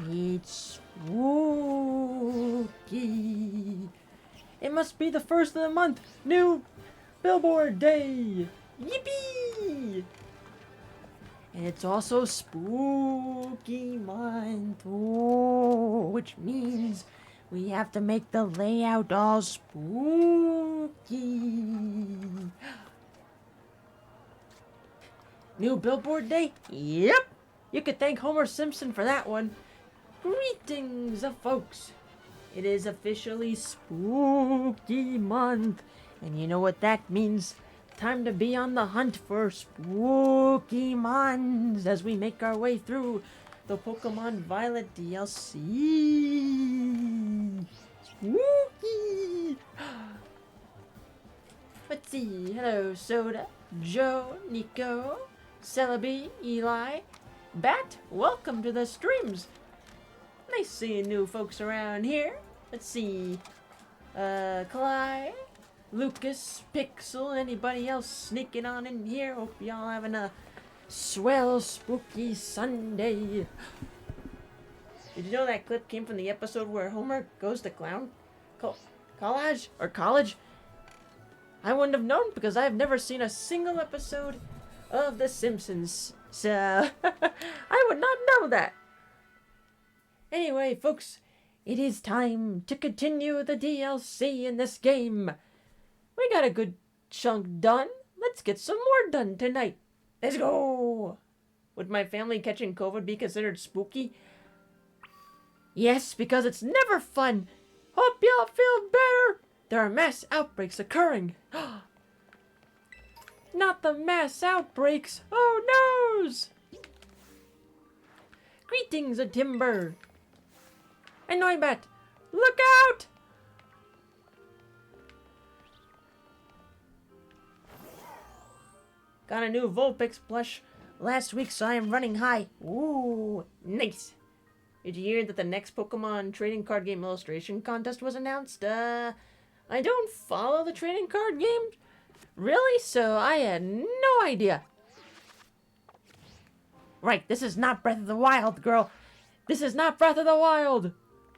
It's spooky. It must be the first of the month. New billboard day. Yippee! And it's also spooky month. Oh, which means we have to make the layout all spooky. New billboard day? Yep! You could thank Homer Simpson for that one. Greetings, folks. It is officially spooky month. And you know what that means? Time to be on the hunt for spooky Mons as we make our way through the Pokemon Violet DLC. Spooky! Let's see. Hello, Soda, Joe, Nico, Celebi, Eli, Bat. Welcome to the streams. Nice seeing new folks around here. Let's see. Clyde, Lucas, Pixel, anybody else sneaking on in here? Hope y'all having a swell, spooky Sunday. Did you know that clip came from the episode where Homer goes to college? I wouldn't have known because I've never seen a single episode of The Simpsons. So, I would not know that. Anyway, folks, it is time to continue the DLC in this game. We got a good chunk done. Let's get some more done tonight. Let's go! Would my family catching COVID be considered spooky? Yes, because it's never fun. Hope y'all feel better. There are mass outbreaks occurring. Not the mass outbreaks. Oh, noes! Greetings, a Timber. And Noibat, look out! Got a new Vulpix plush last week, so I am running high. Ooh, nice. Did you hear that the next Pokemon trading card game illustration contest was announced? I don't follow the trading card games, really, so I had no idea. Right, this is not Breath of the Wild, girl. This is not Breath of the Wild.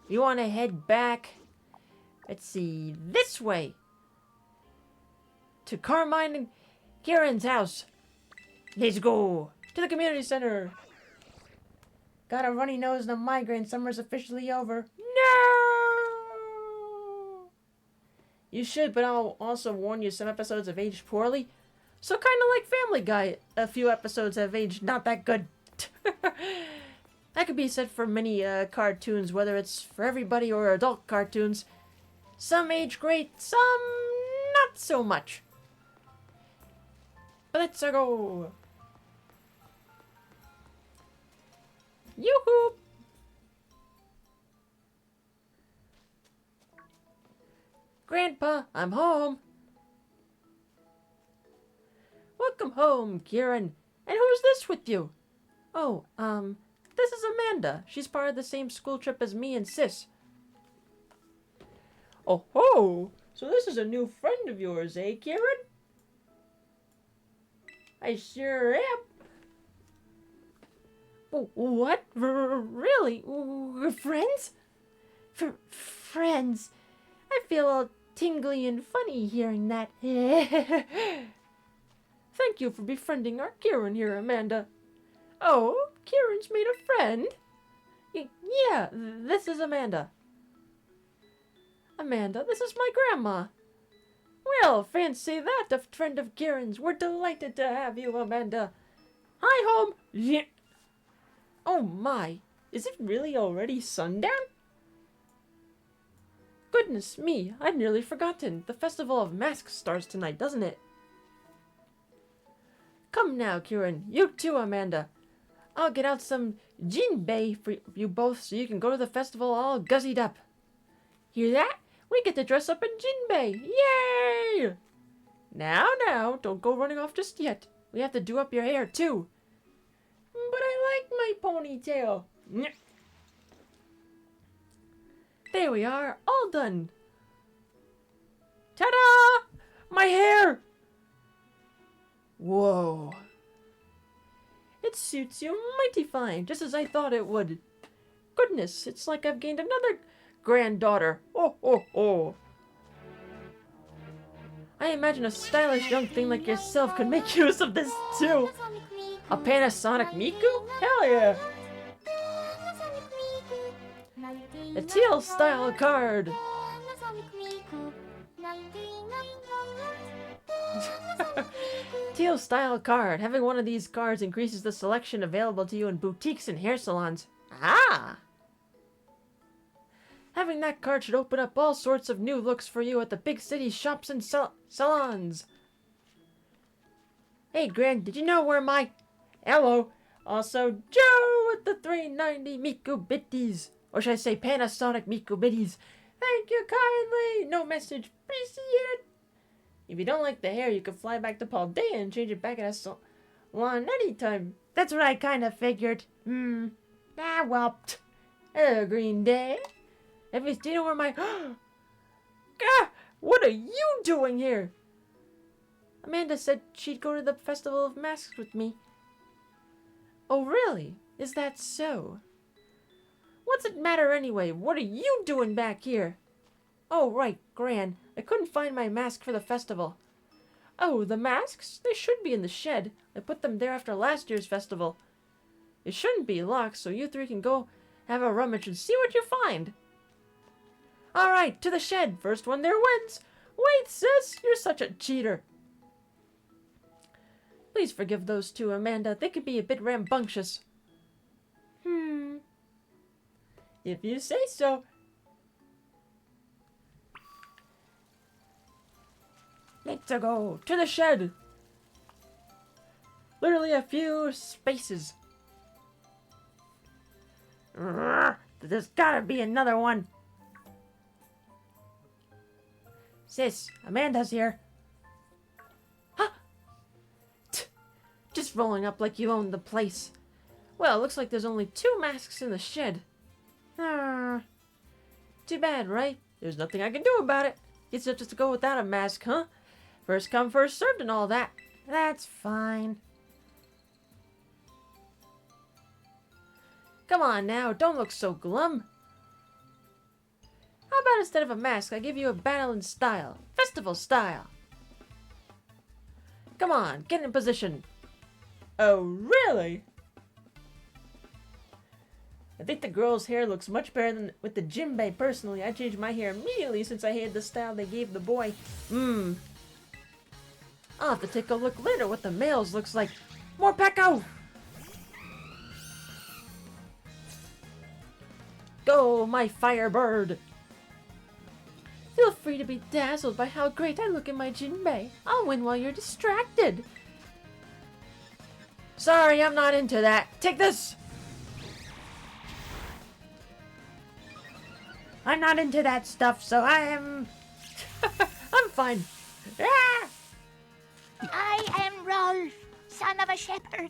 You want to head back, let's see, this way. To Carmine and Kieran's house. Let's go. To the community center. Got a runny nose and a migraine. Summer's officially over. No! You should, but I'll also warn you some episodes have aged poorly. So kind of like Family Guy, a few episodes have aged not that good. That could be said for many cartoons, whether it's for everybody or adult cartoons. Some age great, some not so much. But let's go. Yoo-hoo! Grandpa, I'm home. Welcome home, Kieran. And who's this with you? Oh, this is Amanda. She's part of the same school trip as me and Sis. Oh ho! So this is a new friend of yours, eh, Kieran? I sure am. What? Really? We're friends? Friends? I feel all tingly and funny hearing that. Thank you for befriending our Kieran here, Amanda. Oh, Kieran's made a friend? Yeah, this is Amanda. Amanda, this is my grandma. Well, fancy that, a friend of Kieran's. We're delighted to have you, Amanda. Hi, home. Yeah. Oh my, is it really already sundown? Goodness me, I'd nearly forgotten. The Festival of Masks starts tonight, doesn't it? Come now, Kieran. You too, Amanda. I'll get out some jinbei for you both so you can go to the festival all guzzied up. Hear that? We get to dress up in jinbei. Yay! Now, don't go running off just yet. We have to do up your hair, too. But I like my ponytail. There we are, all done. Ta-da! My hair! Whoa. It suits you mighty fine, just as I thought it would. goodness, it's like I've gained another granddaughter. Oh, oh, oh. I imagine a stylish young thing like yourself could make use of this too. A Panasonic Miku? Hell yeah! A Teal style card. Teal style card. Having one of these cards increases the selection available to you in boutiques and hair salons. Ah! Having that card should open up all sorts of new looks for you at the big city shops and salons. Hey, Gran, did you know where my... Hello. Also, Joe with the 390 Miku Bitties. Or should I say Panasonic Miku Bitties. Thank you kindly. No message. Appreciate it. If you don't like the hair, you can fly back to Paldea and change it back at a salon anytime. That's what I kind of figured. Ah, well. Hello, Green Day. Do you know where my... Gah! What are you doing here? Amanda said she'd go to the Festival of Masks with me. Oh, really? Is that so? What's it matter anyway? What are you doing back here? Oh, right, Gran. I couldn't find my mask for the festival. Oh, the masks? They should be in the shed. I put them there after last year's festival. It shouldn't be locked, so you three can go have a rummage and see what you find. All right, to the shed. First one there wins. Wait, sis, you're such a cheater. Please forgive those two, Amanda. They could be a bit rambunctious. If you say so. Let's go to the shed. Literally a few spaces. There's gotta be another one. Sis, Amanda's here. Huh? Just rolling up like you own the place. Well, it looks like there's only 2 masks in the shed. Too bad, right? There's nothing I can do about it. Guess you'll just to go without a mask, huh? First come, first served and all that. That's fine. Come on now, don't look so glum. How about instead of a mask, I give you a battle in style? Festival style. Come on, get in position. Oh, really? I think the girl's hair looks much better than with the Jinbei. Personally, I changed my hair immediately since I hated the style they gave the boy. I'll have to take a look later what the male's looks like. More Pecco! Go, my Firebird! Feel free to be dazzled by how great I look in my Jinbei. I'll win while you're distracted. Sorry, I'm not into that. Take this! I'm not into that stuff, so I'm fine. Ah! I am Rolf, son of a shepherd.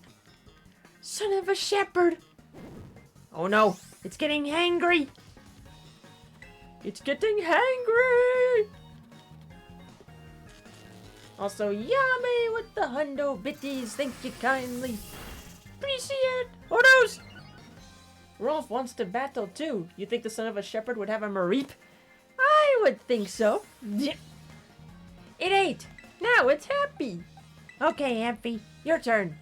Son of a shepherd. Oh no, it's getting hangry. It's getting hangry. Also, yummy with the hundo bitties. Thank you kindly. Appreciate it. Oh noes. Rolf wants to battle too. You think the son of a shepherd would have a Mareep? I would think so. It ate. Now it's happy. Okay, Amphy, your turn.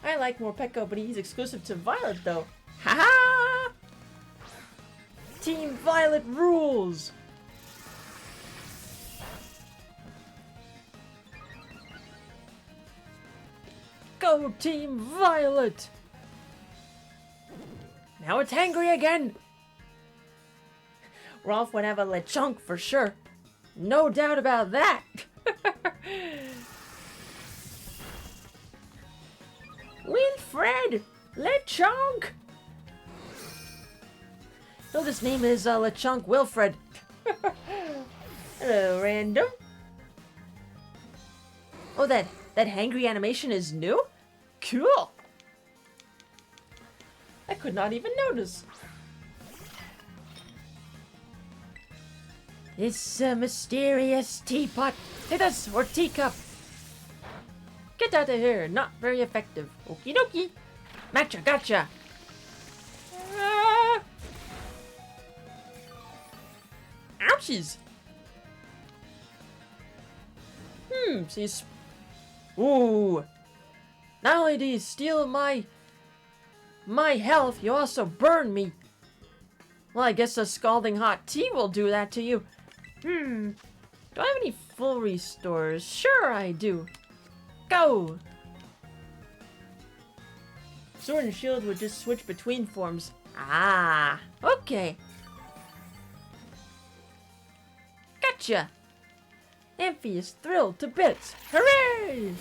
I like Morpeko, but he's exclusive to Violet though. Ha-ha! Team Violet rules! Go Team Violet! Now it's hangry again! Rolf would have a Lechonk for sure. No doubt about that! Wilfred! Lechonk! No, this name is Lechonk Wilfred. Hello, random. Oh, that hangry animation is new? Cool! I could not even notice. This mysterious teapot. Take this, or teacup. Get out of here. Not very effective. Okie dokie. Matcha, gotcha. species. So ooh. Not only do you steal my health, you also burn me. Well, I guess a scalding hot tea will do that to you. Do I have any full restores? Sure I do. Go! Sword and shield would just switch between forms. Ah, okay. Gotcha! Amphi is thrilled to bits. Hooray!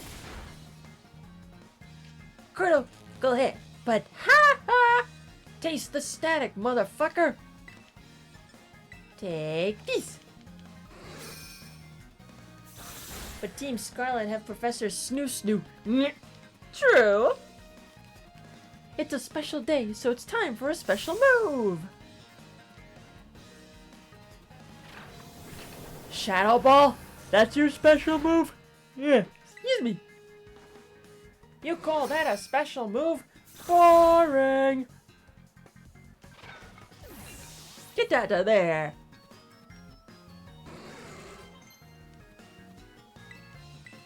Critical hit, but ha ha! Taste the static, motherfucker! Take this! But Team Scarlet have Professor Snoo. True! It's a special day, so it's time for a special move! Shadow Ball? That's your special move? Yeah, excuse me. You call that a special move? Boring! Get out of there!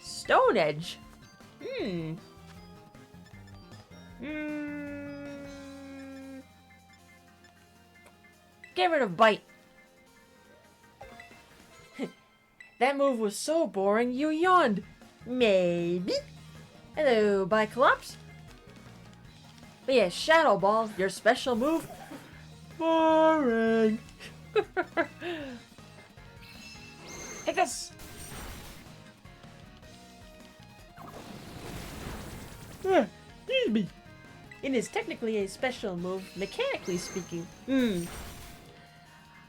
Stone Edge? Get rid of Bite. That move was so boring, you yawned. Maybe. Hello, Biclops. But yeah, Shadow Ball, your special move. Boring. Hit this. Excuse me. It is technically a special move, mechanically speaking.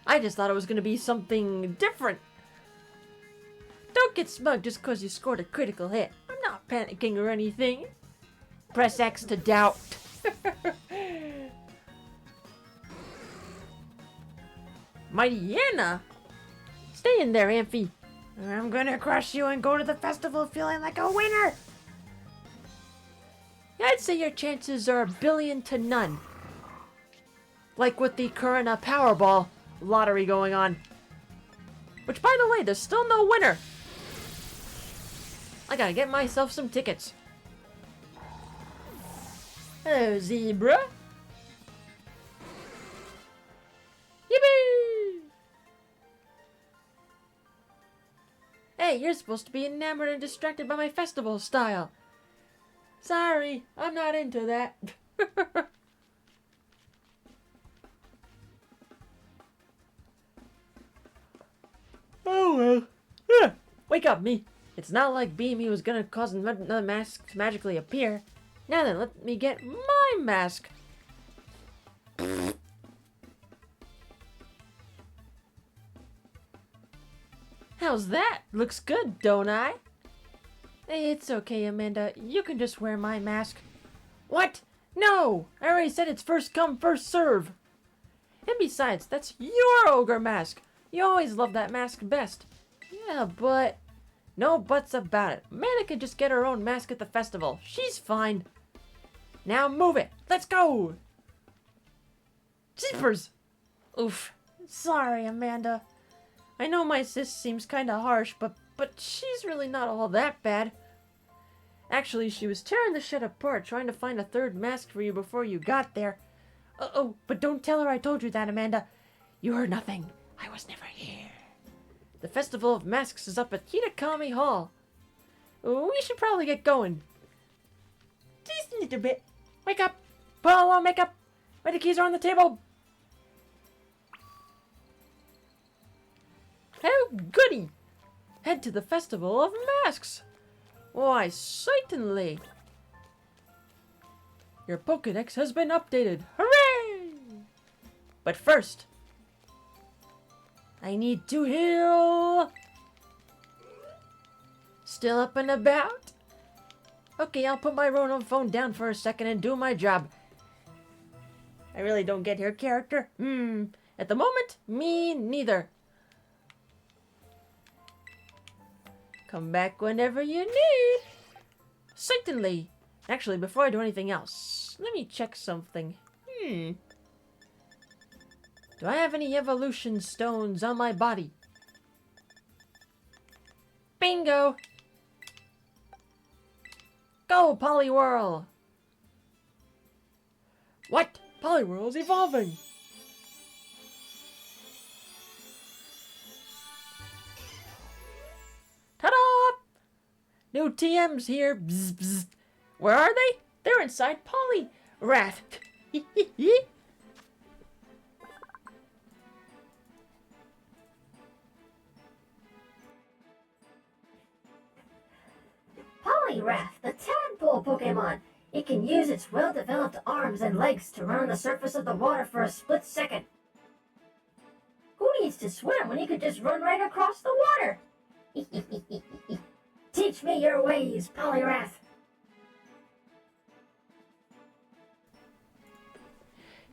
I just thought it was going to be something different. Don't get smug just because you scored a critical hit. I'm not panicking or anything. Press X to doubt. Mighty Anna! Stay in there, Amphi. I'm gonna crush you and go to the festival feeling like a winner. I'd say your chances are 1,000,000,000 to none. Like with the current Powerball lottery going on. Which, by the way, there's still no winner. I gotta get myself some tickets. Hello, Zebra. Yippee! Hey, you're supposed to be enamored and distracted by my festival style. Sorry, I'm not into that. Oh well. Wake up, me. It's not like Beamy was gonna cause another mask to magically appear. Now then, let me get my mask. How's that? Looks good, don't I? It's okay, Amanda. You can just wear my mask. What? No! I already said it's first come, first serve. And besides, that's your ogre mask. You always loved that mask best. Yeah, but... no buts about it. Amanda can just get her own mask at the festival. She's fine. Now move it. Let's go! Jeepers! Oof. Sorry, Amanda. I know my sis seems kinda harsh, but she's really not all that bad. Actually, she was tearing the shit apart trying to find a third mask for you before you got there. Oh, but don't tell her I told you that, Amanda. You heard nothing. I was never here. The Festival of Masks is up at Kitakami Hall. We should probably get going. Just a little bit. Wake up. Put on makeup. Wait, the keys are on the table. Oh, goody. Head to the Festival of Masks. Why, certainly. Your Pokédex has been updated. Hooray! But first, I need to heal. Still up and about? Okay, I'll put my Rotom phone down for a second and do my job. I really don't get her character. At the moment, me neither. Come back whenever you need. Certainly. Actually, before I do anything else, let me check something. Do I have any evolution stones on my body? Bingo! Go, Poliwhirl! What? Poliwhirl's evolving! Ta-da! New TMs here. Bzz, bzz. Where are they? They're inside Poliwrath. Poliwrath, the tadpole Pokemon. It can use its well-developed arms and legs to run on the surface of the water for a split second. Who needs to swim when you could just run right across the water? Teach me your ways, Poliwrath.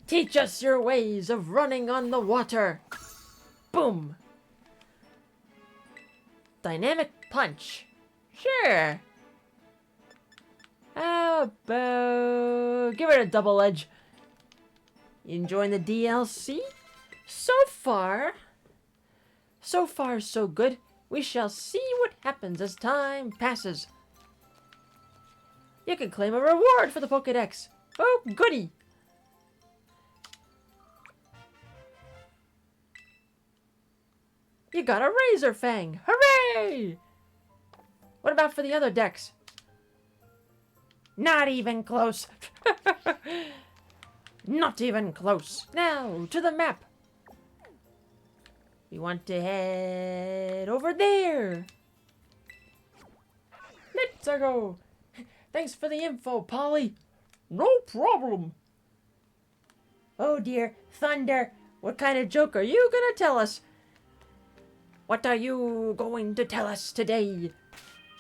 Teach us your ways of running on the water. Boom. Dynamic punch. Sure. How about... give it a double edge. You enjoying the DLC? So far, so good. We shall see what happens as time passes. You can claim a reward for the Pokédex. Oh, goody. You got a Razor Fang. Hooray! What about for the other decks? Not even close. Not even close. Now, to the map. We want to head over there. Let's go. Thanks for the info, Polly. No problem. Oh dear, Thunder. What kind of joke are you gonna tell us? What are you going to tell us today?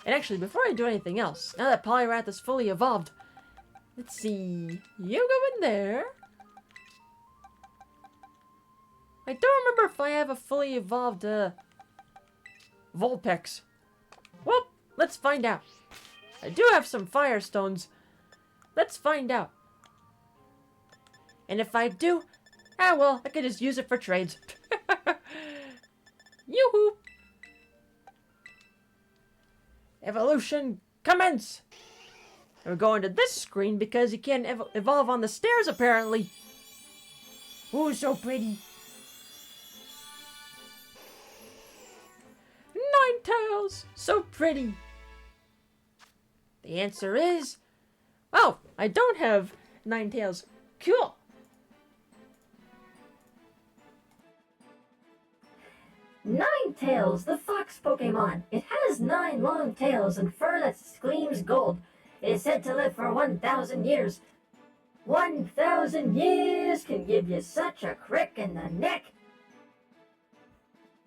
And actually, before I do anything else, now that Poliwrath is fully evolved, let's see. You go in there. I don't remember if I have a fully evolved Vulpix. Well, let's find out. I do have some Firestones. Let's find out. And if I do, well, I could just use it for trades. Yoo-hoo! Evolution commence! We're going to this screen because you can't evolve on the stairs, apparently. Ooh, so pretty. Ninetales! So pretty. The answer is... oh, I don't have Ninetales. Cool. Ninetales, the fox Pokemon. It has 9 long tails and fur that gleams gold. It is said to live for 1,000 years. 1,000 years can give you such a crick in the neck.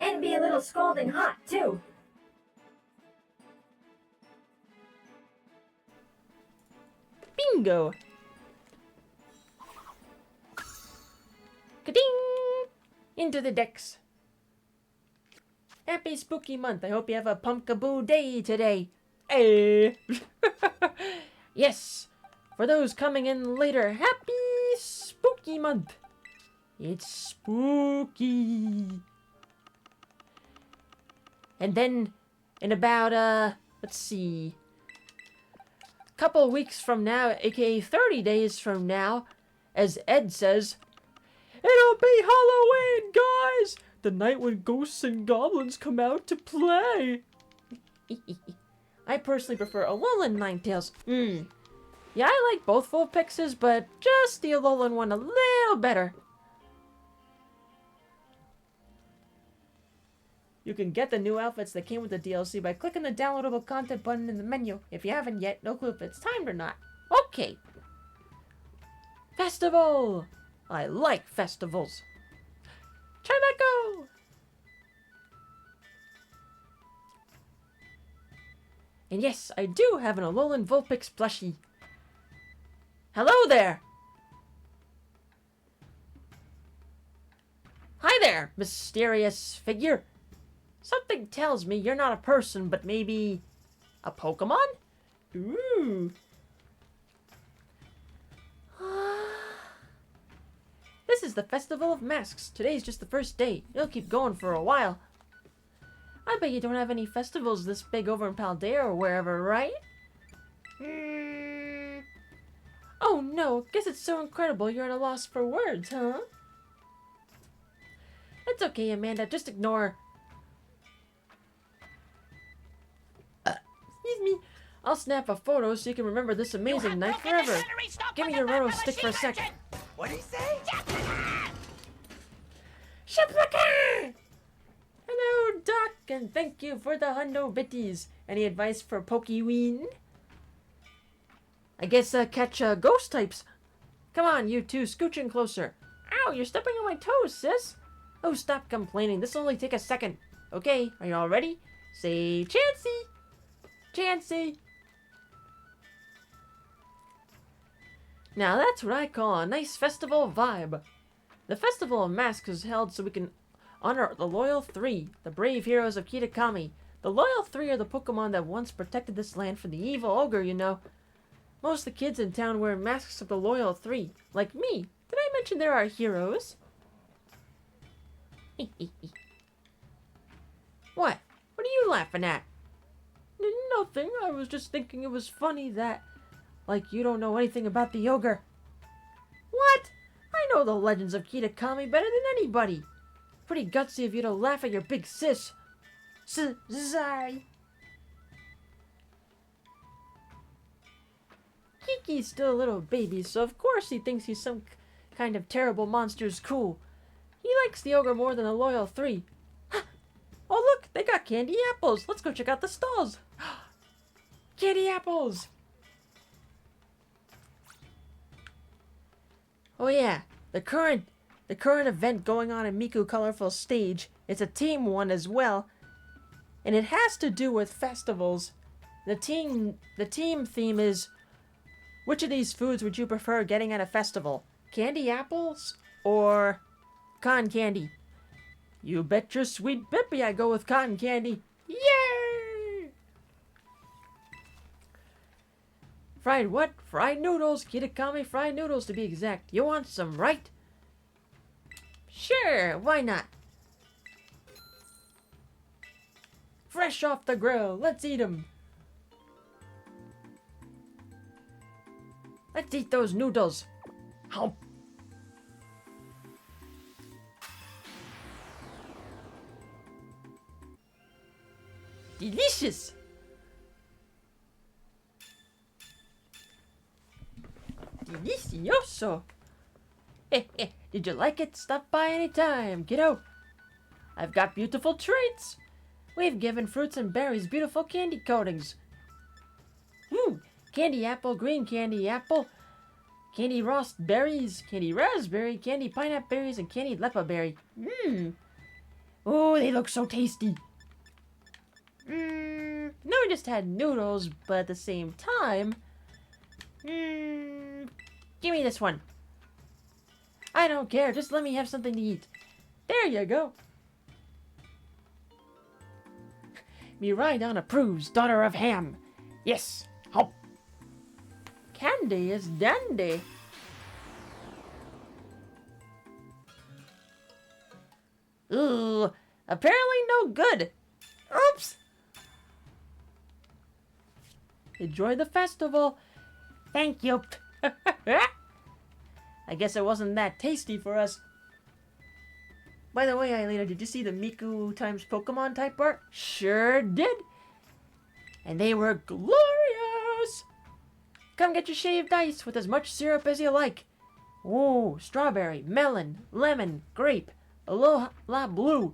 And be a little scalding hot, too. Bingo! Ka-ding! Into the decks. Happy spooky month. I hope you have a pumpkaboo day today. Eh. Yes. For those coming in later, happy spooky month. It's spooky. And then in about, let's see, a couple weeks from now, aka 30 days from now, as Ed says, it'll be Halloween, guys! The night when ghosts and goblins come out to play. I personally prefer Alolan Ninetales. Yeah, I like both Vulpixes, but just the Alolan one a little better. You can get the new outfits that came with the DLC by clicking the downloadable content button in the menu. If you haven't yet, no clue if it's timed or not. Okay. Festival! I like festivals. Trimaco! And yes, I do have an Alolan Vulpix plushie. Hello there! Hi there, mysterious figure. Something tells me you're not a person, but maybe a Pokemon? Ooh. This is the Festival of Masks. Today's just the first day. It'll keep going for a while. I bet you don't have any festivals this big over in Paldea or wherever, right? Oh no, guess it's so incredible you're at a loss for words, huh? It's okay, Amanda, just ignore. Excuse me. I'll snap a photo so you can remember this amazing night forever. Give me your roto stick for a sec. What'd he say? Shaplaka! Hello, Doc, and thank you for the hundo bitties. Any advice for Pokeween? I guess catch ghost types. Come on, you two, scooching closer. Ow, you're stepping on my toes, sis. Oh, stop complaining. This'll only take a second. Okay, are you all ready? Say Chansey! Chansey! Now that's what I call a nice festival vibe. The Festival of Masks is held so we can honor the Loyal Three, the brave heroes of Kitakami. The Loyal Three are the Pokemon that once protected this land from the evil ogre, you know. Most of the kids in town wear masks of the Loyal Three, like me. Did I mention there are heroes? What? What are you laughing at? Nothing. I was just thinking it was funny that, like, you don't know anything about the ogre. What? I know the legends of Kitakami better than anybody. Pretty gutsy of you to laugh at your big sis. Sorry. Kiki's still a little baby, so of course he thinks he's some kind of terrible monster's cool. He likes the ogre more than the Loyal Three. Oh look, they got candy apples. Let's go check out the stalls. Candy apples! Oh yeah, the current event going on in Miku Colorful Stage, it's a team one as well, and it has to do with festivals. The team theme is, which of these foods would you prefer getting at a festival? Candy apples or cotton candy? You bet your sweet Bippy I go with cotton candy. Yay! Fried what? Fried noodles. Kitakami fried noodles to be exact. You want some, right? Sure, why not? Fresh off the grill. Let's eat 'em. Let's eat those noodles. How? Delicious. Delicioso. Did you like it? Stop by anytime, kiddo. I've got beautiful treats. We've given fruits and berries beautiful candy coatings. Candy apple, green candy apple, candy roast berries, candy raspberry, candy pineapple berries, and candy lepa berry. Oh, they look so tasty. No, we just had noodles, but at the same time, give me this one. I don't care, just let me have something to eat. There you go. Miraidon approves, daughter of Ham. Yes, hop. Candy is dandy. Ooh, apparently no good. Oops. Enjoy the festival. Thank you. I guess it wasn't that tasty for us. By the way, Ailita, did you see the Miku times Pokemon type art? Sure did. And they were glorious. Come get your shaved ice with as much syrup as you like. Ooh, strawberry, melon, lemon, grape, aloha blue.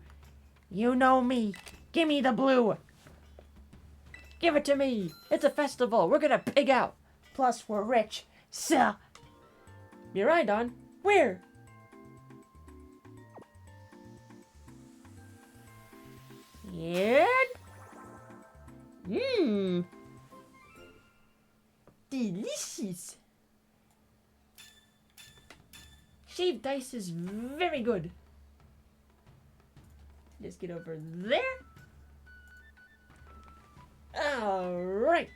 You know me. Give me the blue. Give it to me. It's a festival. We're gonna pig out. Plus, we're rich. So, Miraidon, where? And delicious. Shaved ice is very good. Just get over there. Alright.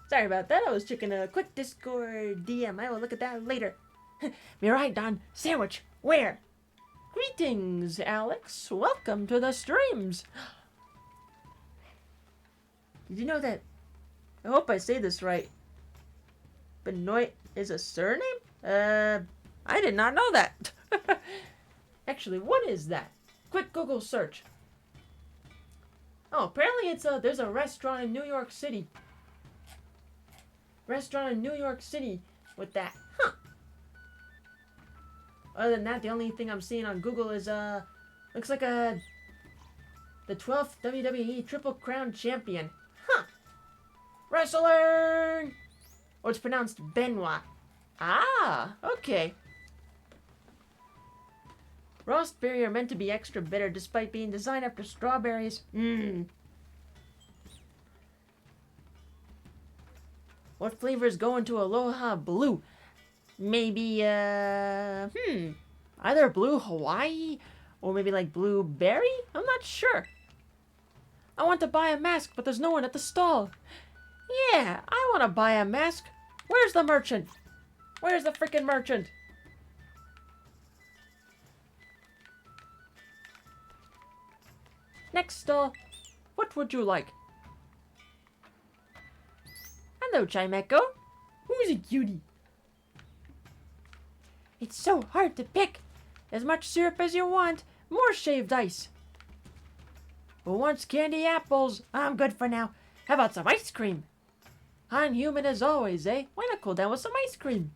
Sorry about that. I was checking a quick Discord DM. I will look at that later. Miraidon, sandwich, where? Greetings, Alex. Welcome to the streams. Did you know that? I hope I say this right. Benoit is a surname? I did not know that. Actually, what is that? Quick Google search. Oh, apparently there's a restaurant in New York City. Restaurant in New York City with that. Huh. Other than that, the only thing I'm seeing on Google is looks like the 12th WWE Triple Crown Champion. Huh. Wrestling! Or it's pronounced Benoit. Ah, okay. Raspberry are meant to be extra bitter despite being designed after strawberries. What flavors go into Aloha Blue? Maybe, either blue Hawaii or maybe like blueberry? I'm not sure. I want to buy a mask, but there's no one at the stall. Yeah, I want to buy a mask. Where's the merchant? Where's the freaking merchant? Next stall. What would you like? Hello, Chimeco. Who's a cutie? It's so hard to pick. As much syrup as you want. More shaved ice. Who wants candy apples? I'm good for now. How about some ice cream? Hot and humid as always, eh? Why not cool down with some ice cream?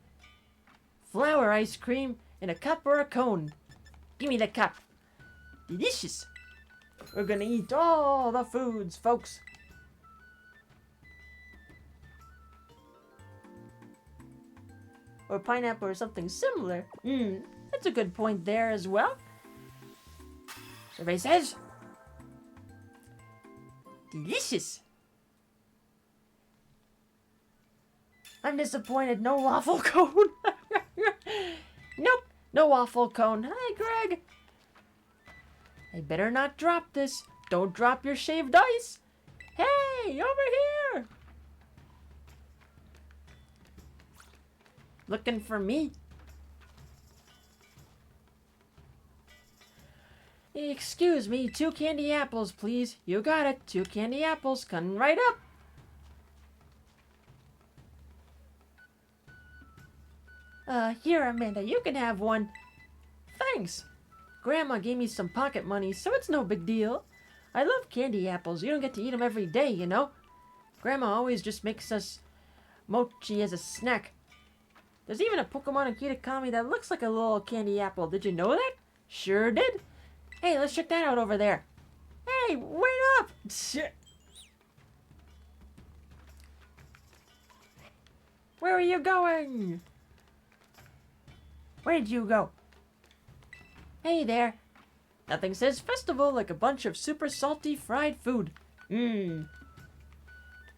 Flour ice cream in a cup or a cone? Give me the cup. Delicious. We're gonna eat all the foods, folks. Or pineapple or something similar. That's a good point there as well. Survey says. Delicious. I'm disappointed. No waffle cone. Nope. No waffle cone. Hi, Greg. I better not drop this. Don't drop your shaved ice. Hey, over here. Looking for me? Excuse me, 2 candy apples, please. You got it. 2 candy apples. Coming right up. Here, Amanda, you can have one. Thanks. Grandma gave me some pocket money, so it's no big deal. I love candy apples. You don't get to eat them every day, you know? Grandma always just makes us mochi as a snack. There's even a Pokemon in Kitakami that looks like a little candy apple. Did you know that? Sure did. Hey, let's check that out over there. Hey, wait up! Shit. Where are you going? Where'd you go? Hey there. Nothing says festival like a bunch of super salty fried food.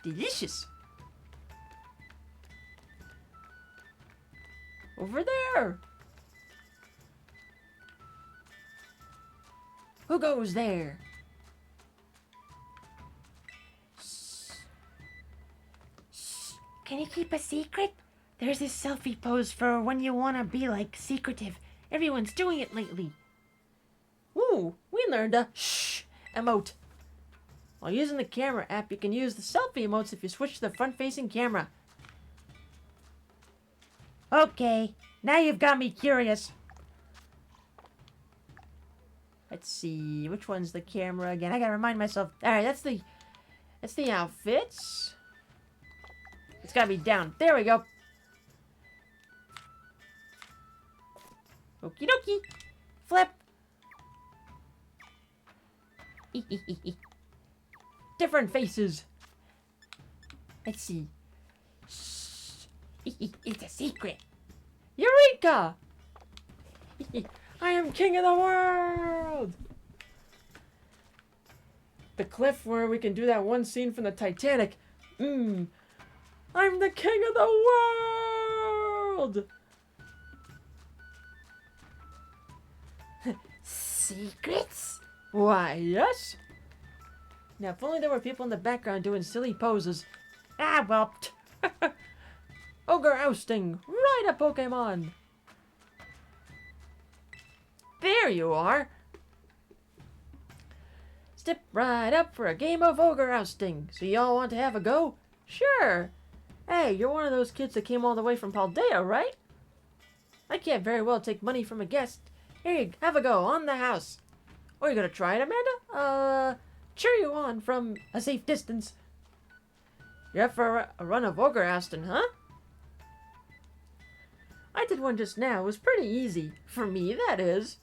Delicious. Over there. Who goes there? Shh. Shh. Can you keep a secret? There's this selfie pose for when you want to be, like, secretive. Everyone's doing it lately. Ooh, we learned a shh emote. While using the camera app, you can use the selfie emotes if you switch to the front-facing camera. Okay, now you've got me curious. Let's see, which one's the camera again? I gotta remind myself. Alright, that's the outfits. It's gotta be down. There we go. Okie dokie. Flip. Different faces. Let's see. Shh. It's a secret. Eureka! I am king of the world! The cliff where we can do that one scene from the Titanic. I'm the king of the world! Secrets? Why, yes. Now, if only there were people in the background doing silly poses. Ah, well. Ogre ousting. Ride a Pokemon. There you are. Step right up for a game of ogre ousting. So y'all want to have a go? Sure. Hey, you're one of those kids that came all the way from Paldea, right? I can't very well take money from a guest. Here you have a go on the house. Or you gonna try it, Amanda? Cheer you on from a safe distance. You're up for a run of ogre ousting, huh? I did one just now. It was pretty easy. For me, that is.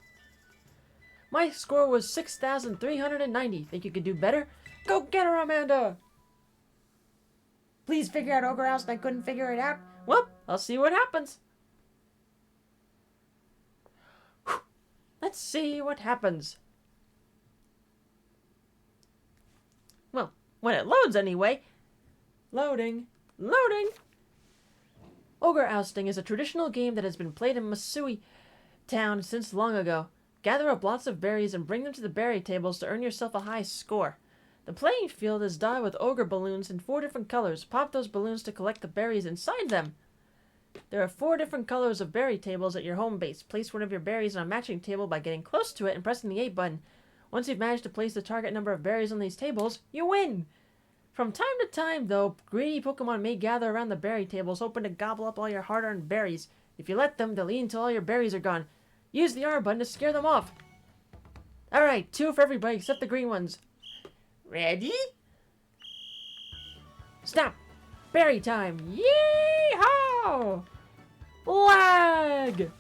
My score was 6,390. Think you could do better? Go get her, Amanda! Please figure out ogre ousting. I couldn't figure it out. Well, I'll see what happens. Whew. Let's see what happens. Well, when it loads anyway. Loading. Loading! Ogre ousting is a traditional game that has been played in Masui Town since long ago. Gather up lots of berries and bring them to the berry tables to earn yourself a high score. The playing field is dyed with ogre balloons in 4 different colors. Pop those balloons to collect the berries inside them. There are 4 different colors of berry tables at your home base. Place one of your berries on a matching table by getting close to it and pressing the A button. Once you've managed to place the target number of berries on these tables, you win! From time to time, though, greedy Pokemon may gather around the berry tables, hoping to gobble up all your hard-earned berries. If you let them, they'll eat until all your berries are gone. Use the R button to scare them off. Alright, 2 for everybody except the green ones. Ready? Stop! Berry time! Yee-haw! Lag!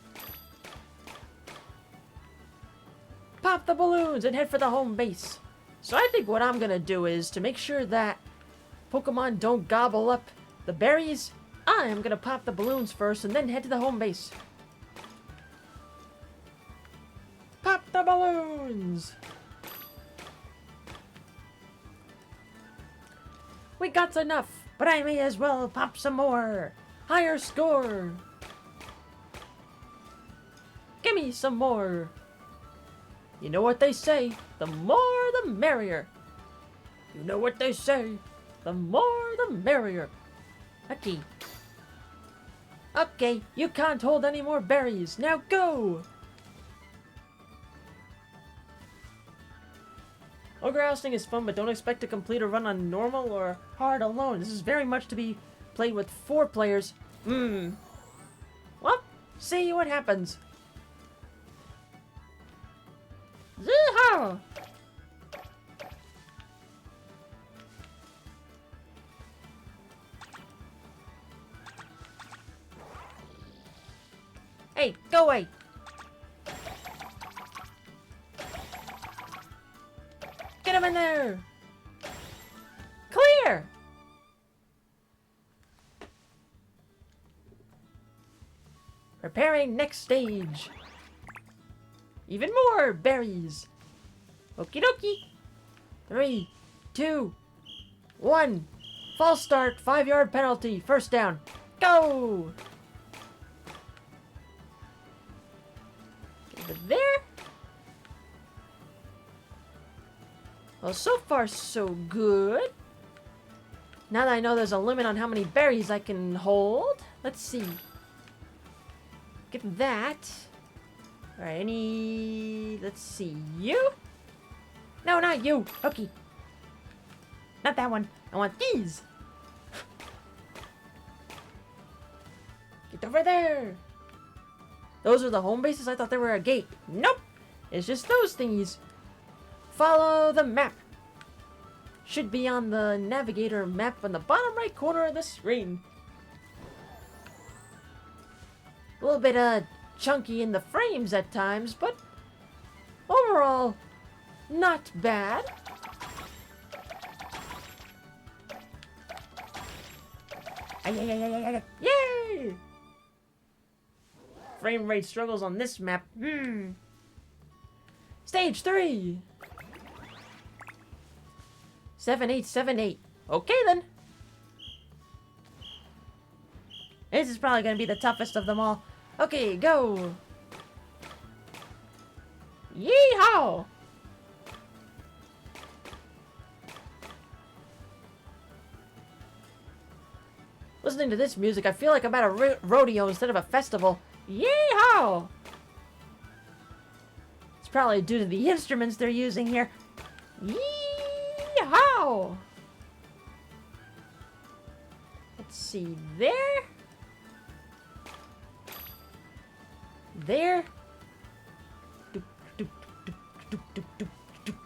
Pop the balloons and head for the home base. So I think what I'm gonna do is, to make sure that Pokemon don't gobble up the berries, I am gonna pop the balloons first and then head to the home base. Pop the balloons! We got enough, but I may as well pop some more. Higher score! Gimme some more! You know what they say, the more the merrier. You know what they say, the more the merrier. Okay. Okay, you can't hold any more berries. Now go! Ogre ousting is fun, but don't expect to complete a run on normal or hard alone. This is very much to be played with 4 players. Well, see what happens. Yeehaw! Hey, go away! Get him in there! Clear! Preparing next stage. Even more berries. Okie dokie. 3, 2, 1. False start, 5-yard penalty. First down. Go! Over there. Well, so far so good. Now that I know there's a limit on how many berries I can hold. Let's see. Get that. Alright, let's see, you? No, not you. Okay. Not that one. I want these. Get over there. Those are the home bases? I thought they were a gate. Nope. It's just those thingies. Follow the map. Should be on the navigator map on the bottom right corner of the screen. A little bit, chunky in the frames at times, but overall, not bad. Yay! Frame rate struggles on this map. Stage 3. 7878. Okay then. This is probably going to be the toughest of them all. Okay, go. Yeehaw! Listening to this music, I feel like I'm at a rodeo instead of a festival. Yeehaw! probably due to the instruments they're using here. Yee-haw! Let's see, there. There. Doop, doop, doop, doop, doop, doop, doop, doop,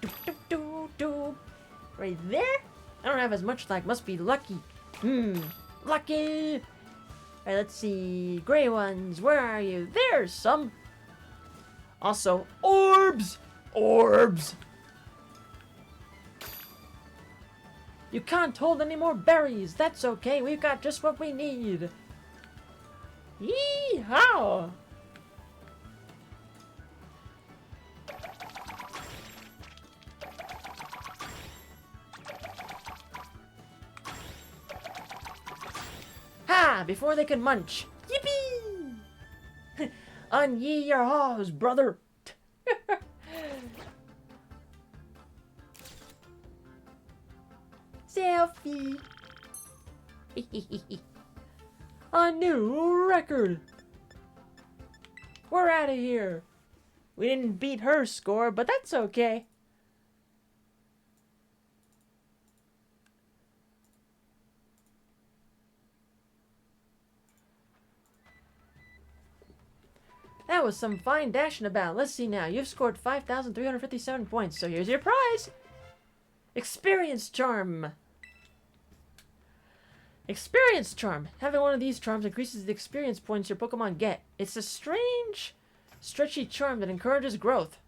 doop, doop, doop, doop. Right there. I don't have as much luck. Must be lucky. Lucky. Alright, let's see. Gray ones, where are you? There's some. Also, orbs! Orbs! You can't hold any more berries. That's okay. We've got just what we need. Yee-haw! Ha! Before they can munch. Yippee! Unyee your haws, brother. Selfie. A new record. We're out of here. We didn't beat her score, but that's okay. That was some fine dashing about. Let's see now. You've scored 5,357 points, so here's your prize. Experience Charm. Experience Charm. Having one of these charms increases the experience points your Pokemon get. It's a strange, stretchy charm that encourages growth.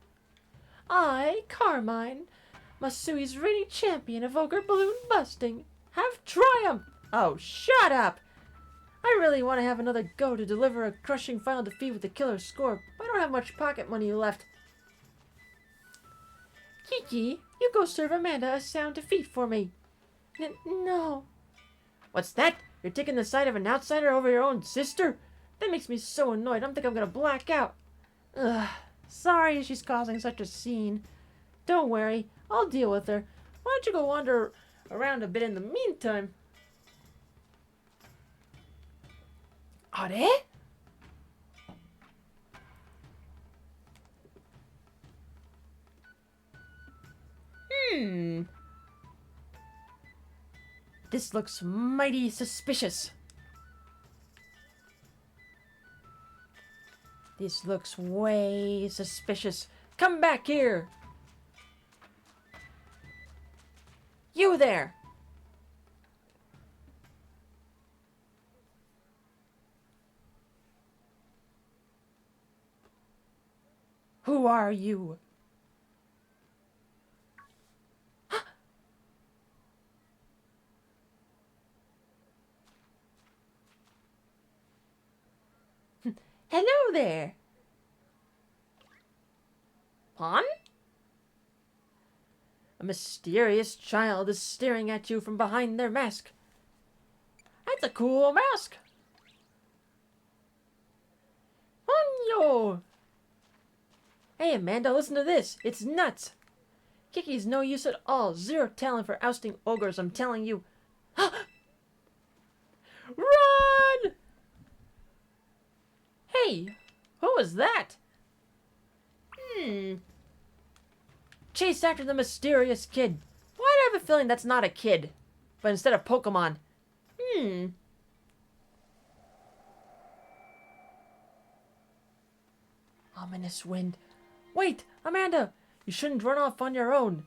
I, Carmine, Masui's reigning champion of Ogre Balloon Busting, have triumph. Oh, shut up! I really want to have another go to deliver a crushing final defeat with a killer score, but I don't have much pocket money left. Kiki, you go serve Amanda a sound defeat for me. No. What's that? You're taking the side of an outsider over your own sister? That makes me so annoyed. I think I'm gonna black out. Ugh. Sorry she's causing such a scene. Don't worry. I'll deal with her. Why don't you go wander around a bit in the meantime? Are? This looks mighty suspicious. This looks way suspicious. Come back here! You there! Who are you? Hello there. Pon? A mysterious child is staring at you from behind their mask. That's a cool mask. Ponyo! Hey Amanda, listen to this. It's nuts. Kiki's no use at all. Zero talent for ousting ogres, I'm telling you. Run! Hey, who was that? Chase after the mysterious kid. Why do I have a feeling that's not a kid, but instead of Pokemon? Ominous wind. Wait, Amanda! You shouldn't run off on your own.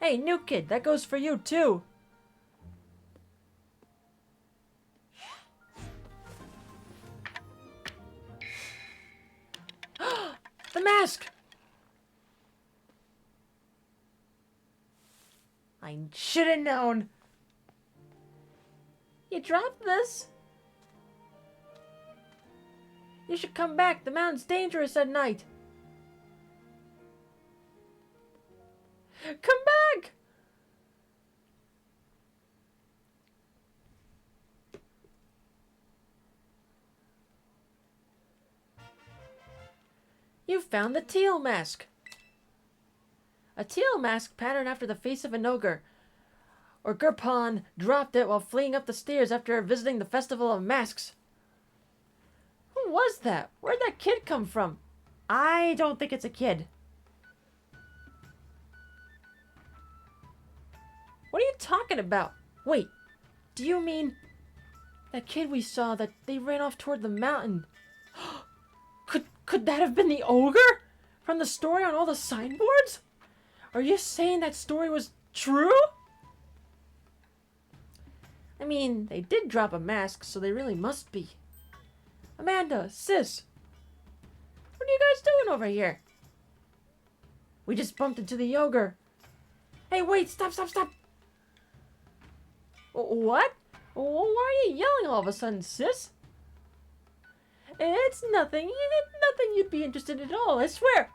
Hey, new kid, that goes for you too. The mask! I should have known. You dropped this? You should come back. The mountain's dangerous at night. Come back! You found the Teal mask. A teal mask patterned after the face of an ogre. Or Gurpon dropped it while fleeing up the stairs after visiting the Festival of Masks. Who was that? Where'd that kid come from? I don't think it's a kid. What are you talking about? Wait, do you mean that kid we saw that they ran off toward the mountain? Could that have been the ogre from the story on all the signboards? Are you saying that story was true? I mean, they did drop a mask, so they really must be. Amanda, sis, what are you guys doing over here? We just bumped into the ogre. Hey, wait, stop. What? Why are you yelling all of a sudden, sis? It's nothing. Nothing you'd be interested in at all, I swear.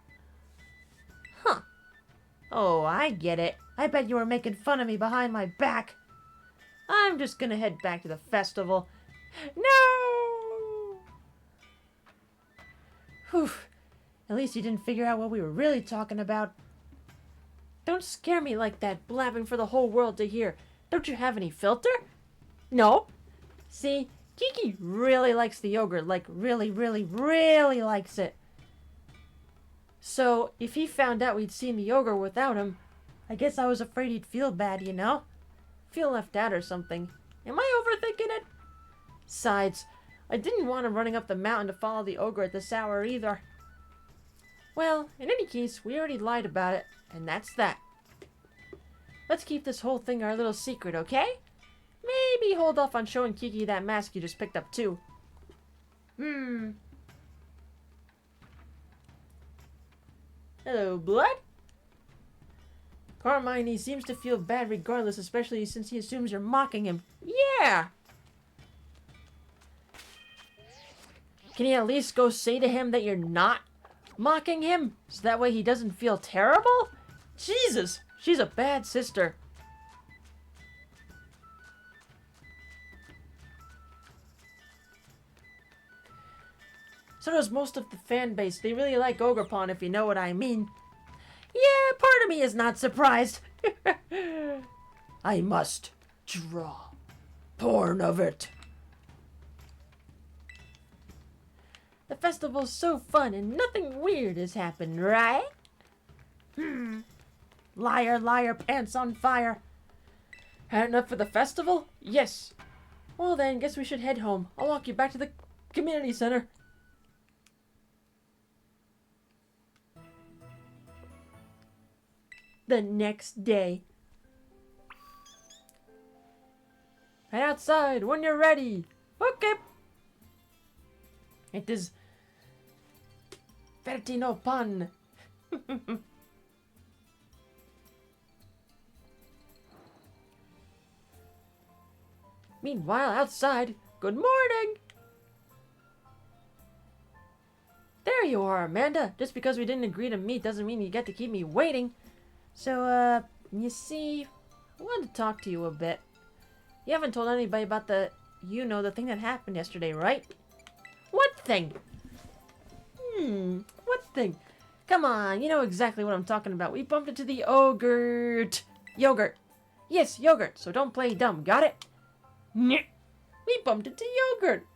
Huh. Oh, I get it. I bet you were making fun of me behind my back. I'm just gonna head back to the festival. No! Whew. At least you didn't figure out what we were really talking about. Don't scare me like that, blabbing for the whole world to hear. Don't you have any filter? No. See, Kiki really likes the yogurt, like really likes it. So, if he found out we'd seen the yogurt without him, I guess I was afraid he'd feel bad, you know? Feel left out or something. Am I overthinking it? Besides, I didn't want him running up the mountain to follow the ogre at this hour either. Well, in any case, we already lied about it, and that's that. Let's keep this whole thing our little secret, okay? Maybe hold off on showing Kiki that mask you just picked up too. Hello, Blood? Carmine seems to feel bad regardless, especially since he assumes you're mocking him. Yeah! Can you at least go say to him that you're not mocking him? So that way he doesn't feel terrible? Jesus! She's a bad sister. So does most of the fan base. They really like Ogrepon, if you know what I mean. Yeah, part of me is not surprised. I must draw porn of it. The festival's so fun and nothing weird has happened, right? Liar, pants on fire. Had enough for the festival? Yes. Well then, guess we should head home. I'll walk you back to the community center. The next day. Head outside when you're ready. Okay. It is Vertino Pan. Meanwhile, outside, good morning. There you are, Amanda. Just because we didn't agree to meet doesn't mean you get to keep me waiting. So, you see, I wanted to talk to you a bit. You haven't told anybody about the thing that happened yesterday, right? What thing? What thing? Come on, you know exactly what I'm talking about. We bumped into the yogurt. Yes, yogurt, so don't play dumb, got it? We bumped into yogurt.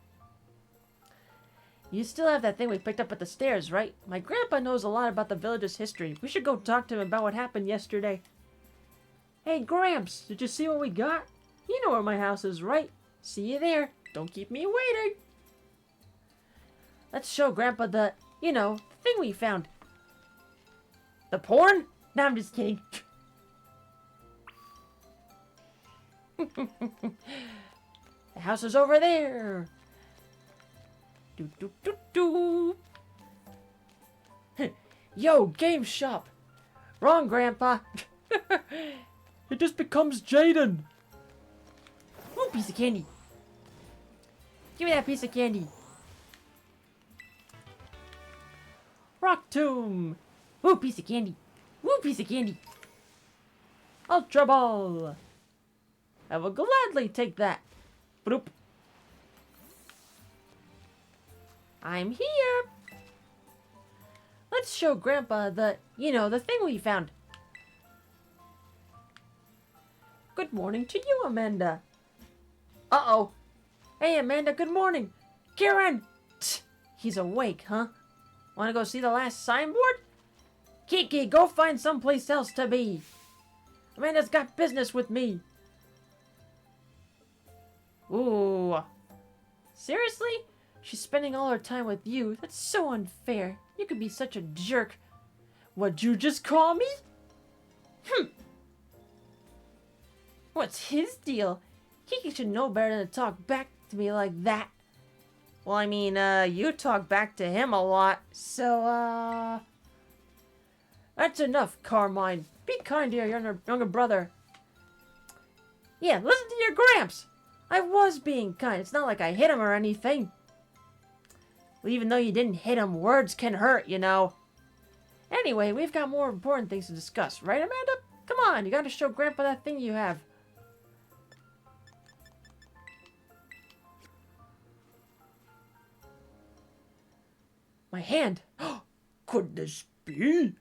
You still have that thing we picked up at the stairs, right? My grandpa knows a lot about the village's history. We should go talk to him about what happened yesterday. Hey, Gramps, did you see what we got? You know where my house is, right? See you there. Don't keep me waiting. Let's show Grandpa the thing we found. The porn? No, I'm just kidding. The house is over there. Yo, game shop. Wrong, Grandpa. It just becomes Jaden. Ooh, piece of candy. Give me that piece of candy. Rock Tomb. Ooh, piece of candy. Ooh, piece of candy. Ultra Ball. I will gladly take that. Bloop. I'm here. Let's show Grandpa the thing we found. Good morning to you, Amanda. Uh-oh. Hey, Amanda, good morning. Kieran! Tch, he's awake, huh? Want to go see the last signboard? Kiki, go find someplace else to be. Amanda's got business with me. Ooh. Seriously? She's spending all her time with you. That's so unfair. You could be such a jerk. What'd you just call me? What's his deal? Kiki should know better than to talk back to me like that. Well, I mean, you talk back to him a lot, so, that's enough, Carmine. Be kind to your younger brother. Yeah, listen to your Gramps. I was being kind. It's not like I hit him or anything. Well, even though you didn't hit him, words can hurt, you know. Anyway, we've got more important things to discuss, right, Amanda? Come on, you gotta show Grandpa that thing you have. My hand. Could this be?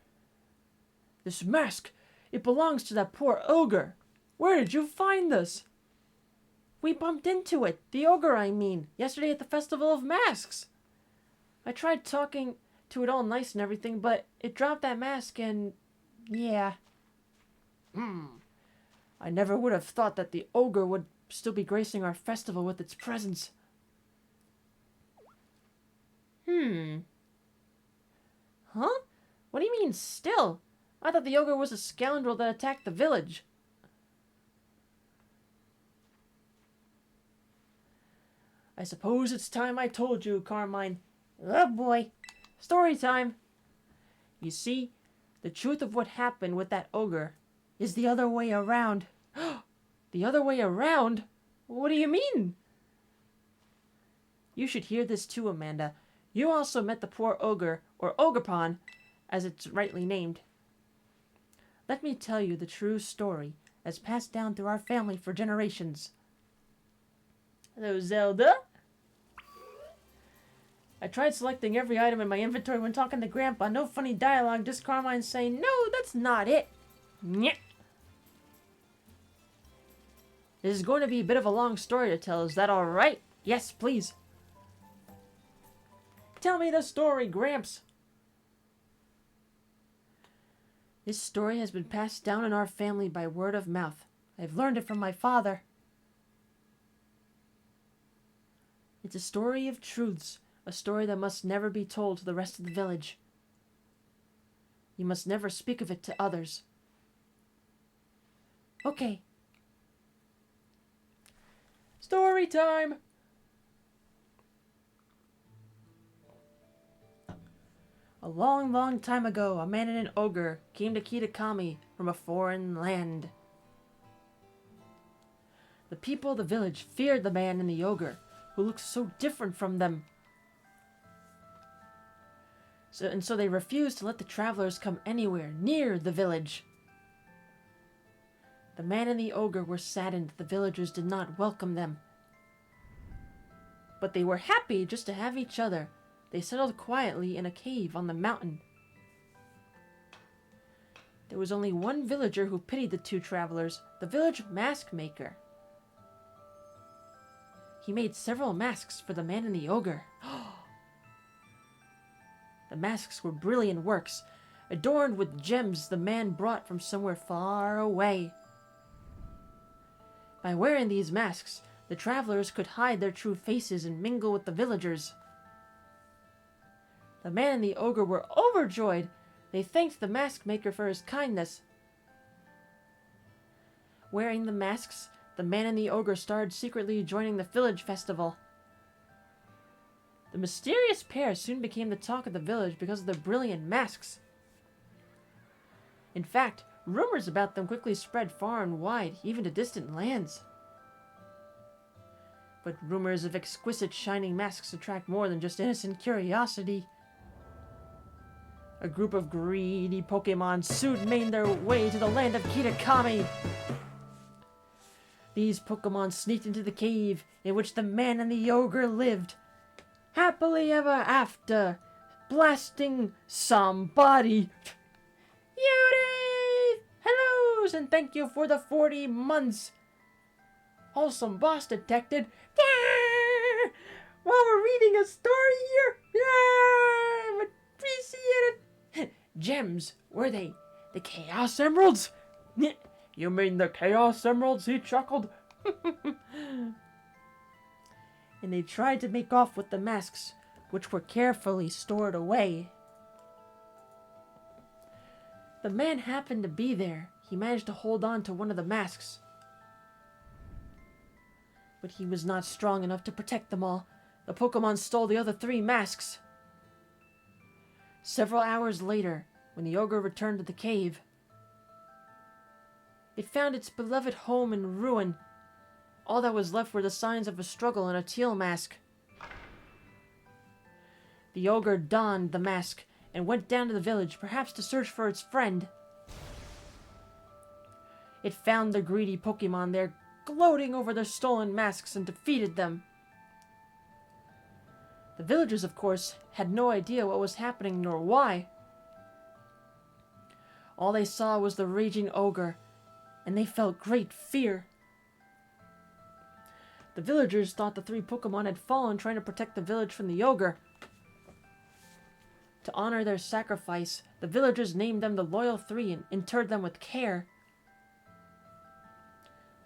This mask. It belongs to that poor ogre. Where did you find this? We bumped into it. The ogre, I mean. Yesterday at the Festival of Masks. I tried talking to it all nice and everything, but it dropped that mask and... yeah. I never would have thought that the ogre would still be gracing our festival with its presence. Huh? What do you mean, still? I thought the ogre was a scoundrel that attacked the village. I suppose it's time I told you, Carmine. Oh boy. Story time. You see, the truth of what happened with that ogre is the other way around. The other way around? What do you mean? You should hear this too, Amanda. You also met the poor ogre, or Ogrepon, as it's rightly named. Let me tell you the true story, as passed down through our family for generations. Hello, Zelda. I tried selecting every item in my inventory when talking to Grandpa. No funny dialogue, just Carmine saying, no, that's not it. Nyeh. This is going to be a bit of a long story to tell. Is that alright? Yes, please. Tell me the story, Gramps. This story has been passed down in our family by word of mouth. I've learned it from my father. It's a story of truths, a story that must never be told to the rest of the village. You must never speak of it to others. Okay. Story time! A long, long time ago, a man and an ogre came to Kitakami from a foreign land. The people of the village feared the man and the ogre, who looked so different from them. So they refused to let the travelers come anywhere near the village. The man and the ogre were saddened that the villagers did not welcome them. But they were happy just to have each other. They settled quietly in a cave on the mountain. There was only one villager who pitied the two travelers, the village mask maker. He made several masks for the man and the ogre. The masks were brilliant works, adorned with gems the man brought from somewhere far away. By wearing these masks, the travelers could hide their true faces and mingle with the villagers. The man and the ogre were overjoyed. They thanked the mask maker for his kindness. Wearing the masks, the man and the ogre started secretly joining the village festival. The mysterious pair soon became the talk of the village because of their brilliant masks. In fact, rumors about them quickly spread far and wide, even to distant lands. But rumors of exquisite shining masks attract more than just innocent curiosity. A group of greedy Pokemon soon made their way to the land of Kitakami. These Pokemon sneaked into the cave in which the man and the ogre lived, happily ever after, blasting somebody. Yuri! Hellos, and thank you for the 40 months. Wholesome boss detected. Yeah! While we're reading a story here, yeah! But gems, were they? The Chaos Emeralds? You mean the Chaos Emeralds? He chuckled. And they tried to make off with the masks, which were carefully stored away. The man happened to be there. He managed to hold on to one of the masks. But he was not strong enough to protect them all. The Pokemon stole the other 3 masks. Several hours later, when the ogre returned to the cave, it found its beloved home in ruin. All that was left were the signs of a struggle and a Teal mask. The ogre donned the mask and went down to the village, perhaps to search for its friend. It found the greedy Pokemon there, gloating over their stolen masks, and defeated them. The villagers, of course, had no idea what was happening nor why. All they saw was the raging ogre, and they felt great fear. The villagers thought the 3 Pokemon had fallen trying to protect the village from the ogre. To honor their sacrifice, the villagers named them the Loyal 3 and interred them with care.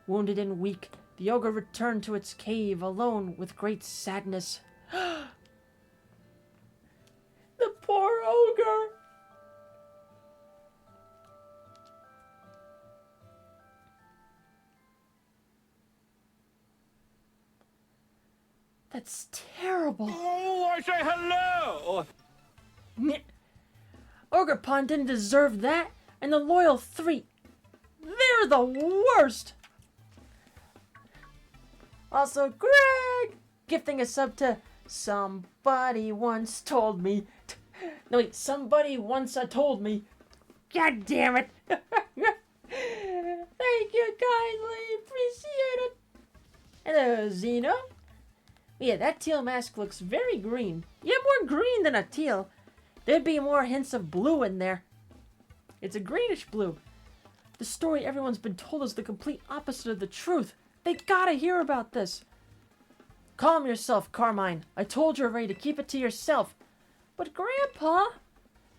Wounded and weak, the ogre returned to its cave alone with great sadness. The poor ogre! That's terrible. Oh, I say hello! Ogre didn't deserve that, and the Loyal 3, they're the worst! Also, Greg gifting a sub to Somebody Once Told Me. No, wait, Somebody Once Told Me. God damn it! Thank you kindly, appreciate it. Hello, Zeno. Yeah, that Teal mask looks very green. Yeah, more green than a teal. There'd be more hints of blue in there. It's a greenish blue. The story everyone's been told is the complete opposite of the truth. They gotta hear about this. Calm yourself, Carmine. I told you already to keep it to yourself. But Grandpa...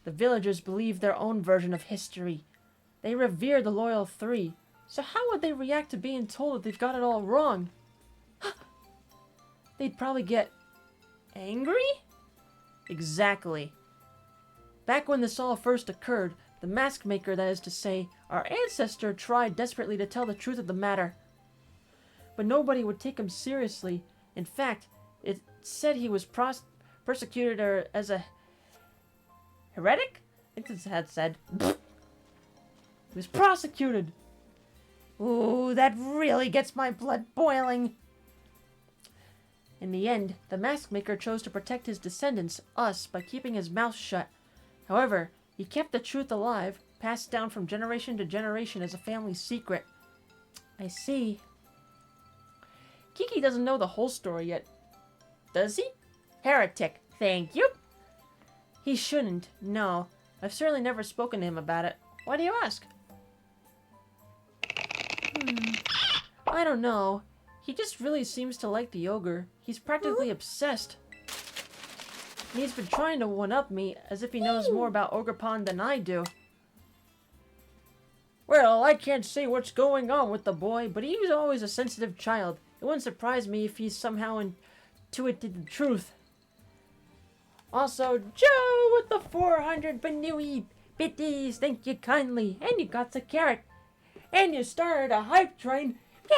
The villagers believe their own version of history. They revere the Loyal 3. So how would they react to being told that they've got it all wrong? They'd probably get angry? Exactly. Back when this all first occurred, the mask maker, that is to say, our ancestor, tried desperately to tell the truth of the matter. But nobody would take him seriously. In fact, it said he was persecuted as a heretic? I think that's had said. He was prosecuted. Ooh, that really gets my blood boiling. In the end, the mask maker chose to protect his descendants, us, by keeping his mouth shut. However, he kept the truth alive, passed down from generation to generation as a family secret. I see. Kiki doesn't know the whole story yet. Does he? Heretic. Thank you. He shouldn't. No. I've certainly never spoken to him about it. Why do you ask? I don't know. He just really seems to like the ogre. He's practically obsessed. He's been trying to one-up me, as if he knows more about Ogre Pond than I do. Well, I can't say what's going on with the boy, but he was always a sensitive child. It wouldn't surprise me if he's somehow intuited the truth. Also, Joe with the 400 Banui bitties, thank you kindly. And you got a carrot. And you started a hype train. Yeah!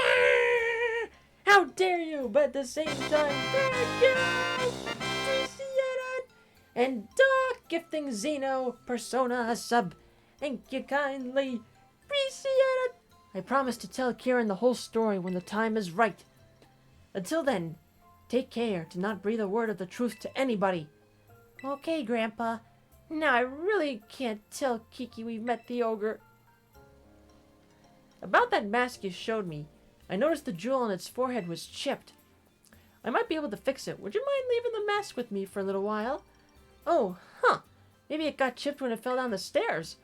How dare you, but at the same time, thank you! Appreciate it! And Doc gifting Xeno Persona a sub. Thank you kindly. Appreciate it! I promise to tell Kieran the whole story when the time is right. Until then, take care to not breathe a word of the truth to anybody. Okay, Grandpa. Now I really can't tell Kiki we've met the ogre. About that mask you showed me, I noticed the jewel on its forehead was chipped. I might be able to fix it. Would you mind leaving the mask with me for a little while? Oh, huh. Maybe it got chipped when it fell down the stairs.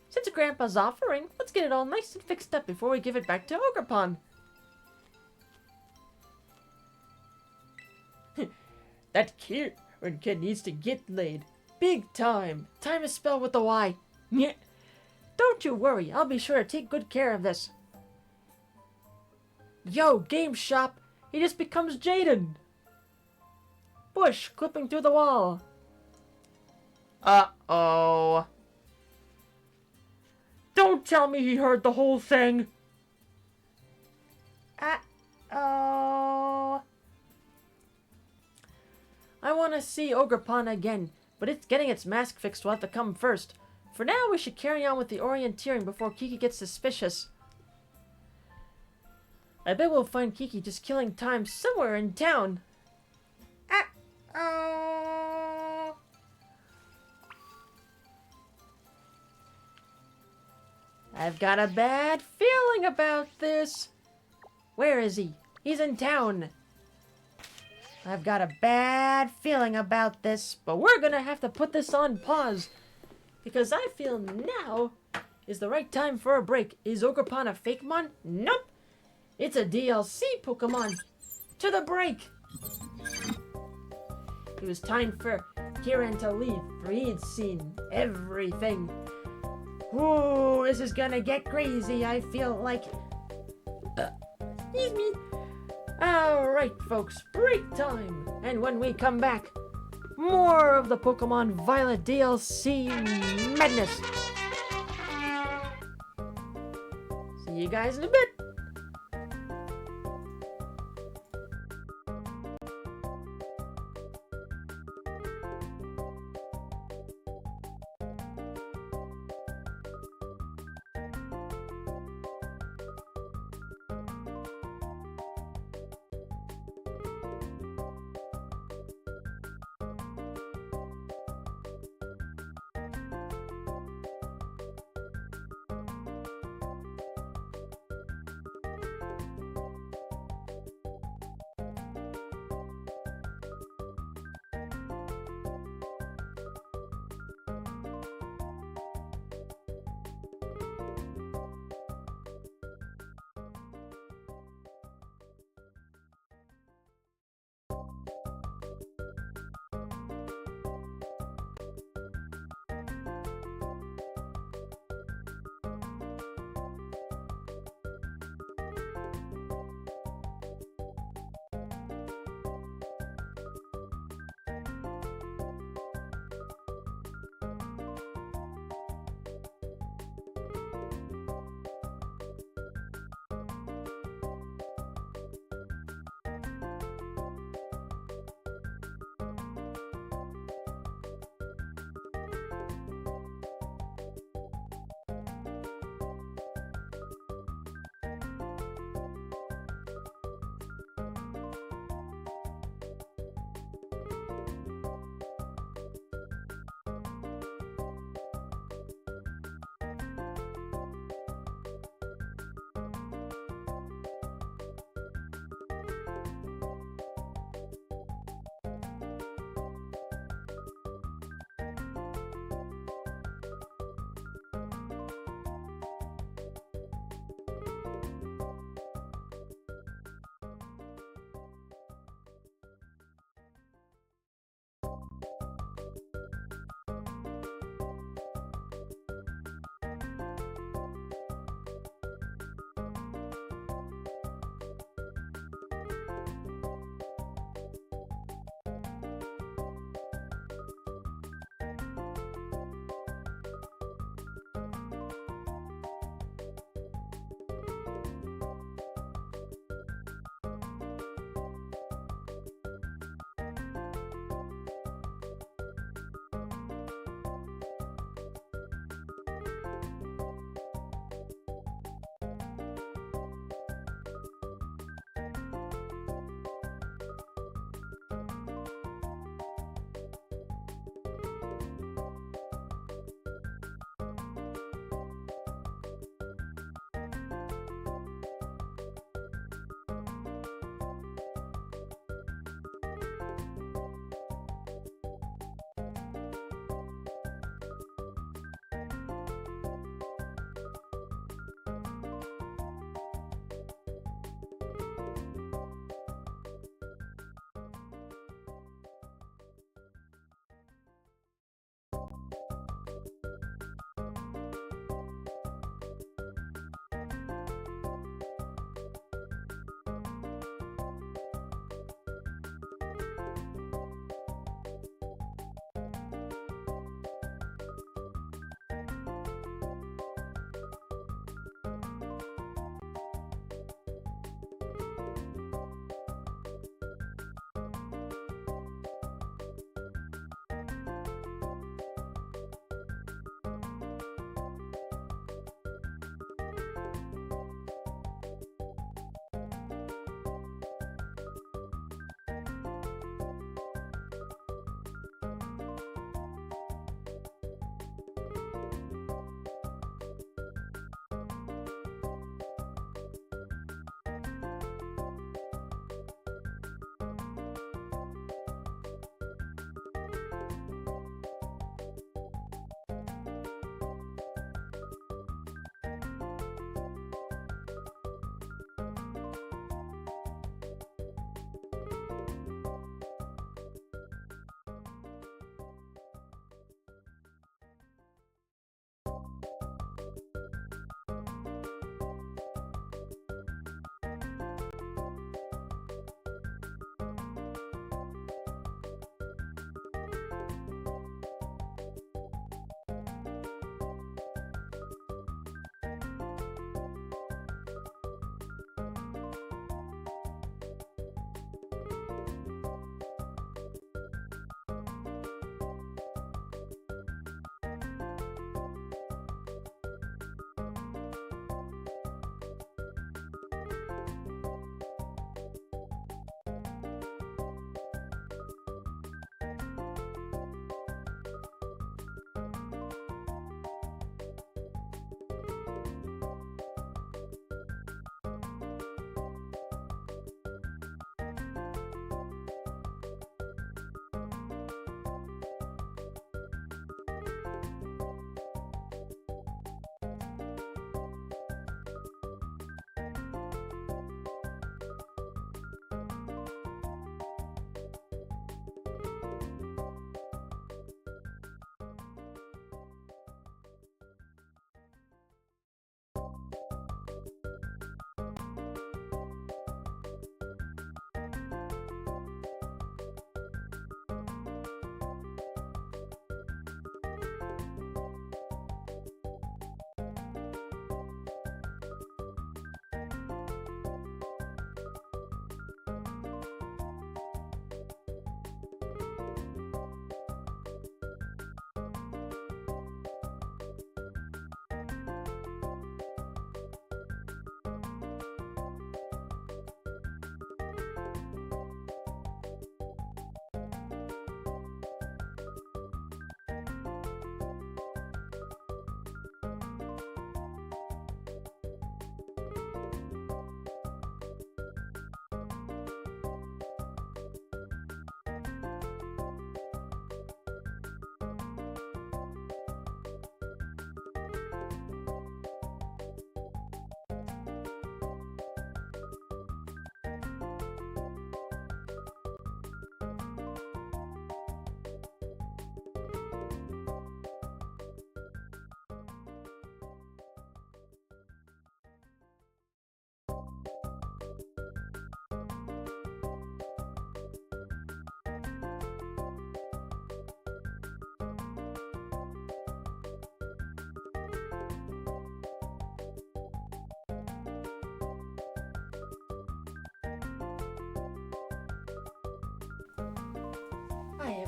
Since Grandpa's offering, let's get it all nice and fixed up before we give it back to Ogre Pond. That Kieran kid needs to get laid. Big time. Time is spelled with a Y. Yeah. Don't you worry, I'll be sure to take good care of this. Yo, Game Shop! He just becomes Jaden! Bush clipping through the wall. Uh-oh. Don't tell me he heard the whole thing! Uh-oh. I want to see Ogrepon again, but it's getting its mask fixed will have to come first. For now, we should carry on with the orienteering before Kiki gets suspicious. I bet we'll find Kiki just killing time somewhere in town. Oh. I've got a bad feeling about this. Where is he? He's in town. I've got a bad feeling about this, but we're gonna have to put this on pause. Because I feel now is the right time for a break. Is Ogrepon a fake mon? Nope. It's a DLC Pokemon. To the break. It was time for Kieran to leave, for he had seen everything. Ooh, this is gonna get crazy, I feel like. Excuse me. Alright, folks, break time. And when we come back, more of the Pokemon Violet DLC madness. See you guys in a bit.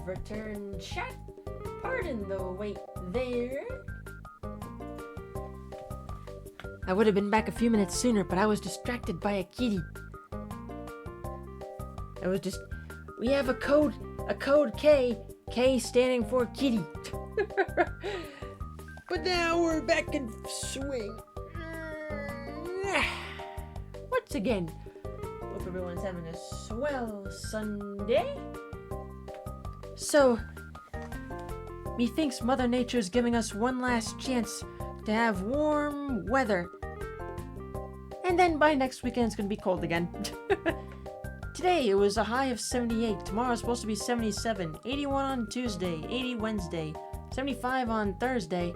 return chat. Pardon the wait there. I would have been back a few minutes sooner, but I was distracted by a kitty. We have a code K standing for kitty. But now we're back in swing. Once again, hope everyone's having a swell Sunday. So, methinks Mother Nature's giving us one last chance to have warm weather. And then by next weekend it's gonna be cold again. Today it was a high of 78. Tomorrow's supposed to be 77. 81 on Tuesday. 80 Wednesday. 75 on Thursday.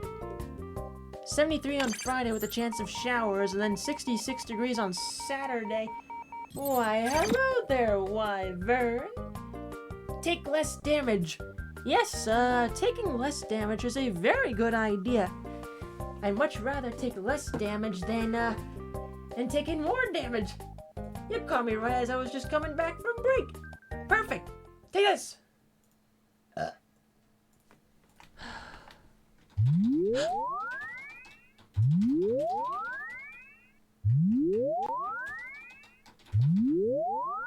73 on Friday with a chance of showers. And then 66 degrees on Saturday. Why, hello there, Wyvern. Take less damage. Yes, taking less damage is a very good idea. I'd much rather take less damage than taking more damage. You caught me right as I was just coming back from break. Perfect. Take this.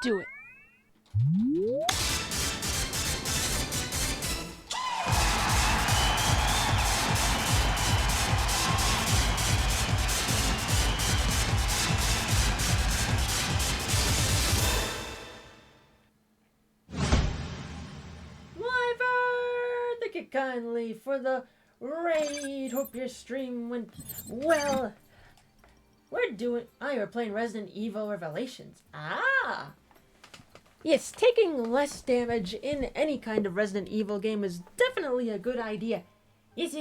Do it. Thank you kindly for the raid. Hope your stream went well. We're playing Resident Evil Revelations. Ah! Yes, taking less damage in any kind of Resident Evil game is definitely a good idea. Yes.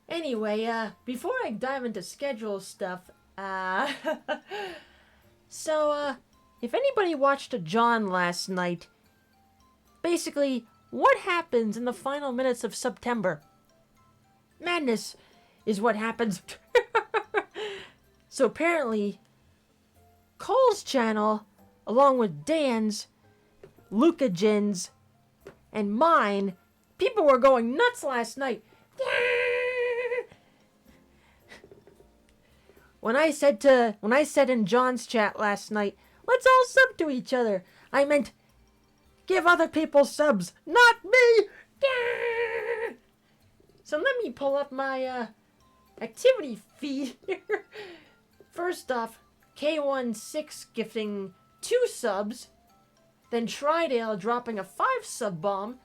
Anyway, before I dive into schedule stuff, so, if anybody watched John last night, basically, what happens in the final minutes of September? Madness is what happens. So apparently, Cole's channel, along with Dan's, Luca Jin's, and mine, people were going nuts last night. When I said in John's chat last night, let's all sub to each other, I meant, give other people subs, not me! So let me pull up my activity feed here. First off, K16 gifting 2 subs, then Tridale dropping a 5 sub bomb,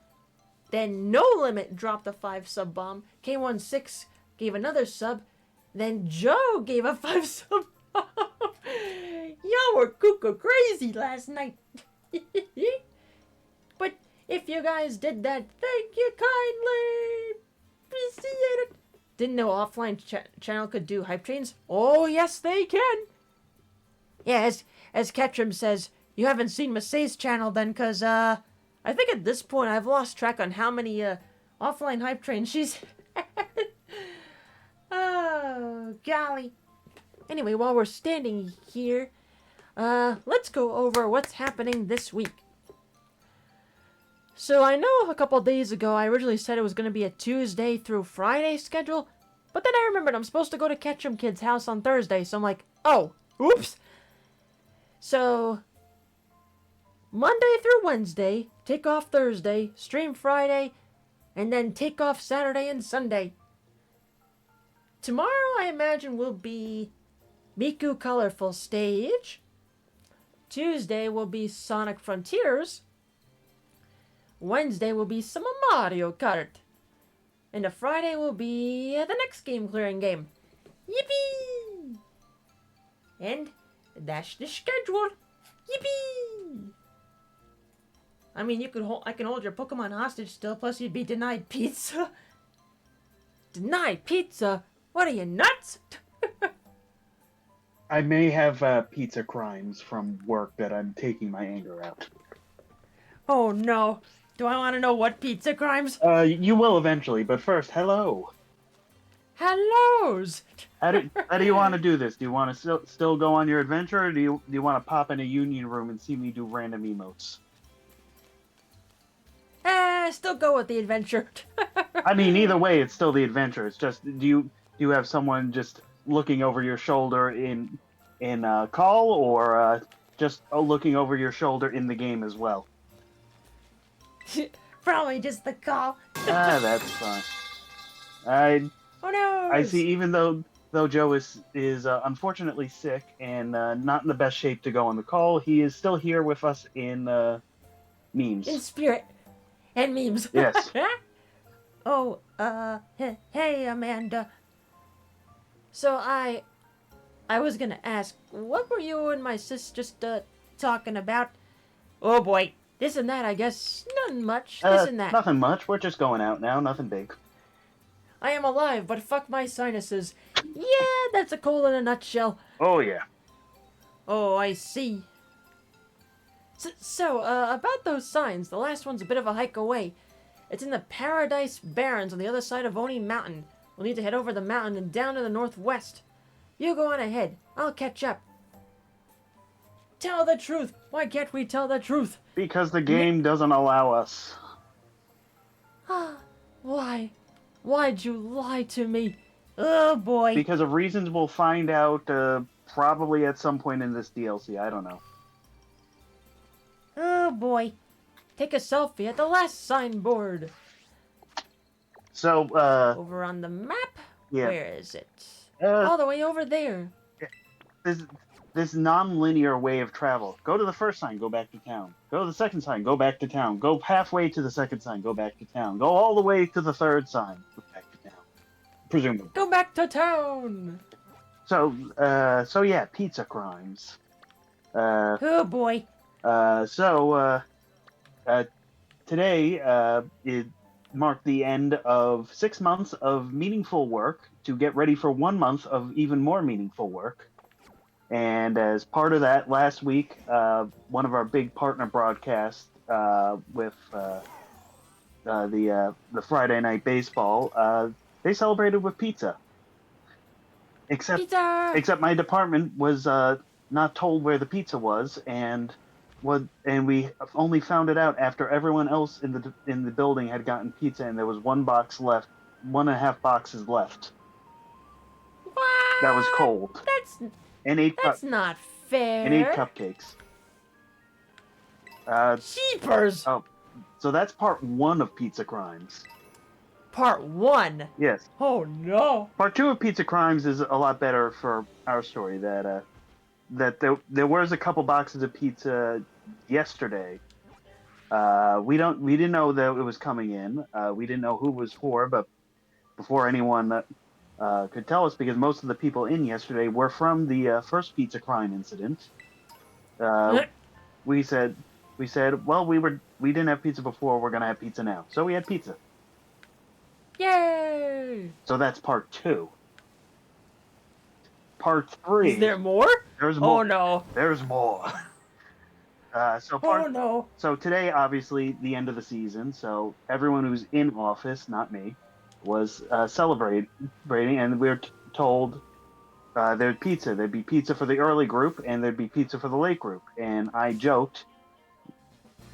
then No Limit dropped a 5 sub bomb, K16 gave another sub, then Joe gave a 5 sub bomb. Y'all were cuckoo crazy last night. But if you guys did that, thank you kindly. Appreciate it. Didn't know offline channel could do hype trains? Oh, yes, they can. Yeah, as Ketchum says, you haven't seen Masay's channel then, because, I think at this point I've lost track on how many, offline hype trains she's had. Oh, golly. Anyway, while we're standing here, let's go over what's happening this week. So I know a couple days ago I originally said it was going to be a Tuesday through Friday schedule, but then I remembered I'm supposed to go to Ketchum Kid's house on Thursday, so I'm like, oh, oops. So, Monday through Wednesday, take off Thursday, stream Friday, and then take off Saturday and Sunday. Tomorrow I imagine will be Miku Colorful Stage. Tuesday will be Sonic Frontiers. Wednesday will be some Mario Kart. And a Friday will be the next game clearing game. Yippee! And that's the schedule. Yippee! I mean, I can hold your Pokemon hostage still, plus you'd be denied pizza. Denied pizza? What are you, nuts? I may have pizza crimes from work that I'm taking my anger out. Oh no. Do I want to know what pizza crimes? You will eventually, but first, hello. Hellos. How do you want to do this? Do you want to still go on your adventure, or do you want to pop in a union room and see me do random emotes? Still go with the adventure. I mean, either way, it's still the adventure. It's just, do you have someone just looking over your shoulder in call, or just looking over your shoulder in the game as well? Probably just the call. That's fine. Oh no! I see. Even though Joe is unfortunately sick and not in the best shape to go on the call, he is still here with us in memes. In spirit. And memes. Yes. Oh, hey, Amanda. So I was gonna ask, what were you and my sis just, talking about? Oh boy, this and that, I guess. Nothing much, this and that. Nothing much. We're just going out now. Nothing big. I am alive, but fuck my sinuses. Yeah, that's a cold in a nutshell. Oh, yeah. Oh, I see. So, about those signs, the last one's a bit of a hike away. It's in the Paradise Barrens on the other side of Oni Mountain. We'll need to head over the mountain and down to the northwest. You go on ahead. I'll catch up. Tell the truth. Why can't we tell the truth? Because the game doesn't allow us. Why? Why'd you lie to me? Oh, boy. Because of reasons we'll find out probably at some point in this DLC. I don't know. Oh, boy. Take a selfie at the last signboard. So, Over on the map? yeah. Where is it? Uh, All the way over there. this non-linear way of travel. Go to the first sign, go back to town. Go to the second sign, go back to town. Go halfway to the second sign, go back to town. Go all the way to the third sign, go back to town. Presumably. Go back to town. So yeah, pizza crimes. Oh, boy. Today, it marked the end of 6 months of meaningful work to get ready for 1 month of even more meaningful work. And as part of that, last week, one of our big partner broadcasts with the Friday Night Baseball, they celebrated with pizza. Pizza! Except my department was not told where the pizza was, and we only found it out after everyone else in the building had gotten pizza, and there was 1 box left, 1.5 boxes left. What? That was cold. That's not fair. And 8 cupcakes. Jeepers! Oh, so that's part 1 of Pizza Crimes. Part 1? Yes. Oh no. Part 2 of Pizza Crimes is a lot better for our story. That there was a couple boxes of pizza yesterday. We didn't know that it was coming in. We didn't know who it was for, but before anyone could tell us, because most of the people in yesterday were from the first pizza crime incident. We said, well, we didn't have pizza before. We're gonna have pizza now. So we had pizza. Yay! So that's part 2. Part 3. Is there more? There's more. Oh no. There's more. Oh no. So today, obviously, the end of the season. So everyone who's in office, not me, was celebrating, and we were told there'd pizza. There'd be pizza for the early group, and there'd be pizza for the late group. And I joked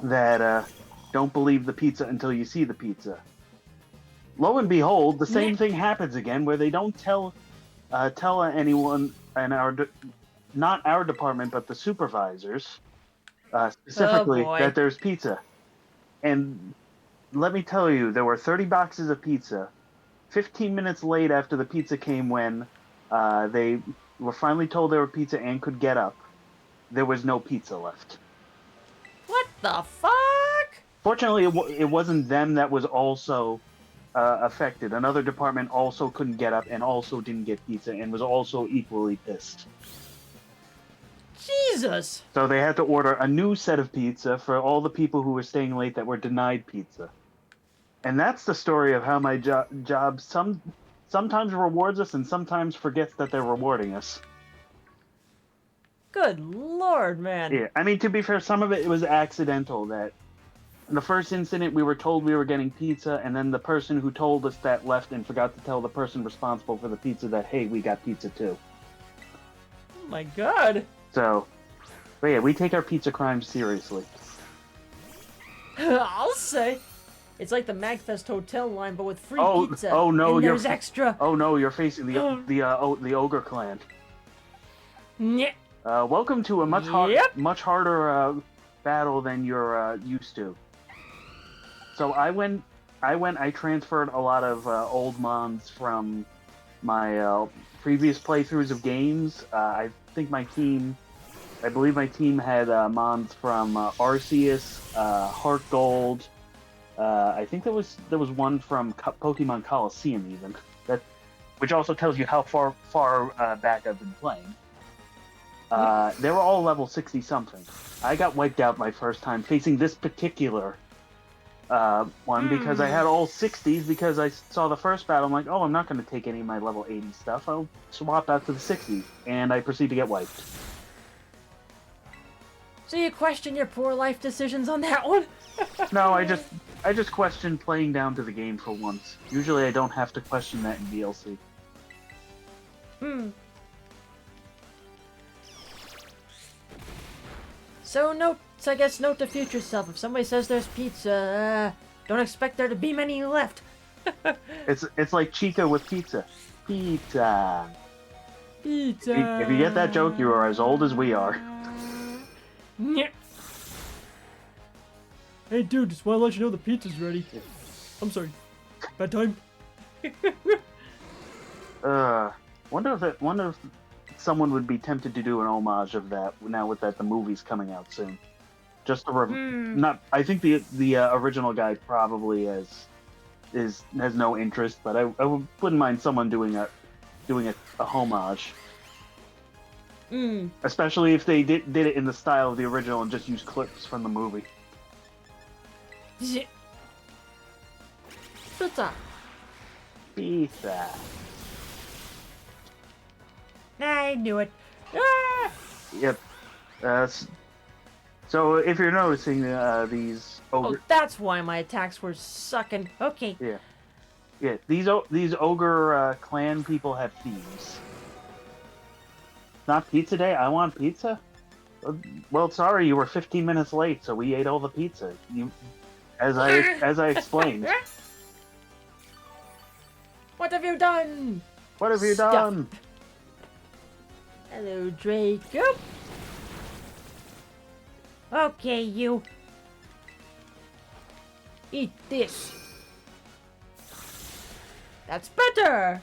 that don't believe the pizza until you see the pizza. Lo and behold, the same thing happens again, where they don't tell anyone in not our department, but the supervisors, specifically, that there's pizza. And let me tell you, there were 30 boxes of pizza. 15 minutes late after the pizza came, when they were finally told there were pizza and could get up, there was no pizza left. What the fuck? Fortunately, it wasn't them that was also affected. Another department also couldn't get up and also didn't get pizza and was also equally pissed. Jesus! So they had to order a new set of pizza for all the people who were staying late that were denied pizza. And that's the story of how my job sometimes rewards us and sometimes forgets that they're rewarding us. Good lord, man. Yeah, I mean, to be fair, some of it was accidental. That the first incident, we were told we were getting pizza, and then the person who told us that left and forgot to tell the person responsible for the pizza that, hey, we got pizza too. Oh my god. So, but yeah, we take our pizza crimes seriously. I'll say. It's like the Magfest hotel line, but with free Oh, pizza. oh no, and you're there's extra. Oh no, you're facing the ogre clan. Nyeh. Welcome to a much Yep. much harder battle than you're used to. So I transferred a lot of old Mons from my previous playthroughs of games. I believe my team had Mons from Arceus, Heart Gold. I think there was one from Pokemon Coliseum even. Which also tells you how far back I've been playing. They were all level 60 something. I got wiped out my first time facing this particular one because I had all 60s because I saw the first battle. I'm like, oh, I'm not going to take any of my level 80 stuff. I'll swap out to the 60s, and I proceed to get wiped. So you question your poor life decisions on that one? No, I just questioned playing down to the game for once. Usually I don't have to question that in DLC. So I guess note to future self. If somebody says there's pizza, don't expect there to be many left. It's like Chica with pizza. Pizza. Pizza. If you get that joke, you are as old as we are. Nyeh. Hey dude, just wanna let you know the pizza's ready. I'm sorry. Bad time. Wonder if someone would be tempted to do an homage of that now with that the movie's coming out soon. Just to not. I think the original guy probably has no interest, but I wouldn't mind someone doing a homage. Especially if they did it in the style of the original and just used clips from the movie. Pizza. Pizza. I knew it. Ah! Yep. So if you're noticing these ogre, that's why my attacks were sucking. Okay. yeah, these ogre clan people have themes. Not pizza day. I want pizza. Well, sorry, you were 15 minutes late, so we ate all the pizza. As I explained. What have you done? What have you Stuff. done? Hello, Draco. Okay, you. Eat this. That's better.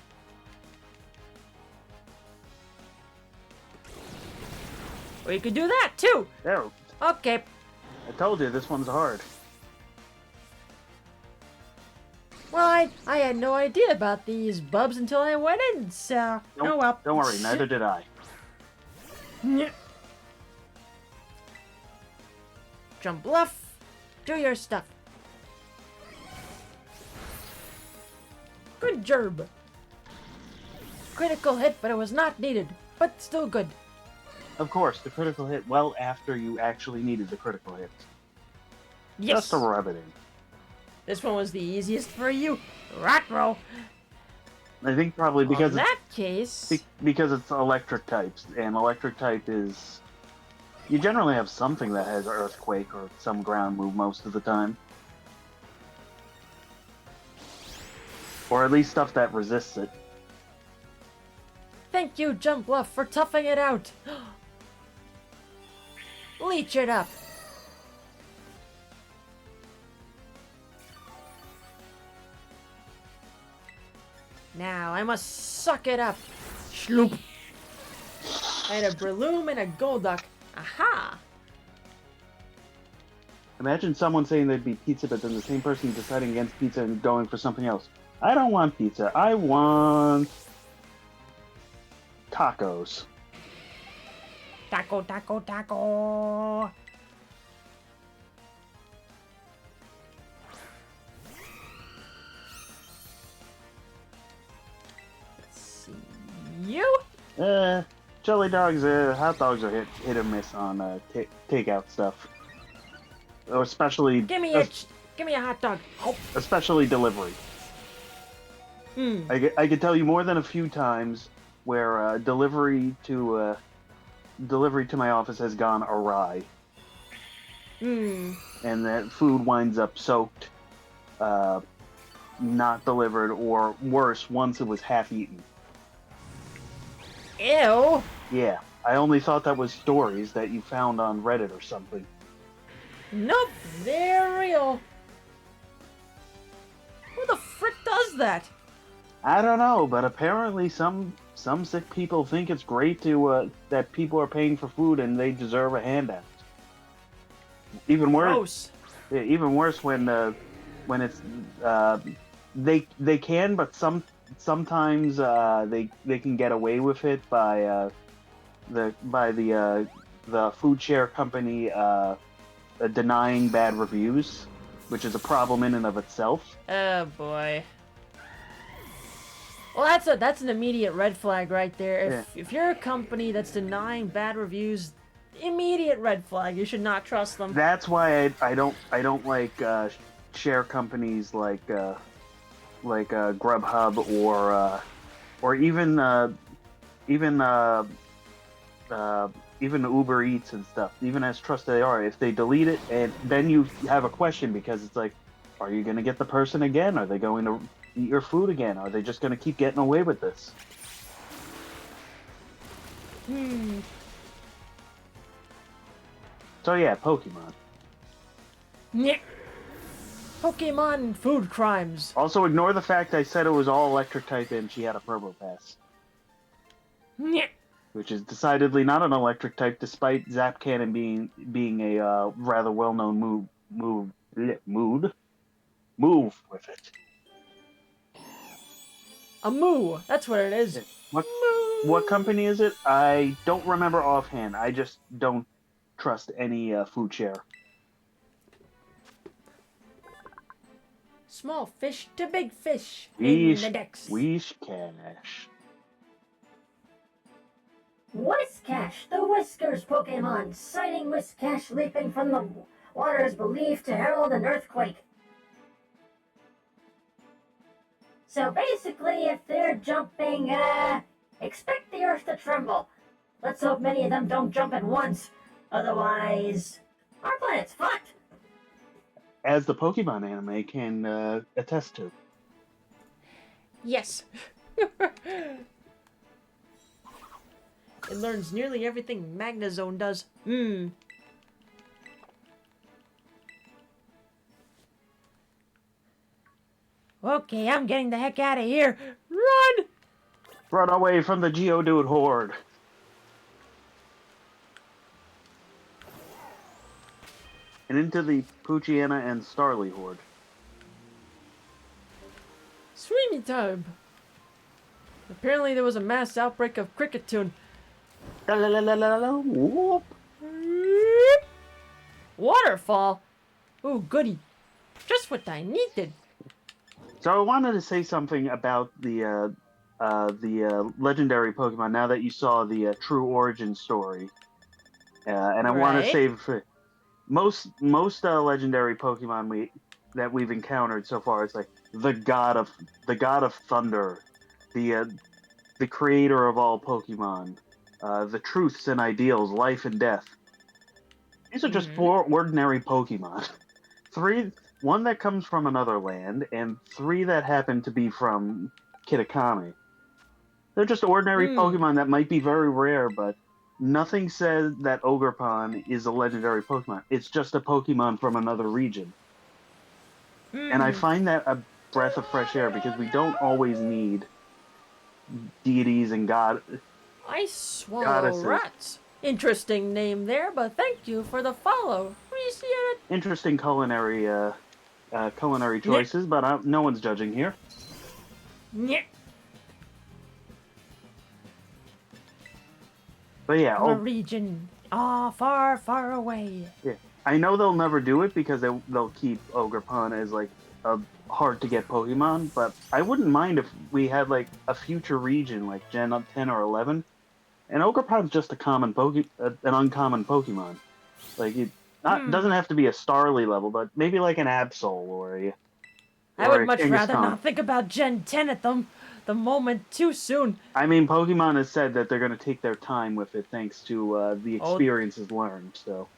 We could do that too. There. Okay. I told you this one's hard. Well, I had no idea about these bubs until I went in, so... Oh well. Don't worry, neither did I. Nyeh. Jump bluff. Do your stuff. Good job. Critical hit, but it was not needed. But still good. Of course, the critical hit well after you actually needed the critical hit. Yes. Just to rub it in. This one was the easiest for you. Ratro. I think probably because In that case... because it's electric types, and electric type is... You generally have something that has earthquake or some ground move most of the time. Or at least stuff that resists it. Thank you, Jump Bluff, for toughing it out. Leech it up. Now I must suck it up. Schloop. I had a Breloom and a Golduck. Aha! Imagine someone saying they'd be pizza, but then the same person deciding against pizza and going for something else. I don't want pizza. I want... tacos. Taco, taco, taco. Let's see. You? Jelly dogs, hot dogs are hit or miss on takeout stuff. Or especially... Give me a hot dog. Oh. Especially delivery. I could tell you more than a few times where delivery to my office has gone awry. And that food winds up soaked. not delivered, or worse, once it was half eaten. Ew. Yeah, I only thought that was stories that you found on Reddit or something. Nope, they're real. Who the frick does that? I don't know, but apparently some sick people think it's great to that people are paying for food and they deserve a handout. Even worse, Gross. even worse when it's they can, but sometimes they can get away with it by the food share company denying bad reviews, which is a problem in and of itself. Oh boy. Well, that's an immediate red flag right there. If you're a company that's denying bad reviews, immediate red flag. You should not trust them. That's why I don't like share companies like Grubhub or even Uber Eats and stuff. Even as trusted they are, if they delete it and then you have a question because it's like, are you going to get the person again? Are they going to eat your food again? Are they just going to keep getting away with this? So yeah, Pokemon. Nyeh. Pokemon food crimes. Also, ignore the fact I said it was all electric type and she had a Probo Pass. Nyeh. Which is decidedly not an electric type, despite Zap Cannon being a rather well-known move with it. A moo. That's what it is. What company is it? I don't remember offhand. I just don't trust any food share. Small fish to big fish in the decks. Whiscash. Whiskash, the Whiskers Pokemon. Sighting Whiskash leaping from the water is believed to herald an earthquake. So basically, if they're jumping, expect the earth to tremble. Let's hope many of them don't jump at once. Otherwise, our planet's fucked. As the Pokemon anime can attest to. Yes. It learns nearly everything Magnezone does. Okay, I'm getting the heck out of here. Run! Run away from the Geodude horde. And into the Poochyena and Starly horde. Swimming time. Apparently there was a mass outbreak of Cricketune. Whoop. Waterfall? Ooh, goody. Just what I needed. So I wanted to say something about the legendary Pokemon now that you saw the true origin story. And I want to say for most legendary Pokemon that we've encountered so far, it's like the god of thunder, the creator of all Pokemon, the truths and ideals, life and death. These are just 4 ordinary Pokemon. 1 that comes from another land, and 3 that happen to be from Kitakami. They're just ordinary Pokemon that might be very rare, but nothing says that Ogerpon is a legendary Pokemon. It's just a Pokemon from another region. And I find that a breath of fresh air, because we don't always need deities and I swallow goddesses. rats. Interesting name there, but thank you for the follow. Appreciate it. Interesting culinary choices, but no one's judging here. Nyeh. But yeah, From a region far, far away. Yeah, I know they'll never do it because they'll keep Ogerpon as like a hard to get Pokemon, but I wouldn't mind if we had like a future region like Gen 10 or 11, and Ogerpon's just an uncommon Pokemon. Like it doesn't have to be a Starly level, but maybe like an Absol or I would much rather not think about Gen 10 at the moment too soon. I mean, Pokemon has said that they're going to take their time with it thanks to the experiences learned, so.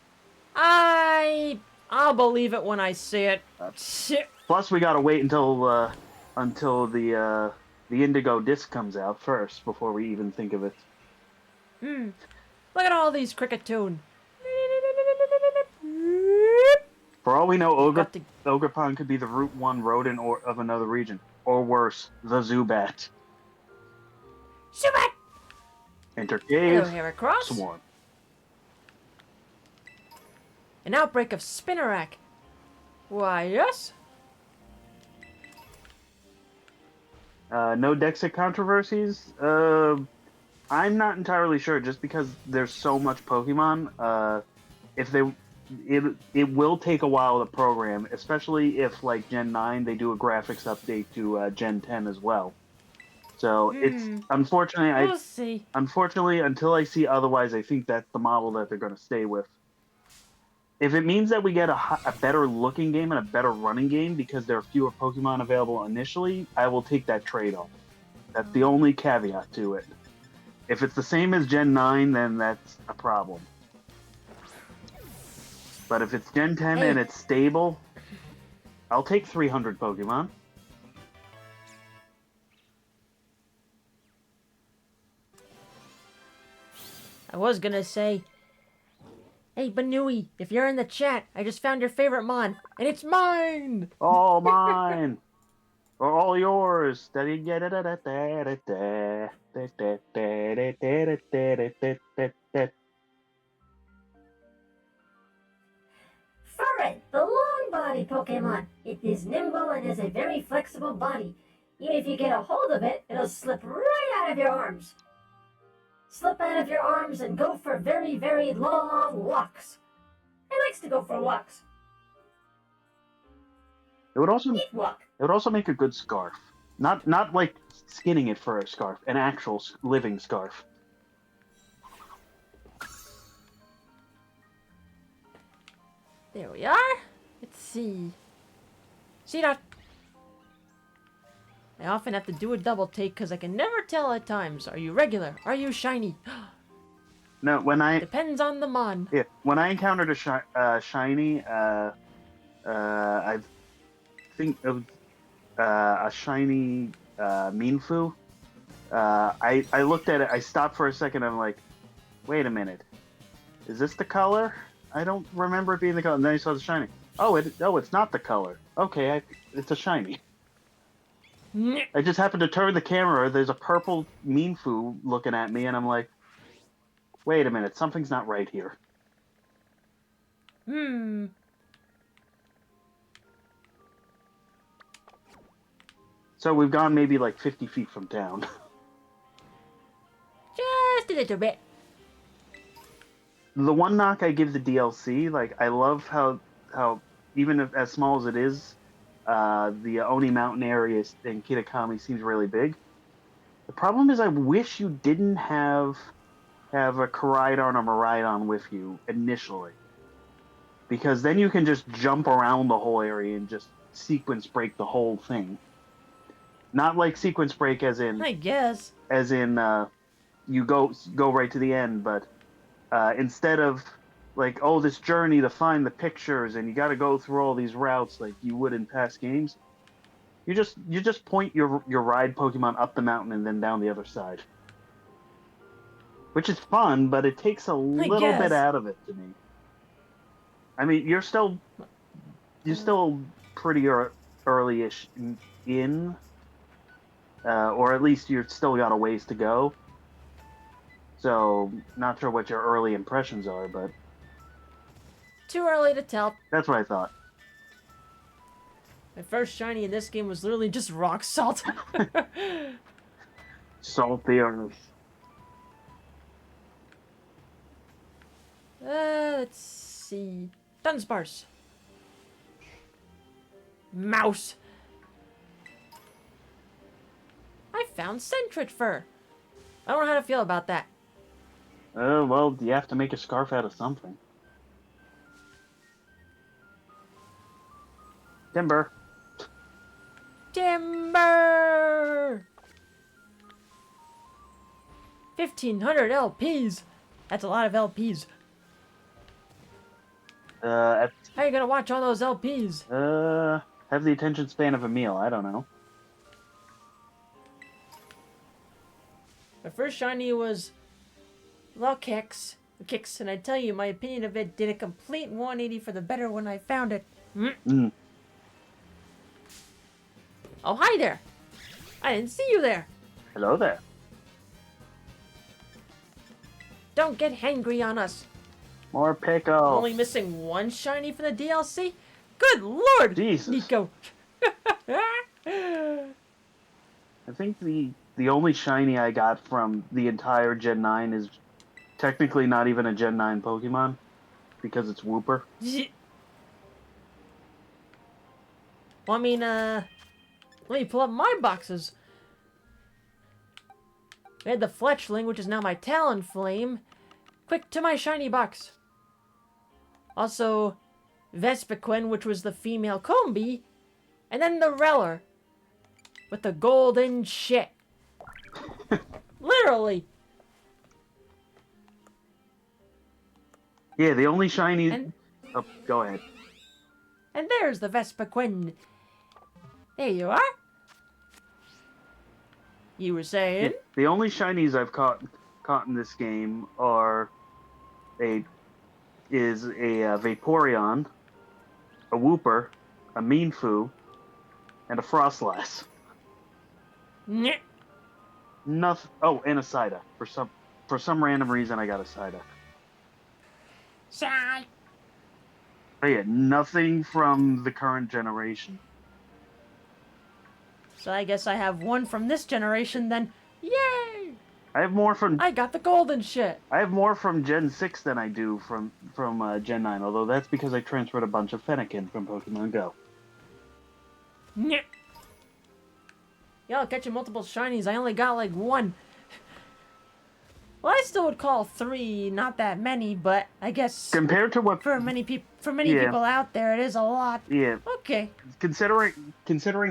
I'll believe it when I see it. Plus, we gotta wait until the indigo disc comes out first before we even think of it. Look at all these cricket tune. For all we know, Got to- Ogrepon could be the Route 1 rodent or of another region, or worse, the Zubat. Zubat! Enter Hello, cave. Heracross. Swarm. An outbreak of Spinnerack. Why, yes. No Dexic controversies. I'm not entirely sure, just because there's so much Pokemon. It will take a while to program, especially if like Gen 9 they do a graphics update to Gen 10 as well. So it's unfortunately We'll see. unfortunately until I see otherwise, I think that's the model that they're going to stay with. If it means that we get a better looking game and a better running game because there are fewer Pokemon available initially, I will take that trade-off. That's the only caveat to it. If it's the same as Gen 9, then that's a problem. But if it's Gen 10 and it's stable, I'll take 300 Pokemon. I was gonna say, hey, Banui, if you're in the chat, I just found your favorite Mon, and it's mine! All mine! Or all yours! Furret, the long body Pokemon. It is nimble and has a very flexible body. Even if you get a hold of it, it'll slip right out of your arms. Slip out of your arms and go for very, very long walks. It likes to go for walks. It would also Eat walk. It would also make a good scarf. Not like skinning it for a scarf, an actual living scarf. There we are. Let's see. See that? I often have to do a double take because I can never tell at times. Are you regular? Are you shiny? No, Depends on the Mon. when I encountered a shiny, I think of a shiny Minfu. I looked at it. I stopped for a second. I'm like, wait a minute, is this the color? I don't remember it being the color. And then I saw the shiny. Oh, it's not the color. Okay, it's a shiny. I just happened to turn the camera. There's a purple Minfu looking at me, and I'm like, wait a minute, something's not right here. So we've gone maybe like 50 feet from town. Just a little bit. The one knock I give the DLC, like, I love how even if, as small as it is, the Oni Mountain area in Kitakami seems really big. The problem is I wish you didn't have a Koraidon or Miraidon with you initially. Because then you can just jump around the whole area and just sequence break the whole thing. Not like sequence break as in... I guess. As in, you go right to the end, but instead of like, oh, this journey to find the pictures and you got to go through all these routes like you would in past games, you just point your ride Pokemon up the mountain and then down the other side, which is fun, but it takes a little bit out of it to me. I mean, you're still pretty early-ish in, or at least you've still got a ways to go. So, not sure what your early impressions are, but... Too early to tell. That's what I thought. My first shiny in this game was literally just rock salt. Salty earth. Let's see. Dunsparce. Mouse. I found Sentret Fur. I don't know how to feel about that. Well, you have to make a scarf out of something. Timber. 1,500 LPs. That's a lot of LPs. How are you gonna watch all those LPs? have the attention span of a meal. I don't know. My first shiny was Kicks, and I tell you, my opinion of it did a complete 180 for the better when I found it. Mm. Oh, hi there! I didn't see you there! Hello there. Don't get hangry on us! More pickle. Only missing one shiny from the DLC? Good lord, Jesus. Nico! I think the only shiny I got from the entire Gen 9 is technically not even a Gen 9 Pokemon because it's Wooper. Well, I mean, let me pull up my boxes. We had the Fletchling, which is now my Talonflame. Quick to my shiny box. Also, Vespiquen, which was the female Combi. And then the Reller. With the golden shit. Literally. Yeah, the only shiny... And- Oh, go ahead. And there's the Vespiquen. There you are. You were saying? Yeah, the only shinies I've caught in this game are a Vaporeon, a Wooper, a Meanfu, and a Frostlass. Nyeh. Nothing. Oh, and a Psyduck. For some random reason, I got a Psyduck. Sigh. But yeah, nothing from the current generation. So I guess I have one from this generation then. Yay! I have more from I got the golden shit. I have more from Gen 6 than I do from Gen 9, although that's because I transferred a bunch of Fennekin from Pokemon Go. Nyeh. Yeah, I'll catch you multiple shinies. I only got like one. Well, I still would call 3 not that many, but I guess Compared to what for many Yeah. people out there, it is a lot. Yeah, Okay. considering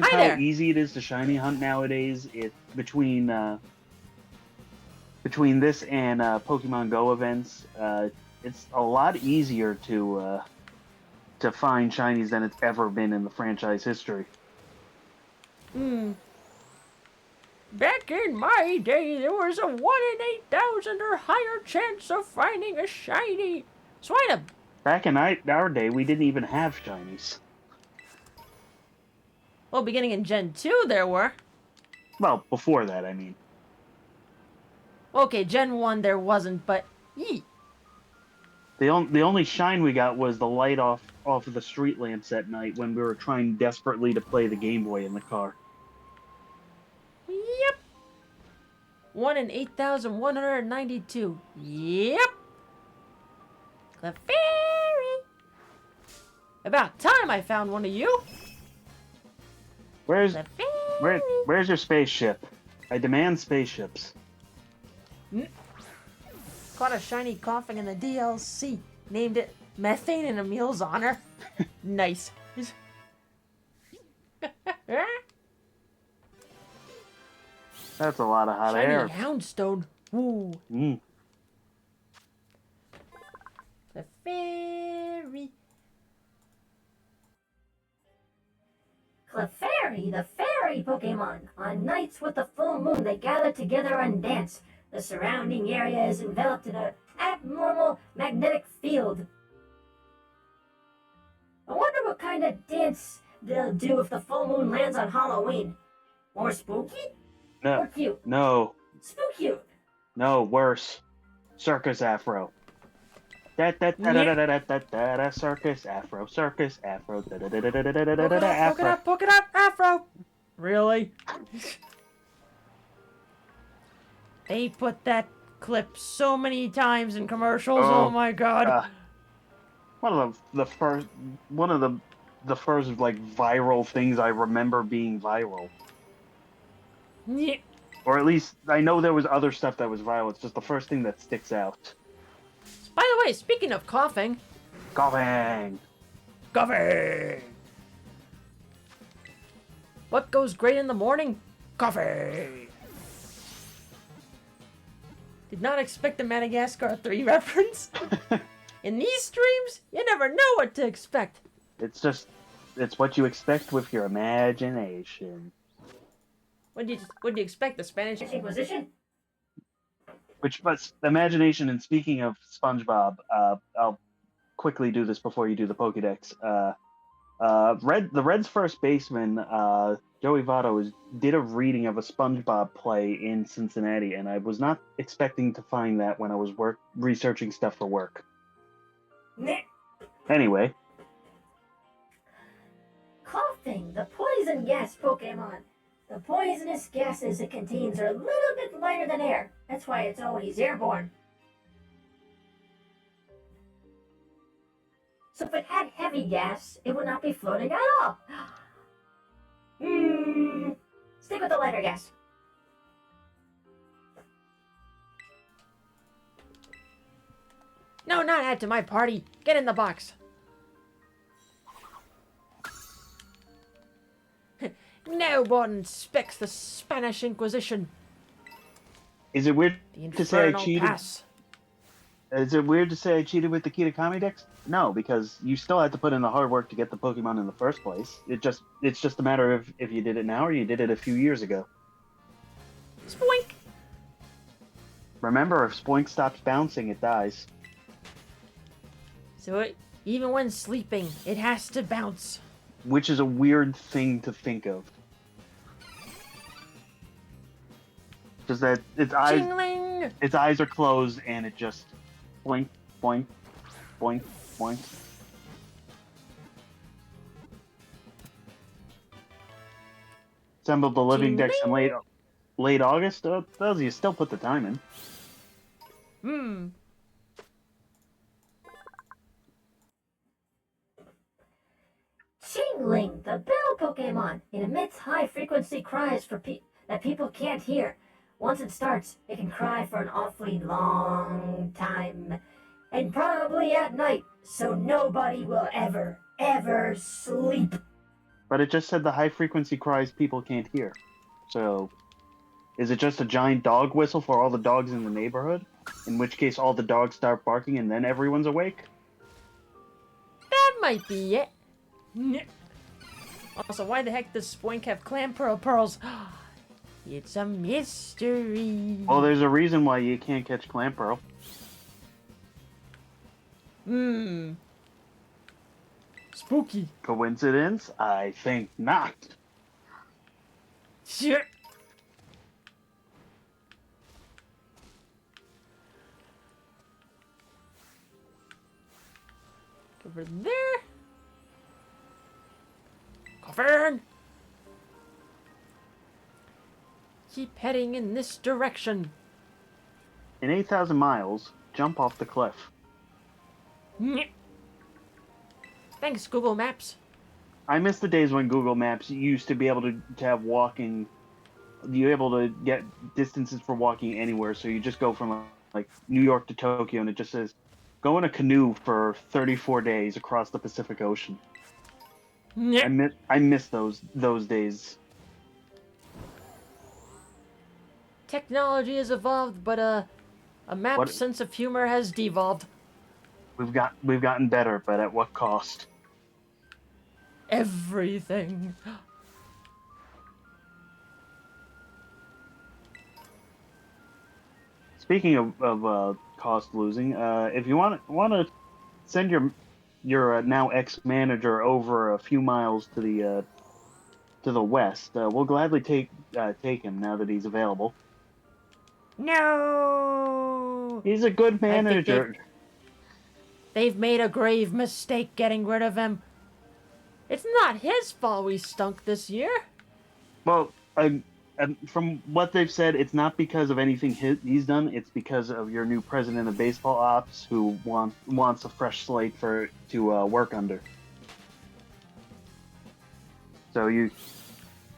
Hi how there. easy it is to shiny hunt nowadays, between this and Pokemon Go events, it's a lot easier to find shinies than it's ever been in the franchise history. Back in my day, there was a 1 in 8,000 or higher chance of finding a shiny. Swine. Back in our day, we didn't even have shinies. Well, beginning in Gen 2, there were. Well, before that, I mean. Okay, Gen 1 there wasn't, but yee. The only shine we got was the light off of the street lamps at night when we were trying desperately to play the Game Boy in the car. Yep. 1 in 8,192. Yep. Clefairy. About time I found one of you. Where's Clefairy. where's your spaceship? I demand spaceships. Caught a shiny coughing in the DLC. Named it Methane in Emil's honor. Nice. That's a lot of hot Shiny air. Houndstone. Woo. The fairy. Clefairy, the fairy Pokemon. On nights with the full moon, they gather together and dance. The surrounding area is enveloped in an abnormal magnetic field. I wonder what kind of dance they'll do if the full moon lands on Halloween. More spooky? No, Or cute? no, Spooky. no, worse. Circus Afro. Circus Afro, Circus Afro, Afro. Poke it up, Afro. Really? They put that clip so many times in commercials. Oh, my god. One of the first like viral things I remember being viral. Yeah. Or at least I know there was other stuff that was viral. It's just the first thing that sticks out. By the way, speaking of coughing. Coughing. Coffee! What goes great in the morning? Coffee! Did not expect a Madagascar 3 reference. In these streams, you never know what to expect. It's just it's what you expect with your imagination. What do you expect? The Spanish Inquisition? But imagination. And speaking of SpongeBob, I'll quickly do this before you do the Pokédex. The Reds' first baseman, Joey Votto, did a reading of a SpongeBob play in Cincinnati, and I was not expecting to find that when I was researching stuff for work. Nah. Anyway, Coughing, the poison gas Pokemon. The poisonous gases it contains are a little bit lighter than air. That's why it's always airborne. So if it had heavy gas, it would not be floating at all. Stick with the lighter gas. No, not add to my party. Get in the box. No one inspects the Spanish Inquisition. is it weird The to say I Infernal cheated? Pass. Is it weird to say I cheated with the Kitakami Dex? No, because you still had to put in the hard work to get the Pokemon in the first place. It's just a matter of if you did it now or you did it a few years ago. Spoink. Remember, if Spoink stops bouncing, it dies. So even when sleeping, it has to bounce. Which is a weird thing to think of. Just that its eyes are closed and it just boink, boink, boink, boink. Assembled the living decks in late August. Those you still put the time in. Chingling, the bell Pokemon. It emits high-frequency cries that people can't hear. Once it starts, it can cry for an awfully long time. And probably at night, so nobody will ever sleep. But it just said the high frequency cries people can't hear. So, is it just a giant dog whistle for all the dogs in the neighborhood? In which case all the dogs start barking and then everyone's awake? That might be it. Also, why the heck does Spoink have clam pearls? It's a mystery. Well, there's a reason why you can't catch Clamperl. Spooky. Coincidence? I think not. Shit. Over there. Coffin. Keep heading in this direction. In 8,000 miles, jump off the cliff. Thanks, Google Maps. I miss the days when Google Maps used to be able to have walking. You're able to get distances for walking anywhere. So you just go from like New York to Tokyo, and it just says, go in a canoe for 34 days across the Pacific Ocean. I miss those days. Technology has evolved, but a map's sense of humor has devolved. We've gotten better, but at what cost? Everything. Speaking of cost losing, if you want to send your now ex-manager over a few miles to the west, we'll gladly take him now that he's available. No! He's a good manager. They've made a grave mistake getting rid of him. It's not his fault we stunk this year. Well, from what they've said, it's not because of anything he's done. It's because of your new president of baseball ops, who wants a fresh slate to work under. So you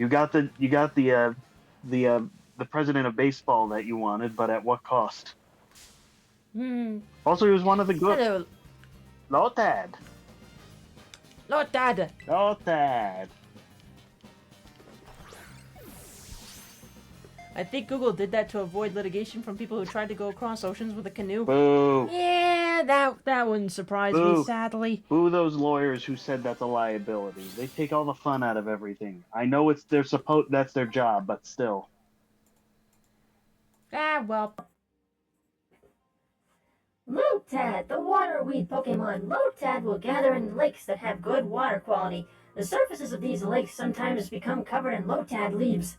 got the president of baseball that you wanted, but at what cost? Also, he was one of the good. Hello, Lotad. I think Google did that to avoid litigation from people who tried to go across oceans with a canoe. Boo. Yeah, that wouldn't surprise me, Boo. sadly. Boo those lawyers who said that's a liability. They take all the fun out of everything. I know that's their job, but still. Ah, well. Lotad, the water weed Pokemon. Lotad will gather in lakes that have good water quality. The surfaces of these lakes sometimes become covered in Lotad leaves.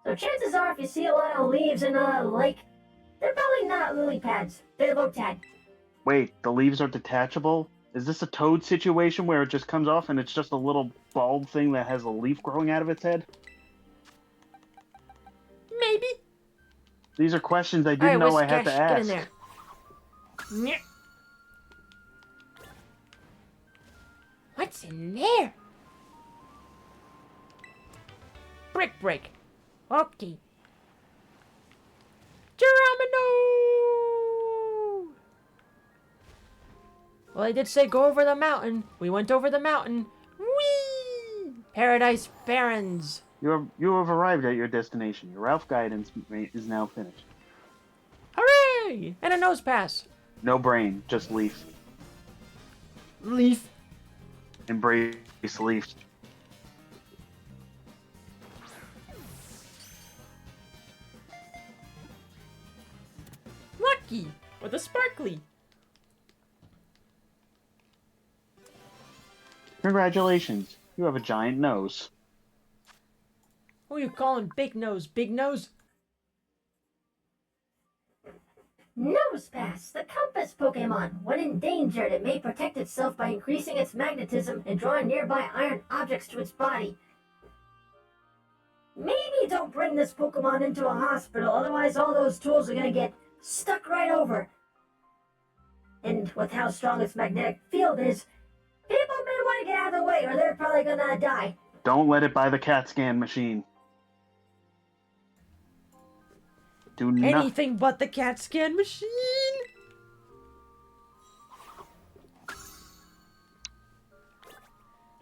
So chances are if you see a lot of leaves in a lake, they're probably not lily pads. They're Lotad. Wait, the leaves are detachable? Is this a toad situation where it just comes off and it's just a little bulb thing that has a leaf growing out of its head? Maybe. These are questions I didn't know I had to ask. Get in there. Nyeh. What's in there? Brick break. Okay. Geronimo! Well, I did say go over the mountain. We went over the mountain. Whee! Paradise Barrens. You have arrived at your destination. Your Ralph guidance is now finished. Hooray! And a nose pass. No brain, just leaf. Leaf. Embrace leaf. Lucky with a sparkly. Congratulations, you have a giant nose. Who are you calling Big Nose? Big Nose? Nosepass, the compass Pokemon. When endangered, it may protect itself by increasing its magnetism and drawing nearby iron objects to its body. Maybe don't bring this Pokemon into a hospital, otherwise all those tools are gonna get stuck right over. And with how strong its magnetic field is, people may want to get out of the way or they're probably gonna die. Don't let it buy the CAT scan machine. Do not. Anything but the CAT scan machine.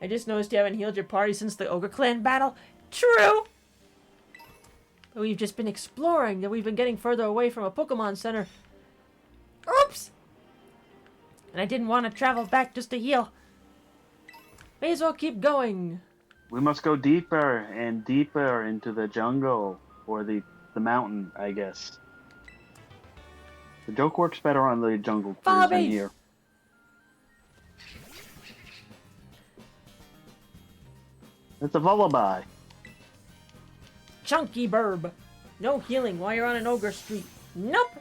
I just noticed you haven't healed your party since the Ogre Clan battle. True. But we've just been exploring, that we've been getting further away from a Pokemon Center. Oops! And I didn't want to travel back just to heal. May as well keep going. We must go deeper and deeper into the jungle, or the mountain, I guess. The joke works better on the jungle Follow than me. here. It's a lullaby. Chunky Burb. No healing while you're on an ogre street. Nope.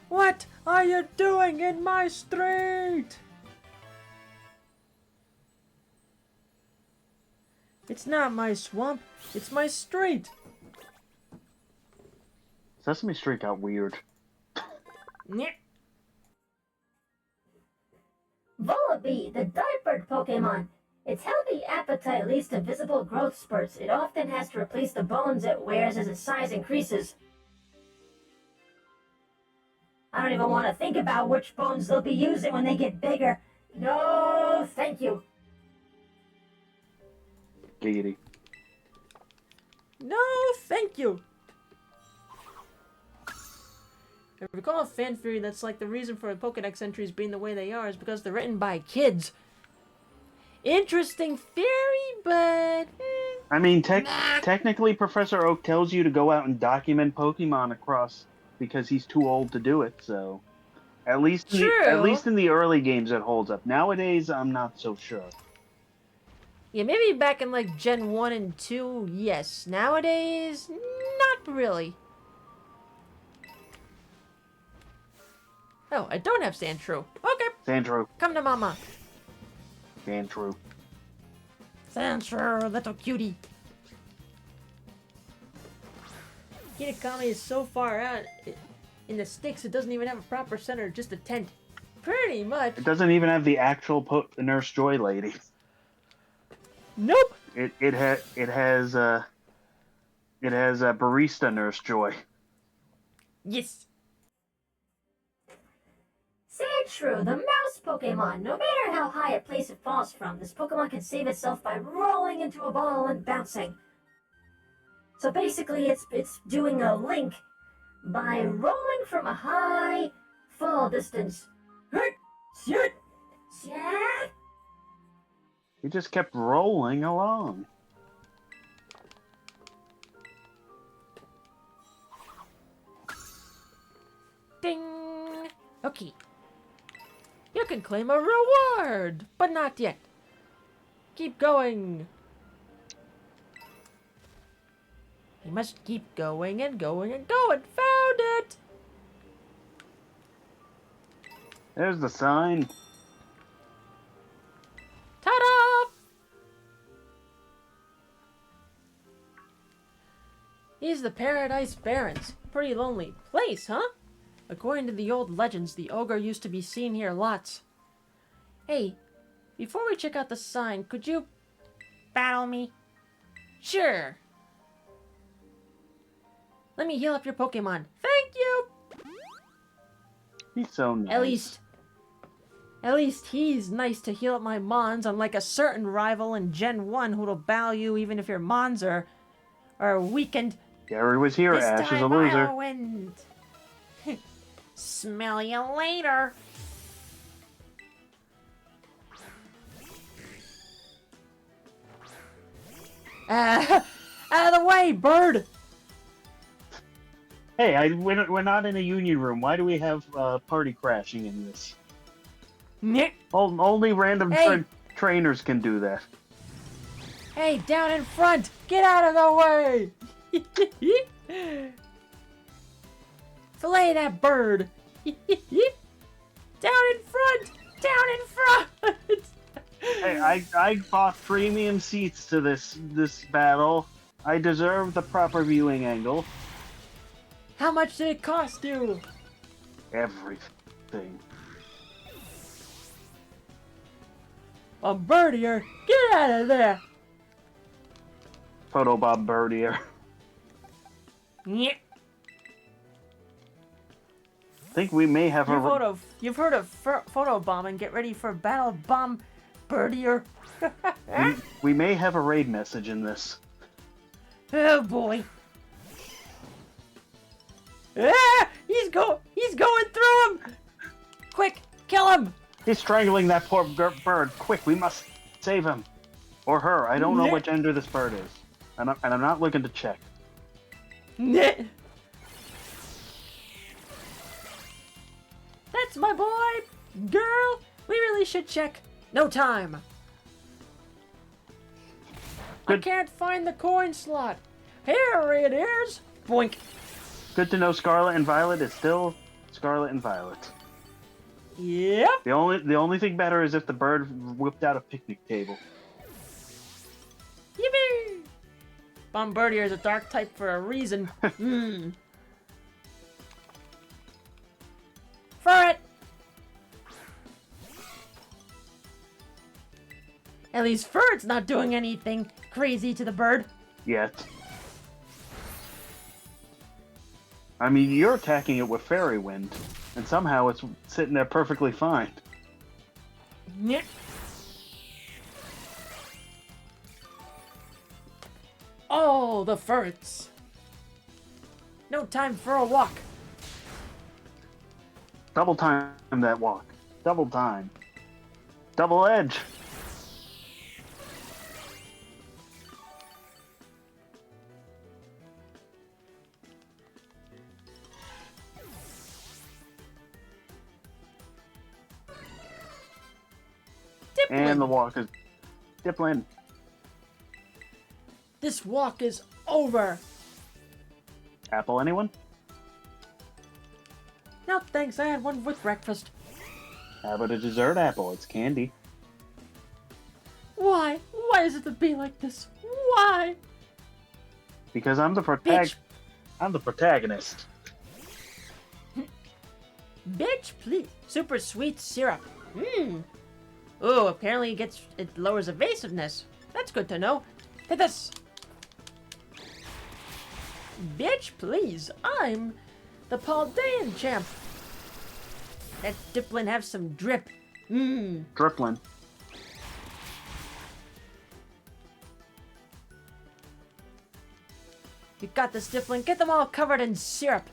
What are you doing in my street? It's not my swamp. It's my street. Sesame Street got weird. Nyeh. Vullaby, the diapered Pokemon. Its healthy appetite leads to visible growth spurts. It often has to replace the bones it wears as its size increases. I don't even want to think about which bones they'll be using when they get bigger. No, thank you. Giggity. No, thank you. I recall a fan theory that's like the reason for the Pokedex entries being the way they are is because they're written by kids. Interesting theory, but... I mean, technically, Professor Oak tells you to go out and document Pokemon across because he's too old to do it. So, at least in the early games, it holds up. Nowadays, I'm not so sure. Yeah, maybe back in like Gen 1 and 2, yes. Nowadays, not really. Oh, I don't have Sandshrew. Okay. Sandshrew. Come to Mama. Sandshrew. Sandshrew, little cutie. Kitakami is so far out in the sticks, it doesn't even have a proper center, just a tent. Pretty much. It doesn't even have the actual Nurse Joy lady. Nope. It has a barista Nurse Joy. Yes. Sandshrew, the mouse Pokemon. No matter how high a place it falls from, this Pokemon can save itself by rolling into a ball and bouncing. So basically, it's doing a link by rolling from a high fall distance. He just kept rolling along. Ding! Okay. You can claim a reward, but not yet. Keep going. You must keep going and going and going. Found it! There's the sign. Ta-da! He's the Paradise Barrens. Pretty lonely place, huh? According to the old legends, the ogre used to be seen here lots. Hey, before we check out the sign, could you battle me? Sure. Let me heal up your Pokemon. Thank you! He's so nice. At least he's nice to heal up my Mons, unlike a certain rival in Gen 1 who'll battle you even if your Mons are weakened. Gary was here. This Ash is a time loser. I'll win. Smell you later. Out of the way, bird! Hey, we're not in a union room. Why do we have party crashing in this? Nick. Only random Hey. trainers can do that. Hey, down in front! Get out of the way! Fillet that bird! Down in front! Down in front! Hey, I bought premium seats to this battle. I deserve the proper viewing angle. How much did it cost you? Everything. A birdier! Get out of there! Photo Bob Birdier. Yeah. I think we may have You've heard of photo bomb and get ready for battle bomb birdier. we may have a raid message in this. Oh boy. Ah! He's going through him! Quick, kill him! He's strangling that poor bird. Quick, we must save him. Or her. I don't know what gender this bird is. And I'm not looking to check. That's my boy! Girl, we really should check. No time. I can't find the coin slot. Here it is. Boink. Good to know Scarlet and Violet is still Scarlet and Violet. Yep. The only thing better is if the bird whipped out a picnic table. Yippee! Bombardier is a dark type for a reason. For it! At least Furt's not doing anything crazy to the bird. Yet. I mean, you're attacking it with Fairy Wind, and somehow it's sitting there perfectly fine. Nyeh. Oh, the Furts. No time for a walk. Double time that walk. Double time. Double edge. Dipplin. And the walk is Dipplin. This walk is over. Apple, anyone? No thanks, I had one with breakfast. How about a dessert apple? It's candy. Why? Why is it to be like this? Why? Because I'm the Bitch. I'm the protagonist. Bitch, please. Super sweet syrup. Oh, apparently it lowers evasiveness. That's good to know. Hit this. Bitch, please. I'm the Paldean champ. Let Dipplin have some drip. Dripplin. You got this, Stiflin. Get them all covered in syrup.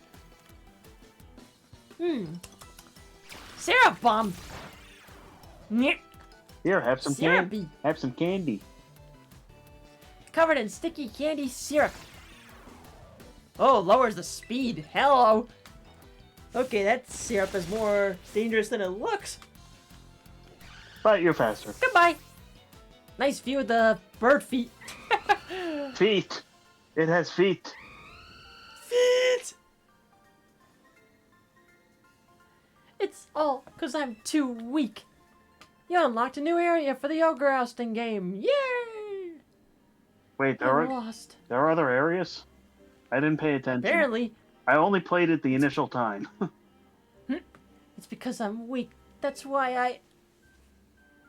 Syrup bomb. Nyeh. Here, have some Syrupy. candy. Have some candy. Covered in sticky candy syrup. Oh, lowers the speed. Hello. Okay, that syrup is more dangerous than it looks. But you're faster. Goodbye. Nice view of the bird feet. Feet. It has feet. Feet. It's all because I'm too weak. You unlocked a new area for the ogre ousting game. Yay! Wait, I'm lost. there are other areas? I didn't pay attention. Apparently, I only played it the initial time. it's because I'm weak. That's why I...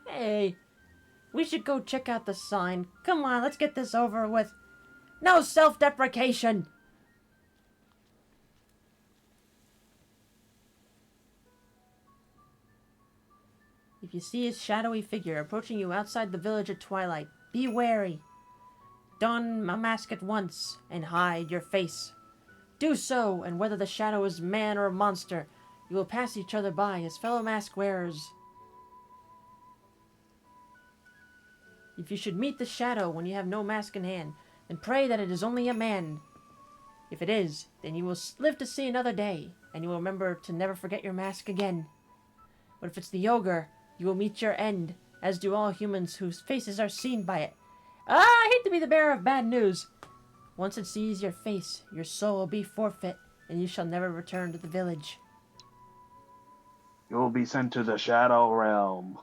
Hey, we should go check out the sign. Come on, let's get this over with. No self-deprecation. If you see a shadowy figure approaching you outside the village at twilight, be wary. Don a mask at once and hide your face. Do so, and whether the shadow is man or monster, you will pass each other by as fellow mask wearers. If you should meet the shadow when you have no mask in hand, then pray that it is only a man. If it is, then you will live to see another day, and you will remember to never forget your mask again. But if it's the ogre, you will meet your end, as do all humans whose faces are seen by it. I hate to be the bearer of bad news. Once it sees your face, your soul will be forfeit, and you shall never return to the village. You will be sent to the Shadow Realm.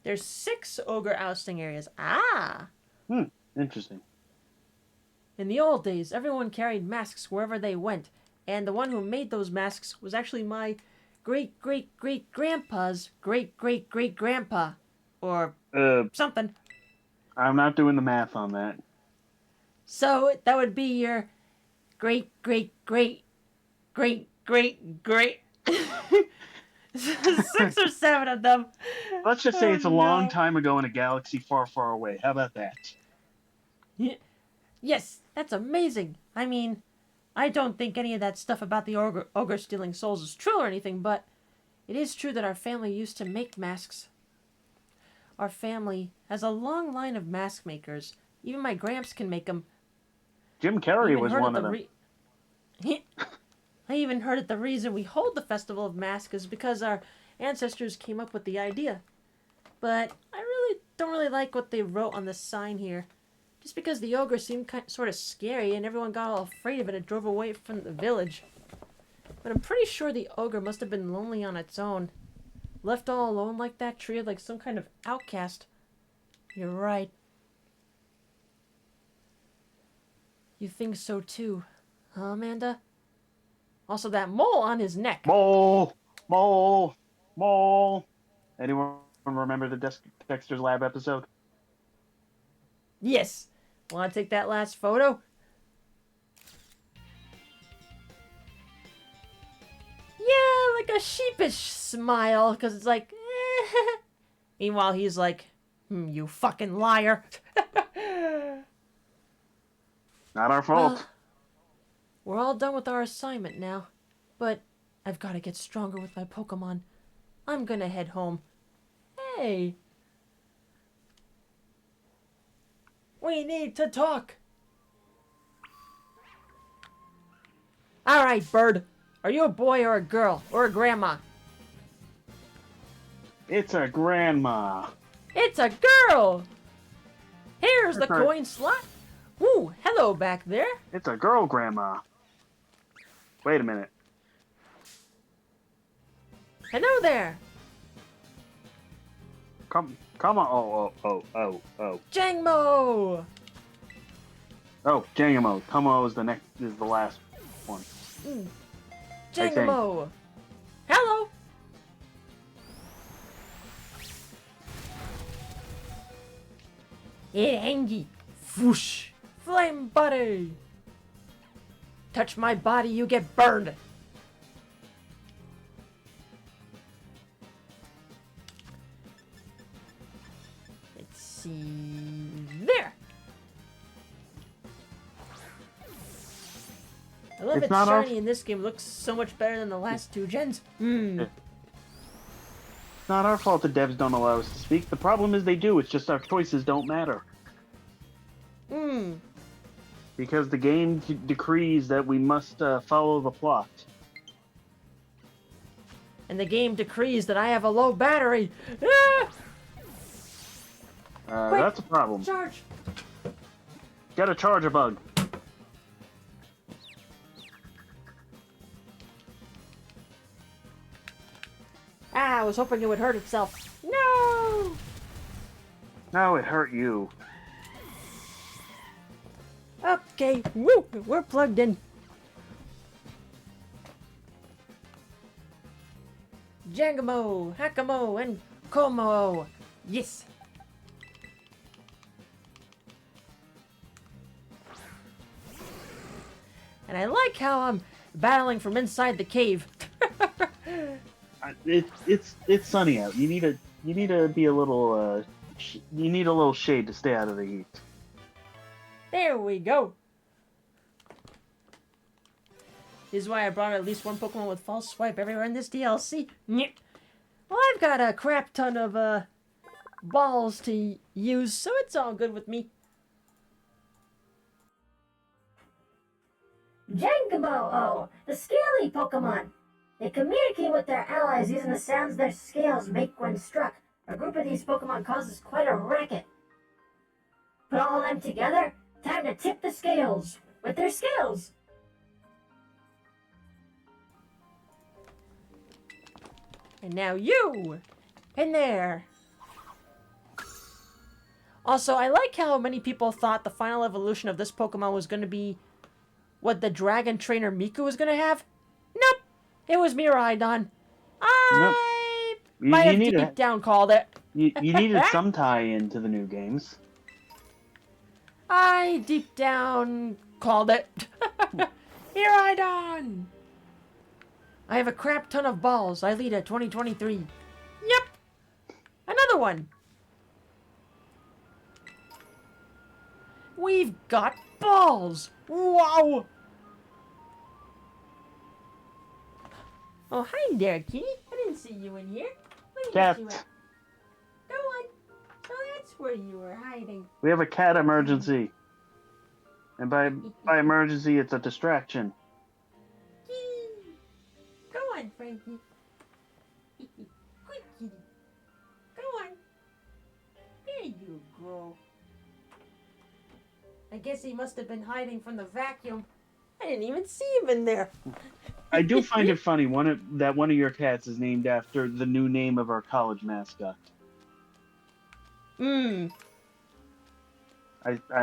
There's 6 ogre ousting areas. Ah! Interesting. In the old days, everyone carried masks wherever they went, and the one who made those masks was actually my great-great-great-grandpa's great-great-great-grandpa. Or something. I'm not doing the math on that. So that would be your great-great-great-great-great-great. 6 or 7 of them. Let's just say Oh, it's a long no. time ago in a galaxy far, far away. How about that? Yes, that's amazing. I mean, I don't think any of that stuff about the ogre stealing souls is true or anything, but it is true that our family used to make masks. Our family has a long line of mask makers. Even my gramps can make them. Jim Carrey was one of them. I even heard that the reason we hold the Festival of Masks is because our ancestors came up with the idea. But I really don't really like what they wrote on the sign here. Just because the ogre seemed sort of scary and everyone got all afraid of it and drove away from the village. But I'm pretty sure the ogre must have been lonely on its own. Left all alone like that, treated like some kind of outcast. You're right. You think so too, huh, Amanda? Also, that mole on his neck. Mole! Mole! Mole! Anyone remember the Dexter's Lab episode? Yes. Want to take that last photo? Yeah, like a sheepish smile, because it's like, eh. Meanwhile, he's like, you fucking liar. Not our fault. Well, we're all done with our assignment now, but I've got to get stronger with my Pokemon. I'm gonna head home. Hey! We need to talk! Alright, Bird. Are you a boy or a girl? Or a grandma? It's a grandma. It's a girl! Here's the coin slot. Ooh, hello back there. It's a girl grandma. Wait a minute. Hello there. Come on. Oh. Jangmo! Oh, Jangamo. Tomo is the last one. Jangmo! Hello! Angie. Whoosh! Flame buddy! Touch my body, you get burned! Let's see... There! love It's its not our- shiny in this game. It looks so much better than the last two gens. Hmm. It's not our fault the devs don't allow us to speak. The problem is they do. It's just our choices don't matter. Hmm. Because the game decrees that we must follow the plot. And the game decrees that I have a low battery. Ah! Wait. That's a problem. Charge. Gotta charge a bug. Ah, I was hoping it would hurt itself. No! No, it hurt you. Okay, woo, we're plugged in. Jangamo, Hakamo, and Como. Yes. And I like how I'm battling from inside the cave. It's sunny out. You need to be a little you need a little shade to stay out of the heat. There we go. This is why I brought at least one Pokemon with False Swipe everywhere in this DLC. Nyeh. Well, I've got a crap ton of balls to use, so it's all good with me. Jangamo-o, the scaly Pokemon. They communicate with their allies using the sounds their scales make when struck. A group of these Pokemon causes quite a racket. Put all of them together, time to tip the scales with their scales. And now you! In there! Also, I like how many people thought the final evolution of this Pokemon was going to be what the Dragon Trainer Miku was going to have. Nope! It was Miraidon. I might have deep down called it. You needed some tie-in to the new games. I deep down called it. Miraidon! I have a crap ton of balls. I lead at 2023. Yep! Another one! We've got balls! Wow! Oh, hi there, kitty. I didn't see you in here. Where Cat. did you at? Go on. So that's where you were hiding. We have a cat emergency. And by emergency, it's a distraction. Go on, Frankie. Quick, kitty. Go on. There you go. I guess he must have been hiding from the vacuum. I didn't even see him in there. I do find it funny that one of your cats is named after the new name of our college mascot. I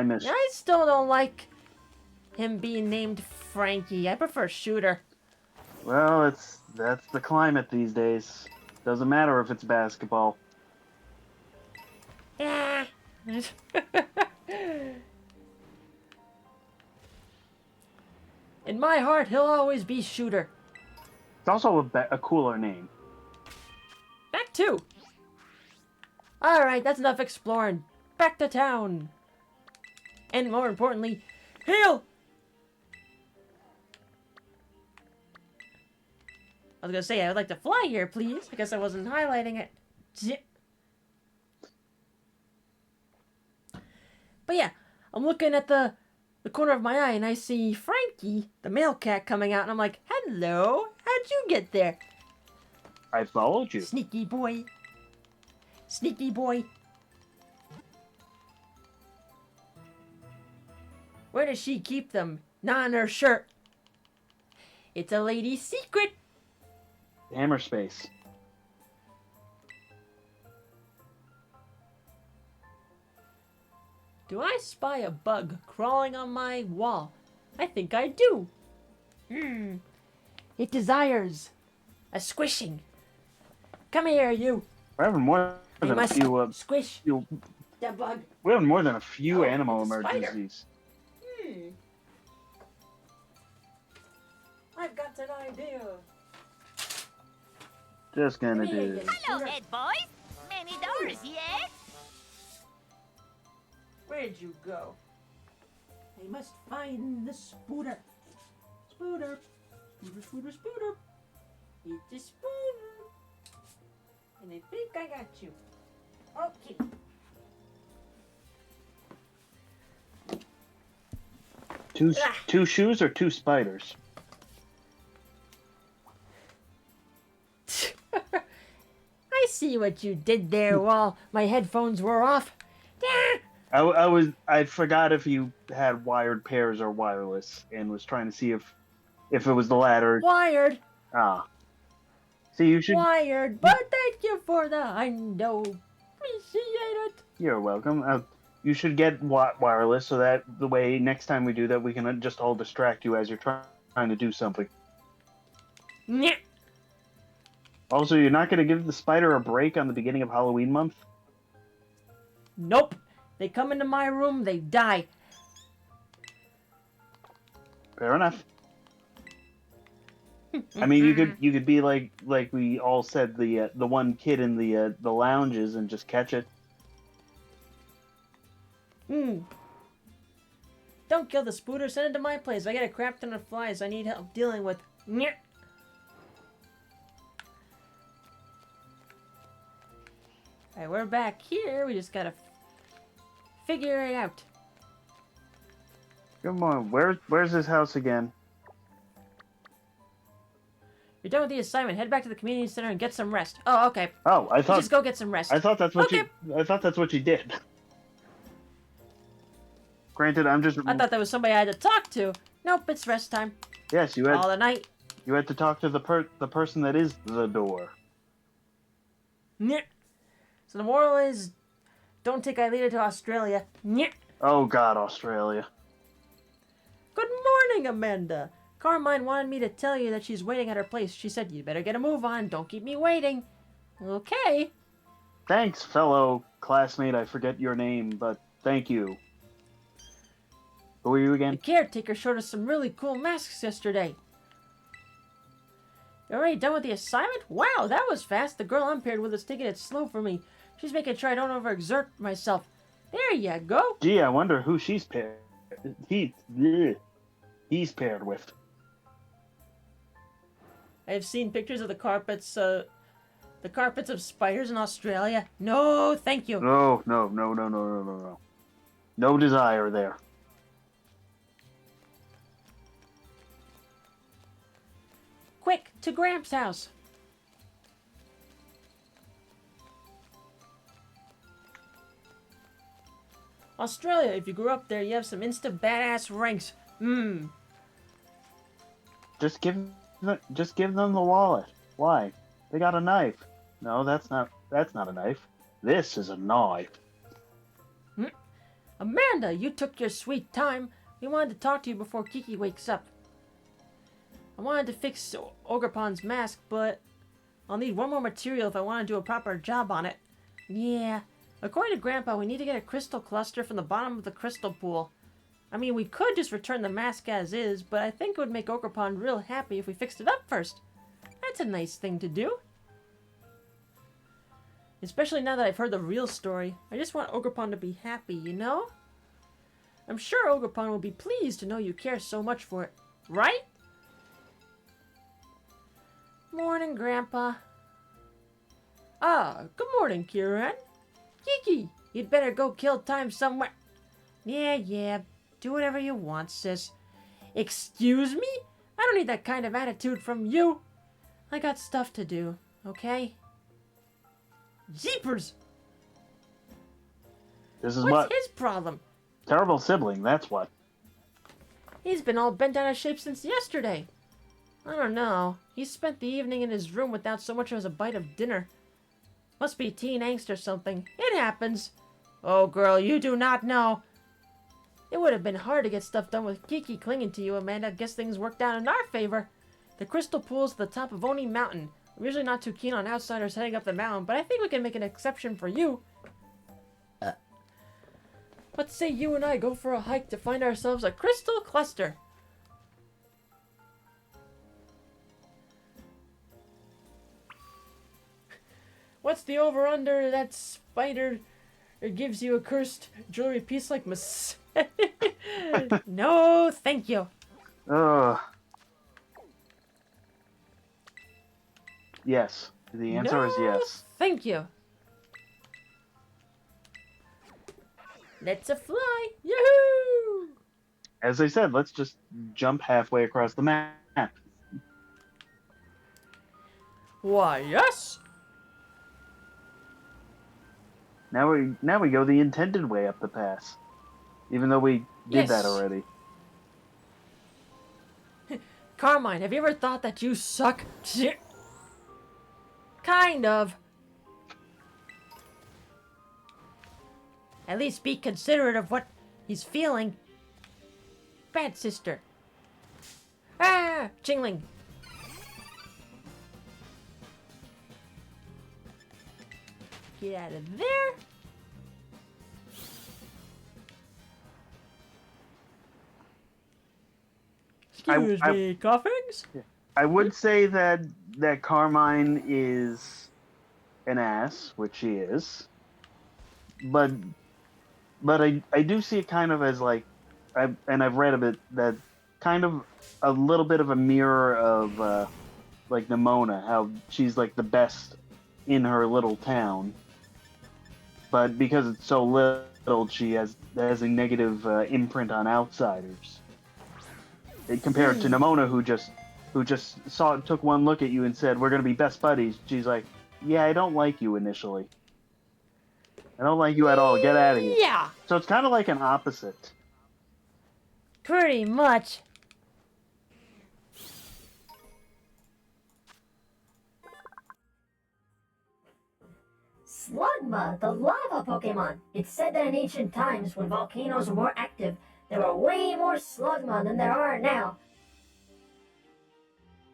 miss. I still don't like him being named Frankie. I prefer Shooter. Well, that's the climate these days. Doesn't matter if it's basketball. Yeah. In my heart, he'll always be Shooter. It's also a cooler name. That too. Alright, that's enough exploring. Back to town. And more importantly, Teal! I was gonna say, I would like to fly here, please. I guess I wasn't highlighting it. Zip. But yeah, I'm looking at the corner of my eye and I see Frankie, the male cat, coming out, and I'm like, hello, how'd you get there? I followed you. Sneaky boy. Sneaky boy. Where does she keep them? Not in her shirt. It's a lady's secret. Hammer space. Do I spy a bug crawling on my wall? I think I do. It desires a squishing. Come here, you. We're having more You than a must few. squish few the bug. we're having more than a few Oh, animal it's a spider. emergencies. I've got an idea. Just gonna Come here, do. you Hello, shooter. head boys. Many doors, yeah? Where'd you go? I must find the spooter. Spooter. Spooter, spooter, spooter. It's a spooter. And I think I got you. Okay. Two shoes or two spiders? I see what you did there while my headphones were off. I forgot if you had wired pairs or wireless, and was trying to see if it was the latter. Wired. Ah. See, you should. Wired, but thank you for the hundo. Appreciate it. You're welcome. You should get wireless so that the way next time we do that, we can just all distract you as you're trying to do something. Nyeh. Also, you're not going to give the spider a break on the beginning of Halloween month? Nope. They come into my room, they die. Fair enough. I mean, you could be like we all said, the one kid in the lounges, and just catch it. Don't kill the spooter, send it to my place. I got a crap ton of flies I need help dealing with. Nyeh. Alright, we're back here. We just gotta figure it out. Come on, where's this house again? You're done with the assignment. Head back to the community center and get some rest. Oh, okay. Oh, I You thought just go get some rest. I thought that's what Okay. I thought that's what you did. Granted, I'm just. I thought that was somebody I had to talk to. Nope, it's rest time. Yes, you All had. the night. You had to talk to the person that is the door. Nyeh. So the moral is, don't take Aelita to Australia. Nyeh. Oh God, Australia. Good morning, Amanda. Carmine wanted me to tell you that she's waiting at her place. She said, you better get a move on. Don't keep me waiting. Okay. Thanks, fellow classmate. I forget your name, but thank you. Who are you The again? caretaker showed us some really cool masks yesterday. You're already done with the assignment? Wow, that was fast. The girl I'm paired with is taking it slow for me. She's making sure I don't overexert myself. There you go. Gee, I wonder who she's paired. He's paired with. I've seen pictures of the carpets of spiders in Australia. No, thank you. No. No desire there. Quick, to Gramps' house. Australia, if you grew up there, you have some insta badass ranks. Just give them the wallet. Why? They got a knife. No, that's not a knife. This is a knife. Amanda, you took your sweet time. We wanted to talk to you before Kiki wakes up. I wanted to fix Ogreppon's mask, but I'll need one more material if I want to do a proper job on it. Yeah. According to Grandpa, we need to get a crystal cluster from the bottom of the crystal pool. I mean, we could just return the mask as is, but I think it would make Ogrepon real happy if we fixed it up first. That's a nice thing to do. Especially now that I've heard the real story. I just want Ogrepon to be happy, you know? I'm sure Ogrepon will be pleased to know you care so much for it. Right? Morning, Grandpa. Ah, good morning, Kieran. Kiki, you'd better go kill time somewhere. Yeah, do whatever you want, sis. Excuse me? I don't need that kind of attitude from you. I got stuff to do, okay? Jeepers! This is What's his problem? Terrible sibling, that's what. He's been all bent out of shape since yesterday. I don't know. He spent the evening in his room without so much as a bite of dinner. Must be teen angst or something. It happens. Oh, girl, you do not know. It would have been hard to get stuff done with Kiki clinging to you, Amanda. Guess things worked out in our favor. The crystal pool's at the top of Oni Mountain. I'm usually not too keen on outsiders heading up the mountain, but I think we can make an exception for you. Let's say you and I go for a hike to find ourselves a crystal cluster. What's the over-under that spider gives you a cursed jewelry piece like No, thank you. Ugh. Yes. The answer is No, yes. thank you. Let's a fly. Yahoo! As I said, let's just jump halfway across the map. Why, yes. Now we go the intended way up the pass. Even though we did that Yes. already. Carmine, have you ever thought that you suck? Kind of. At least be considerate of what he's feeling. Bad sister. Ah! Chingling. Get out of there. Excuse me, Coffings? I would say that Carmine is an ass, which she is. But I do see it kind of as like I've read a bit that kind of a little bit of a mirror of like Nimona, how she's like the best in her little town, but because it's so little, she has a negative imprint on outsiders. Compared to Nimona, who just took one look at you and said, "We're gonna be best buddies." She's like, "Yeah, I don't like you initially. I don't like you at all. Get out of here." Yeah, So it's kind of like an opposite. pretty much. Slugma, the lava Pokemon. It's said that in ancient times, when volcanoes were more active, there were way more Slugma than there are now.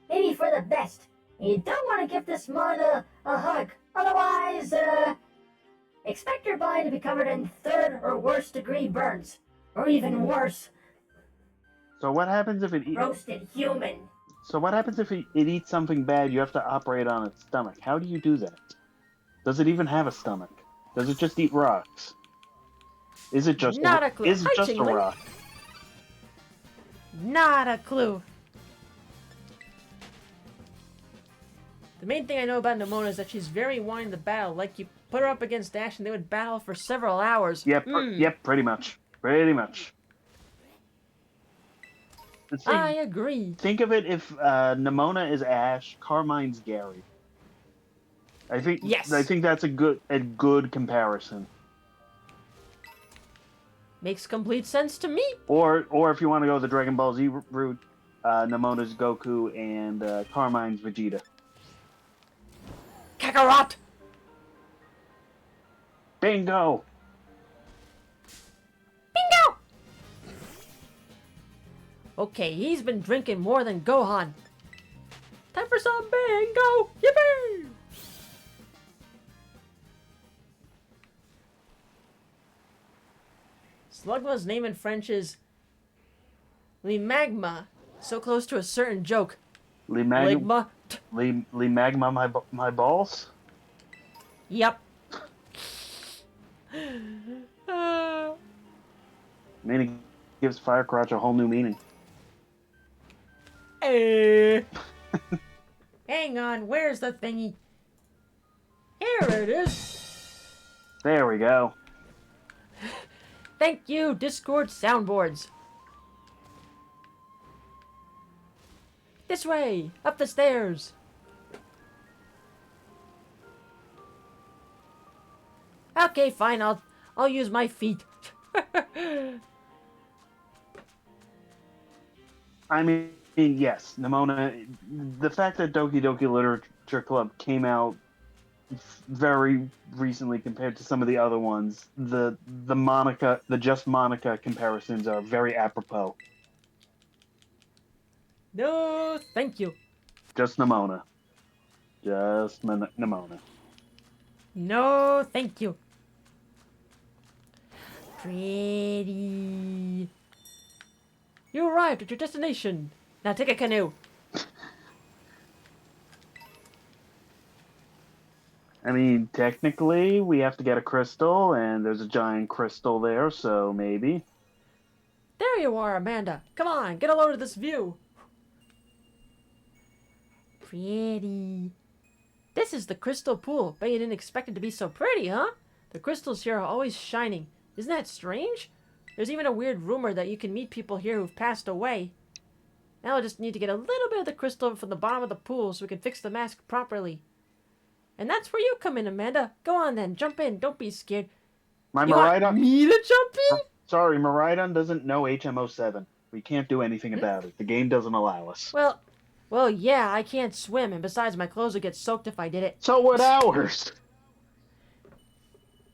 Maybe for the best. You don't want to give this mon a hug. Otherwise, expect your body to be covered in third or worst degree burns. Or even worse, So what happens if it eats? roasted human. So what happens if it eats something bad? You have to operate on its stomach. How do you do that? Does it even have a stomach? Does it just eat rocks? Is it just Not a clue. Is it Hi, just a Chingling. rock? Not a clue. The main thing I know about Nimona is that she's very wanting to battle. Like, you put her up against Ash and they would battle for several hours. Yep. Yep. Pretty much. Pretty much. Let's see. I agree. Think of it if Nimona is Ash, Carmine's Gary. Yes. I think that's a good comparison. Makes complete sense to me. Or if you want to go the Dragon Ball Z route, Nimona's Goku and Carmine's Vegeta. Kakarot! Bingo! Bingo! Okay, he's been drinking more than Gohan. Time for some bingo! Yippee! Slugma's name in French is Limagma, so close to a certain joke. Ligma. Magma my balls? Yep. Meaning gives Firecrotch a whole new meaning. Hang on, where's the thingy? Here it is. There we go. Thank you, Discord soundboards. This way, up the stairs. Okay, fine. I'll use my feet. I mean, yes, Nimona. The fact that Doki Doki Literature Club came out very recently compared to some of the other ones, the Just Monica comparisons are very apropos. No, thank you. Just Nimona. Just Nimona. No, thank you. Pretty. You arrived at your destination. Now take a canoe. I mean, technically, we have to get a crystal, and there's a giant crystal there, so maybe. There you are, Amanda. Come on, get a load of this view. Pretty. This is the crystal pool. Bet you didn't expect it to be so pretty, huh? The crystals here are always shining. Isn't that strange? There's even a weird rumor that you can meet people here who've passed away. Now I just need to get a little bit of the crystal from the bottom of the pool so we can fix the mask properly. And that's where you come in, Amanda. Go on then, jump in. Don't be scared. My You want Miraidon... me to jump in? Sorry, Miraidon doesn't know HM07. We can't do anything about it. The game doesn't allow us. Well, yeah, I can't swim, and besides, my clothes would get soaked if I did it. So would ours!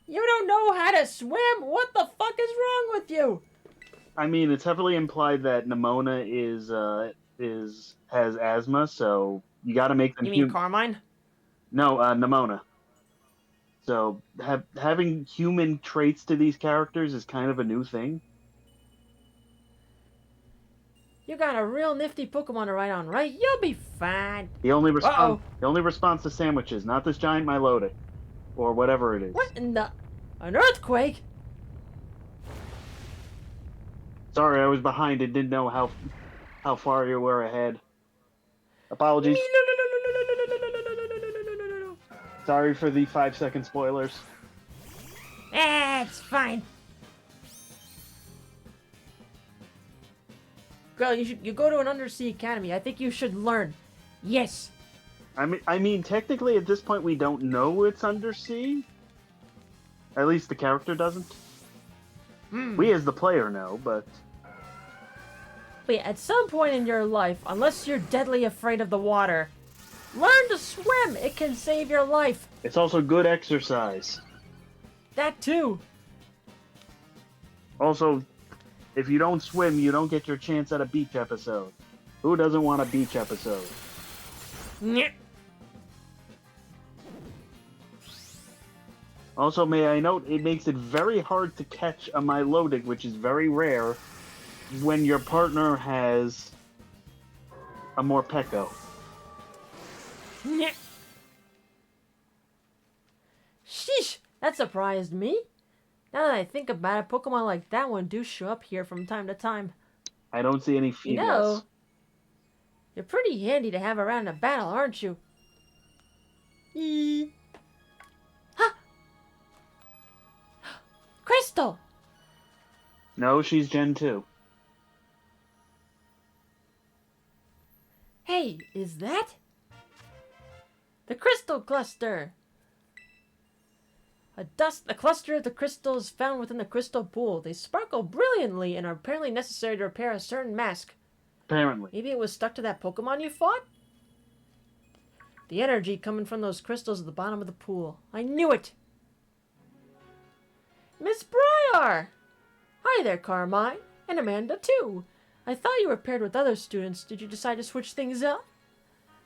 You don't know how to swim? What the fuck is wrong with you? I mean, it's heavily implied that Nimona has asthma, so you gotta make them You mean Carmine? No, Nimona. So, having human traits to these characters is kind of a new thing. You got a real nifty Pokemon to ride on, right? You'll be fine. He only responds to sandwiches, not this giant Milotic. Or whatever it is. What in the... An earthquake? Sorry, I was behind and didn't know how far you were ahead. Apologies. Sorry for the 5-second spoilers. It's fine. Girl, you go to an undersea academy. I think you should learn. Yes. I mean, technically at this point we don't know it's undersea. At least the character doesn't. We as the player know, but... But at some point in your life, unless you're deadly afraid of the water, learn to swim. It can save your life. It's also good exercise. That too. Also, if you don't swim, you don't get your chance at a beach episode. Who doesn't want a beach episode? Nyeh. Also, may I note, it makes it very hard to catch a Milotic, which is very rare, when your partner has a Morpeko. Nyeh. Sheesh, that surprised me. Now that I think about it, Pokemon like that one do show up here from time to time. I don't see any females. You know, you're pretty handy to have around in a battle, aren't you? Huh! Crystal! No, she's Gen 2. Hey, is that? The Crystal Cluster! A cluster of the crystals found within the crystal pool. They sparkle brilliantly and are apparently necessary to repair a certain mask. Apparently. Maybe it was stuck to that Pokemon you fought? The energy coming from those crystals at the bottom of the pool. I knew it! Miss Briar! Hi there, Carmine. And Amanda, too. I thought you were paired with other students. Did you decide to switch things up?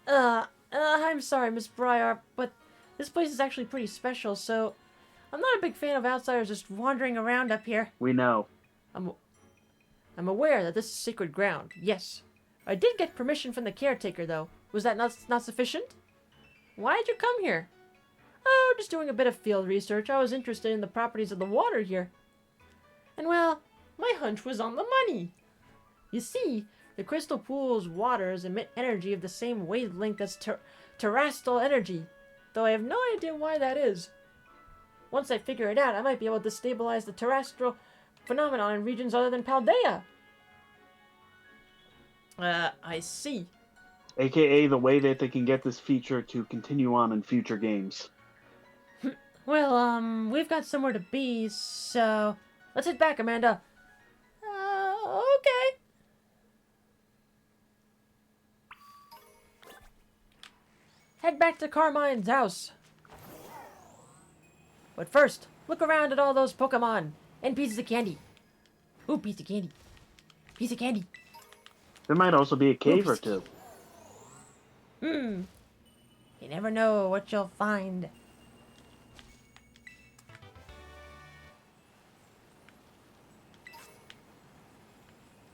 I'm sorry, Miss Briar, but this place is actually pretty special, so... I'm not a big fan of outsiders just wandering around up here. We know. I'm aware that this is sacred ground, yes. I did get permission from the caretaker, though. Was that not sufficient? Why did you come here? Oh, just doing a bit of field research. I was interested in the properties of the water here. And well, my hunch was on the money. You see, the crystal pool's waters emit energy of the same wavelength as terrestrial energy, though I have no idea why that is. Once I figure it out, I might be able to stabilize the terrestrial phenomenon in regions other than Paldea. I see. AKA the way that they can get this feature to continue on in future games. Well, we've got somewhere to be, so... Let's head back, Amanda. Okay. Head back to Carmine's house. But first, look around at all those Pokemon and pieces of candy. Ooh, piece of candy. Piece of candy. There might also be a cave or two. You never know what you'll find.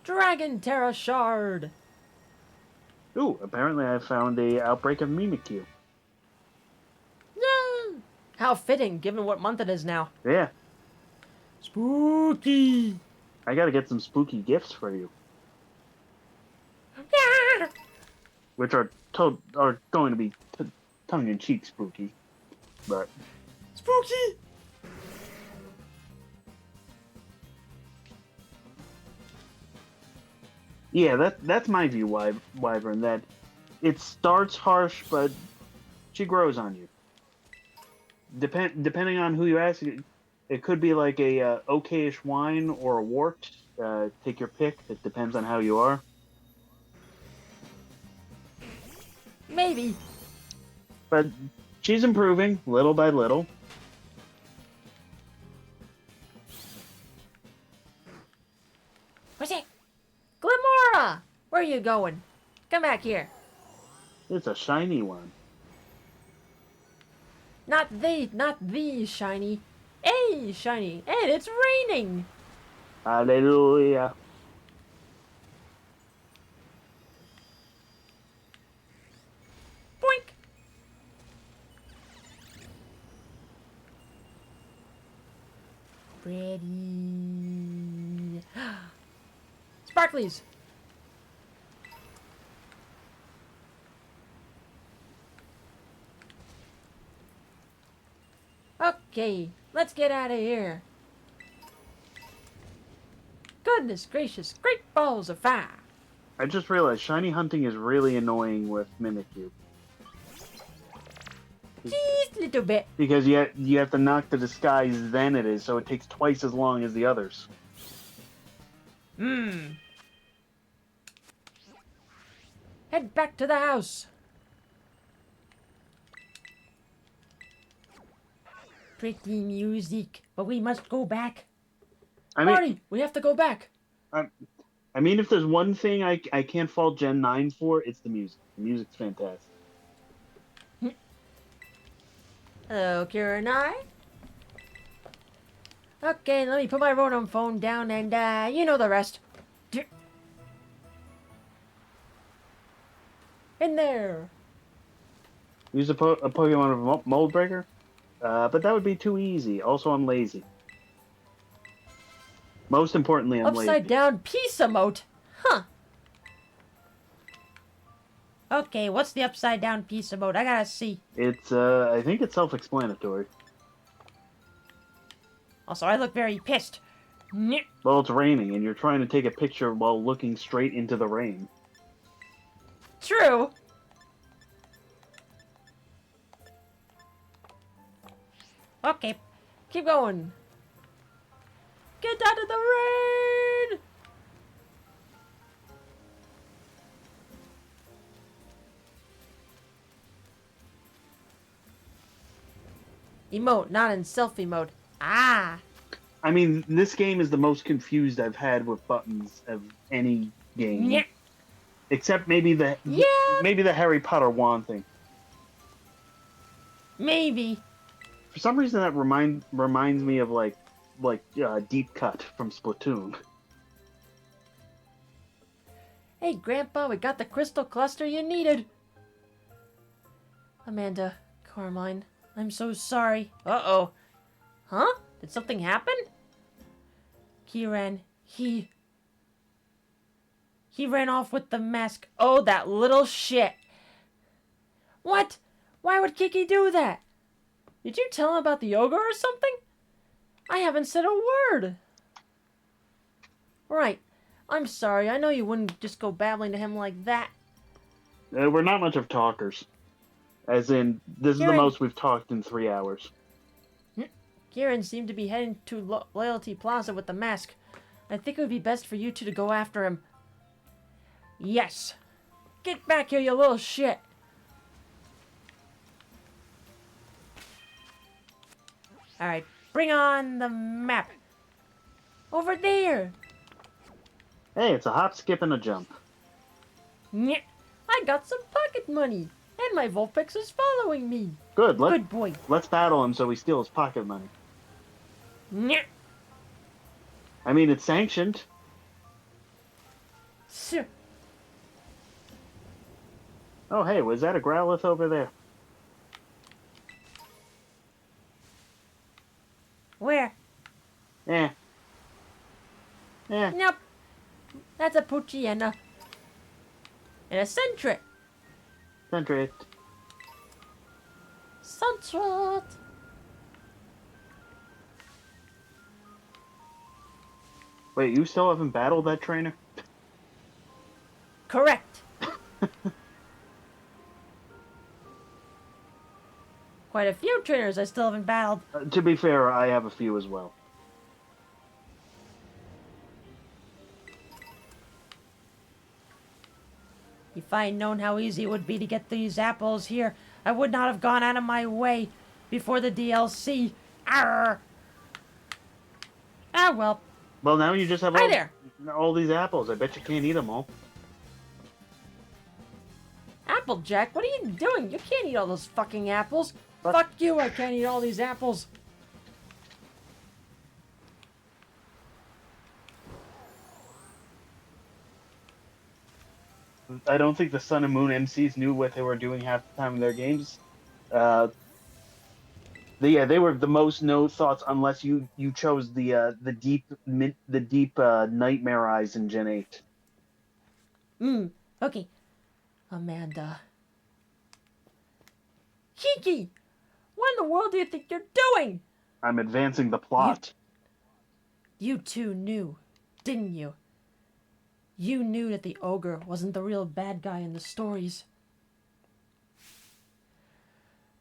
Dragon Terra Shard. Ooh, apparently I found a outbreak of Mimikyu. No. How fitting, given what month it is now. Yeah. Spooky. I gotta get some spooky gifts for you. Yeah. Which are going to be tongue-in-cheek spooky, but Spooky! yeah, that's my view, Wyvern. That it starts harsh, but she grows on you. Depending on who you ask, it could be like a okayish wine or a wart. Take your pick. It depends on how you are. Maybe. But she's improving little by little. What's it? Glamora! Where are you going? Come back here. It's a shiny one. Not the shiny. A shiny. And it's raining. Hallelujah. Boink. Pretty. Sparklies. Okay, let's get out of here. Goodness gracious, great balls of fire. I just realized shiny hunting is really annoying with Mimikyu. Just a little bit. Because you have to knock the disguise, then it is, so it takes twice as long as the others. Head back to the house. Pretty music, but we must go back. I mean, Marty, we have to go back. I mean, if there's one thing I can't fault Gen 9 for, it's the music. The music's fantastic. Hello, Kira and I. Okay, let me put my Rotom phone down and, you know the rest. In there. Use a Pokemon of Mold Breaker? But that would be too easy. Also, I'm lazy. Most importantly, I'm lazy. Upside down peace emote. Huh. Okay, what's the upside down peace emote? I gotta see. It's, I think it's self-explanatory. Also, I look very pissed. Nyeh. Well, it's raining, and you're trying to take a picture while looking straight into the rain. True. Okay, keep going. Get out of the rain! Emote, not in selfie mode. Ah! I mean, this game is the most confused I've had with buttons of any game. Nyeh. Except maybe the Harry Potter wand thing. Maybe. For some reason, that reminds me of like Deep Cut from Splatoon. Hey, Grandpa, we got the crystal cluster you needed. Amanda, Carmine, I'm so sorry. Uh-oh. Huh? Did something happen? Kieran, he ran off with the mask. Oh, that little shit. What? Why would Kiki do that? Did you tell him about the ogre or something? I haven't said a word. Right. I'm sorry. I know you wouldn't just go babbling to him like that. We're not much of talkers. As in, this is the Kieran- most we've talked in 3 hours. Kieran seemed to be heading to Loyalty Plaza with the mask. I think it would be best for you two to go after him. Yes. Get back here, you little shit. Alright, bring on the map. Over there. Hey, it's a hop, skip, and a jump. Nyeh. I got some pocket money. And my Vulpix is following me. Good, Good boy. let's battle him so we steal his pocket money. Nyeh. I mean, it's sanctioned. Sure. Oh, hey, was that a Growlithe over there? Where? Eh. Eh. Nope. That's a Poochyena. And a Sentret. Sentret. Sunset. Wait, you still haven't battled that trainer? Correct. Quite a few trainers I still haven't battled. To be fair, I have a few as well. If I had known how easy it would be to get these apples here, I would not have gone out of my way before the DLC. Arr! Ah, well. Well, now you just have Hi there. all these apples. I bet you can't eat them all. Applejack, what are you doing? You can't eat all those fucking apples. Fuck you, I can't eat all these apples. I don't think the Sun and Moon MCs knew what they were doing half the time in their games. They were the most no thoughts unless you chose the deep nightmare eyes in Gen 8. Okay. Amanda. Kiki! What in the world do you think you're doing? I'm advancing the plot. You two knew, didn't you? You knew that the ogre wasn't the real bad guy in the stories.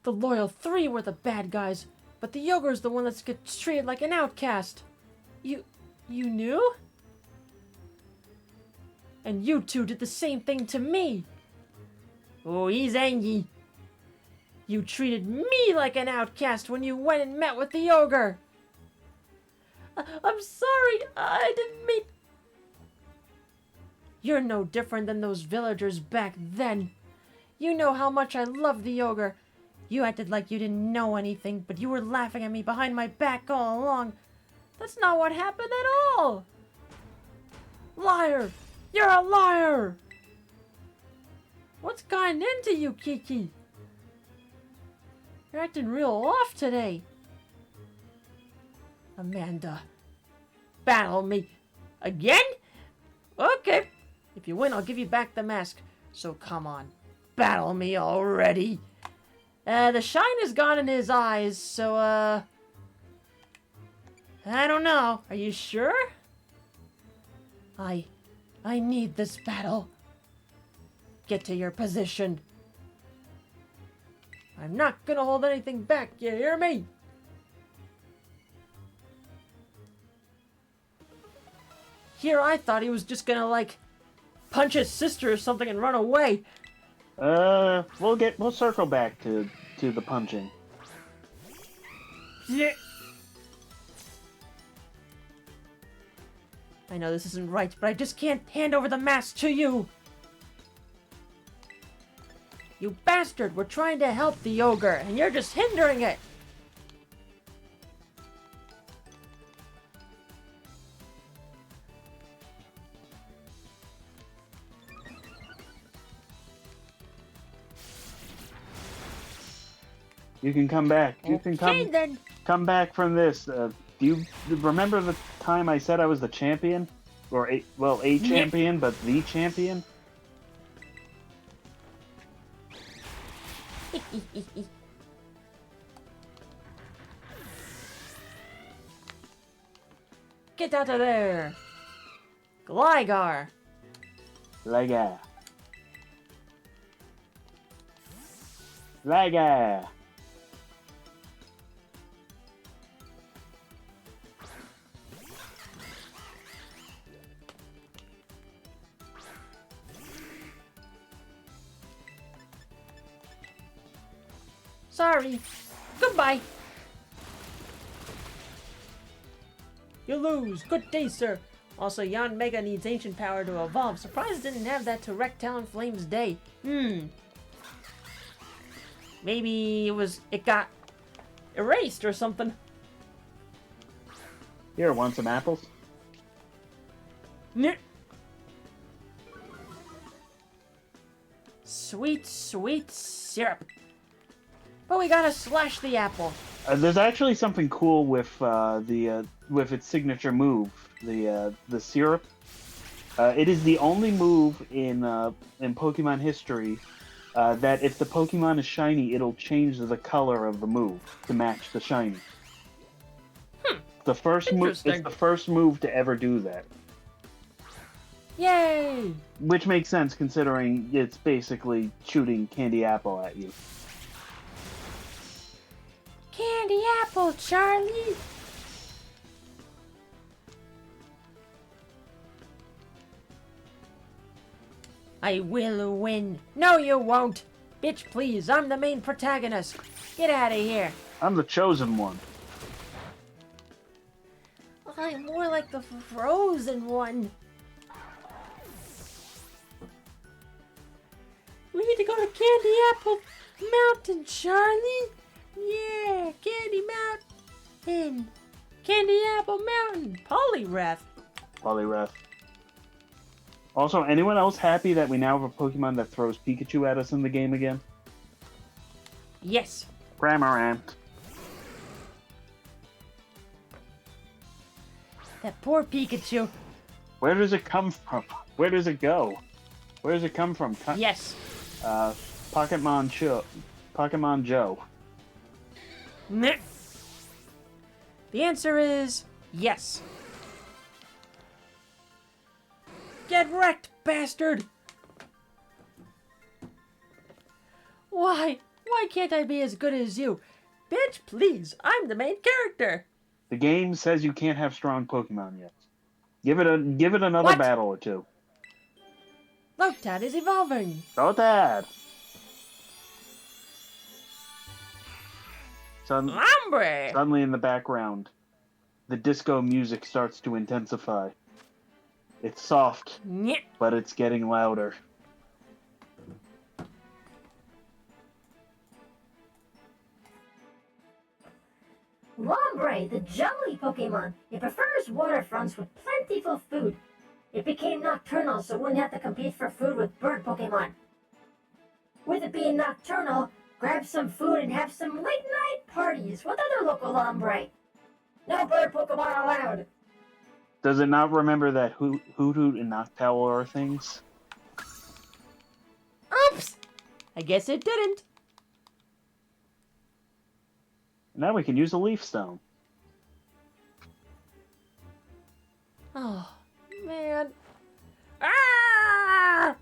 The Loyal Three were the bad guys, but the ogre's the one that gets treated like an outcast. You knew? And you two did the same thing to me. Oh, he's angry. You treated me like an outcast when you went and met with the ogre. I'm sorry, I didn't mean... You're no different than those villagers back then. You know how much I love the ogre. You acted like you didn't know anything, but you were laughing at me behind my back all along. That's not what happened at all. Liar! You're a liar! What's gotten into you, Kiki? You're acting real off today. Amanda. Battle me. Again? Okay. If you win, I'll give you back the mask. So come on. Battle me already. The shine is gone in his eyes, so, I don't know. Are you sure? I need this battle. Get to your position. I'm not gonna hold anything back, you hear me? Here I thought he was just gonna, like, punch his sister or something and run away. We'll circle back to the punching. Yeah. I know this isn't right, but I just can't hand over the mask to you. You bastard, we're trying to help the ogre, and you're just hindering it. You can come back. You can come back from this. Do you remember the time I said I was the champion? Or a champion, but the champion? Get out of there! Gligar! Liga. Liga. Sorry. Goodbye. You lose. Good day, sir. Also, Yon Mega needs ancient power to evolve. Surprised it didn't have that to wreck Talonflame's day. Maybe it got erased or something. Here, want some apples? Sweet, sweet syrup. But we gotta slash the apple. There's actually something cool with with its signature move, the syrup. It is the only move in Pokemon history that if the Pokemon is shiny, it'll change the color of the move to match the shiny. The first move. It's Interesting. the first move to ever do that, Yay! which makes sense considering it's basically shooting Candy Apple at you. Candy apple, Charlie! I will win. No, you won't. Bitch, please. I'm the main protagonist. Get out of here. I'm the chosen one. I'm more like the frozen one. We need to go to Candy Apple Mountain, Charlie. Yeah, Candy Mountain. Candy Apple Mountain. Poliwrath. Poliwrath. Also, anyone else happy that we now have a Pokemon that throws Pikachu at us in the game again? Yes. Cramorant. That poor Pikachu. Where does it come from? Where does it go? Where does it come from? Yes. Pokemon Joe. Meh. The answer is yes. Get wrecked, bastard! Why? Why can't I be as good as you? Bitch, please, I'm the main character. The game says you can't have strong Pokemon yet. Give it another What? battle or two. Lotad is evolving. Go Dad. Hombre! Suddenly in the background, the disco music starts to intensify. It's soft, Nyeh. but it's getting louder. Lombre, the jolly Pokemon. It prefers waterfronts with plentiful food. It became nocturnal so it wouldn't have to compete for food with bird Pokemon. With it being nocturnal, grab some food and have some late-night parties with other local Lombre. No bird Pokemon allowed. Does it not remember that Hoot and Noctowl are things? Oops! I guess it didn't. Now we can use a Leaf Stone. Oh, man. Ah!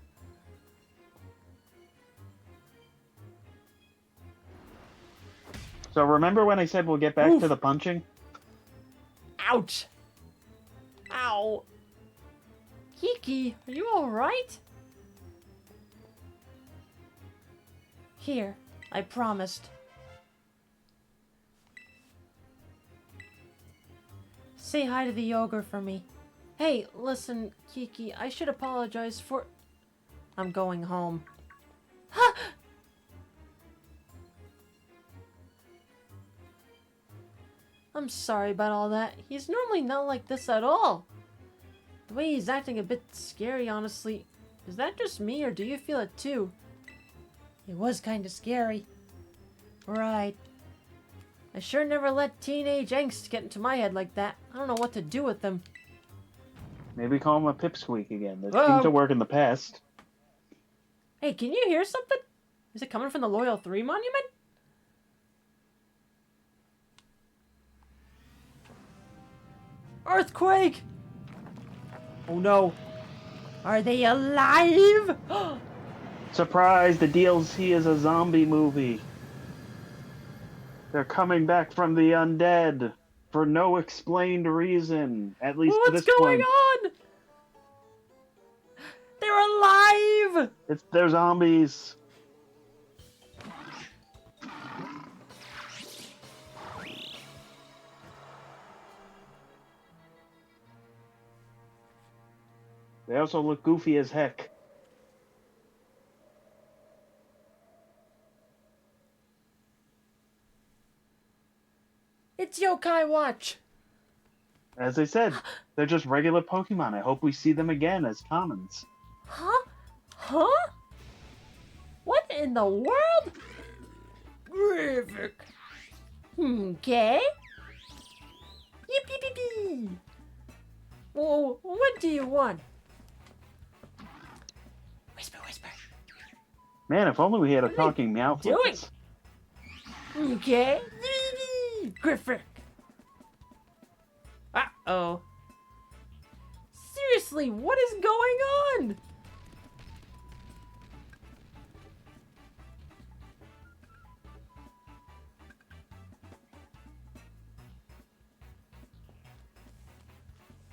So remember when I said we'll get back Oof. to the punching? Ouch! Ow! Kiki, are you alright? Here, I promised. Say hi to the ogre for me. Hey, listen, Kiki, I should apologize for... I'm going home. I'm sorry about all that. He's normally not like this at all. The way he's acting a bit scary, honestly. Is that just me, or do you feel it too? It was kinda scary. Right. I sure never let teenage angst get into my head like that. I don't know what to do with them. Maybe call him a Pipsqueak again. That Whoa. seemed to work in the past. Hey, can you hear something? Is it coming from the Loyal 3 monument? Earthquake! Oh no. Are they alive? Surprise! The DLC is a zombie movie. They're coming back from the undead for no explained reason. At least to What's this going point. on? They're alive! They're zombies. They also look goofy as heck. It's Yokai Watch. As I said, they're just regular Pokemon. I hope we see them again as commons. Huh? Huh? What in the world? Terrific. Okay. Yip yip yip yip. Well, what do you want? Whisper, whisper. Man, if only we had a What are they talking meow doing? flippers. Okay. Griffith. Uh-oh. Seriously, what is going on?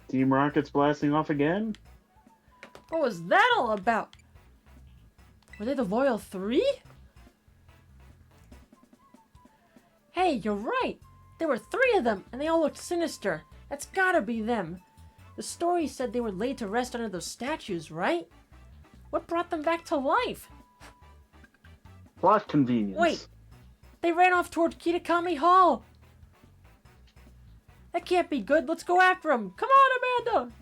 Team Rocket's blasting off again? What was that all about? Were they the Loyal Three? Hey, you're right. There were 3 of them, and they all looked sinister. That's gotta be them. The story said they were laid to rest under those statues, right? What brought them back to life? Plot convenience. Wait, they ran off toward Kitakami Hall. That can't be good. Let's go after them. Come on, Amanda.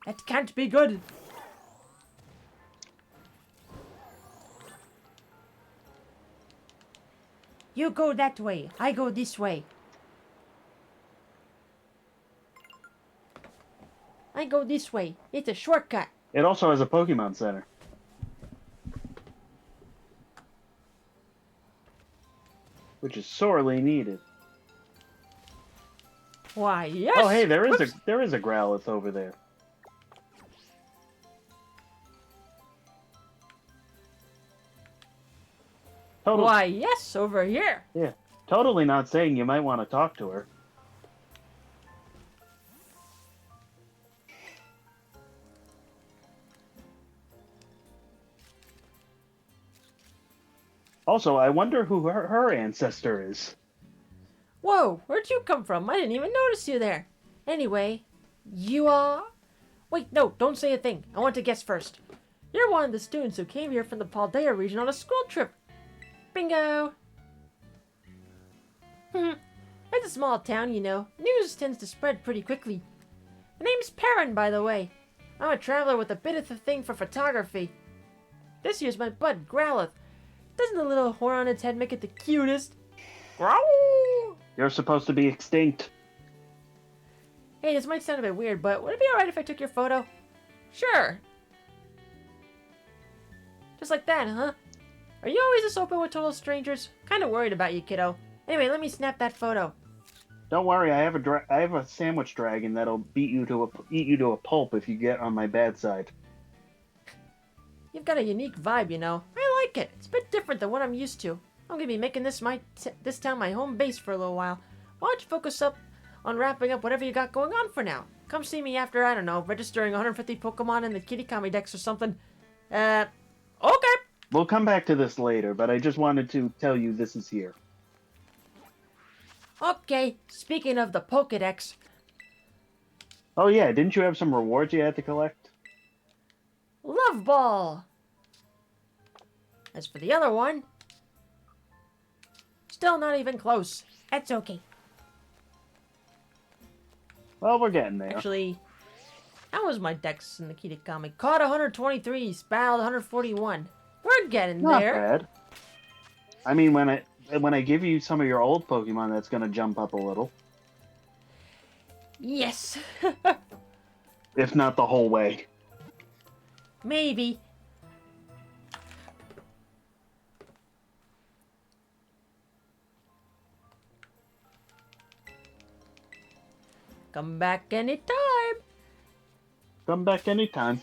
That can't be good. You go that way. I go this way. I go this way. It's a shortcut. It also has a Pokemon Center. Which is sorely needed. Why, yes. Oh, hey, there is Whoops. a Growlithe over there. Why, yes, over here. Yeah, totally not saying you might want to talk to her. Also, I wonder who her ancestor is. Whoa, where'd you come from? I didn't even notice you there. Anyway, you are... Wait, no, don't say a thing. I want to guess first. You're one of the students who came here from the Paldea region on a school trip. Bingo! It's a small town, you know. News tends to spread pretty quickly. My name's Perrin, by the way. I'm a traveler with a bit of a thing for photography. This year's my bud, Growlithe. Doesn't the little horn on its head make it the cutest? Growl! You're supposed to be extinct. Hey, this might sound a bit weird, but would it be alright if I took your photo? Sure. Just like that, huh? Are you always this open with total strangers? Kinda worried about you, kiddo. Anyway, let me snap that photo. Don't worry, I have a sandwich dragon that'll eat you to a pulp if you get on my bad side. You've got a unique vibe, you know. I like it. It's a bit different than what I'm used to. I'm gonna be making this town my home base for a little while. Why don't you focus up on wrapping up whatever you got going on for now? Come see me after, I don't know, registering 150 Pokemon in the Kitakami Dex or something. Okay. We'll come back to this later, but I just wanted to tell you this is here. Okay, speaking of the Pokedex, Oh yeah, didn't you have some rewards you had to collect? Love Ball! As for the other one, still not even close. That's okay. Well, we're getting there. Actually, how was my dex in the Kitakami? Caught 123, battled 141. We're getting Not there. bad. I mean, when I give you some of your old Pokemon, that's gonna jump up a little. Yes. If not the whole way. Maybe. Come back anytime. Come back anytime.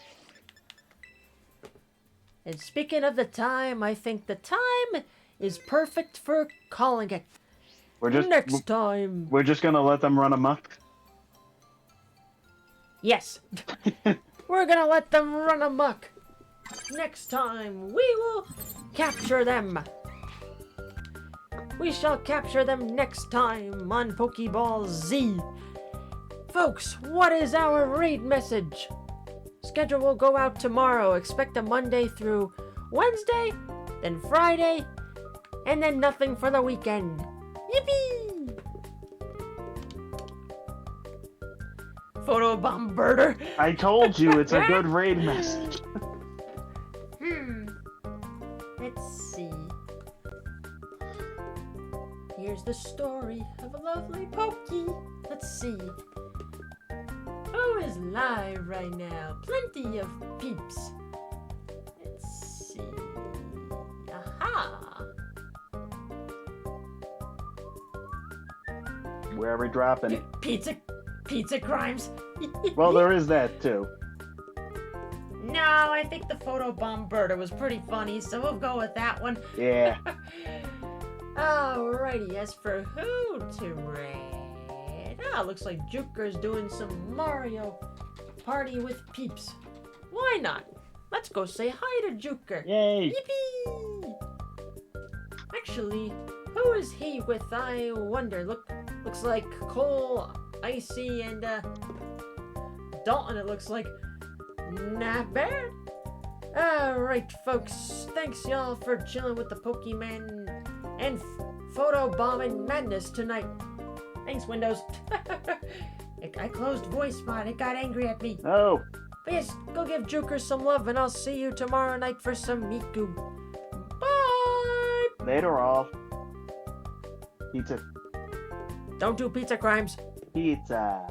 And speaking of the time, I think the time is perfect for calling it. Next time. We're just gonna let them run amok. Yes. We're gonna let them run amok. Next time, we will capture them. We shall capture them next time on Pokeball Z. Folks, what is our raid message? Schedule will go out tomorrow. Expect a Monday through Wednesday, then Friday, and then nothing for the weekend. Yippee! Photobomb birder. I told you, it's a good raid message. Let's see. Here's the story of a lovely Pokey. Let's see. Who is is live right now. Plenty of peeps. Let's see. Aha. Where are we dropping? Pizza crimes. Well, there is that too. No, I think the photobomb birder was pretty funny, so we'll go with that one. Yeah. Alrighty, as for who to rate, looks like Juker's doing some Mario Party with peeps. Why not? Let's go say hi to Juker. Yay. Yippee! Actually, who is he with? I wonder. Looks like Cole, Icy, and Dalton. It looks like. Not bad. Alright, folks. Thanks, y'all, for chilling with the Pokemon and photobombing madness tonight. Thanks, Windows. I closed voice mod. It got angry at me. Oh. But yes, go give Joker some love, and I'll see you tomorrow night for some Miku. Bye! Later off. Pizza. Don't do pizza crimes. Pizza.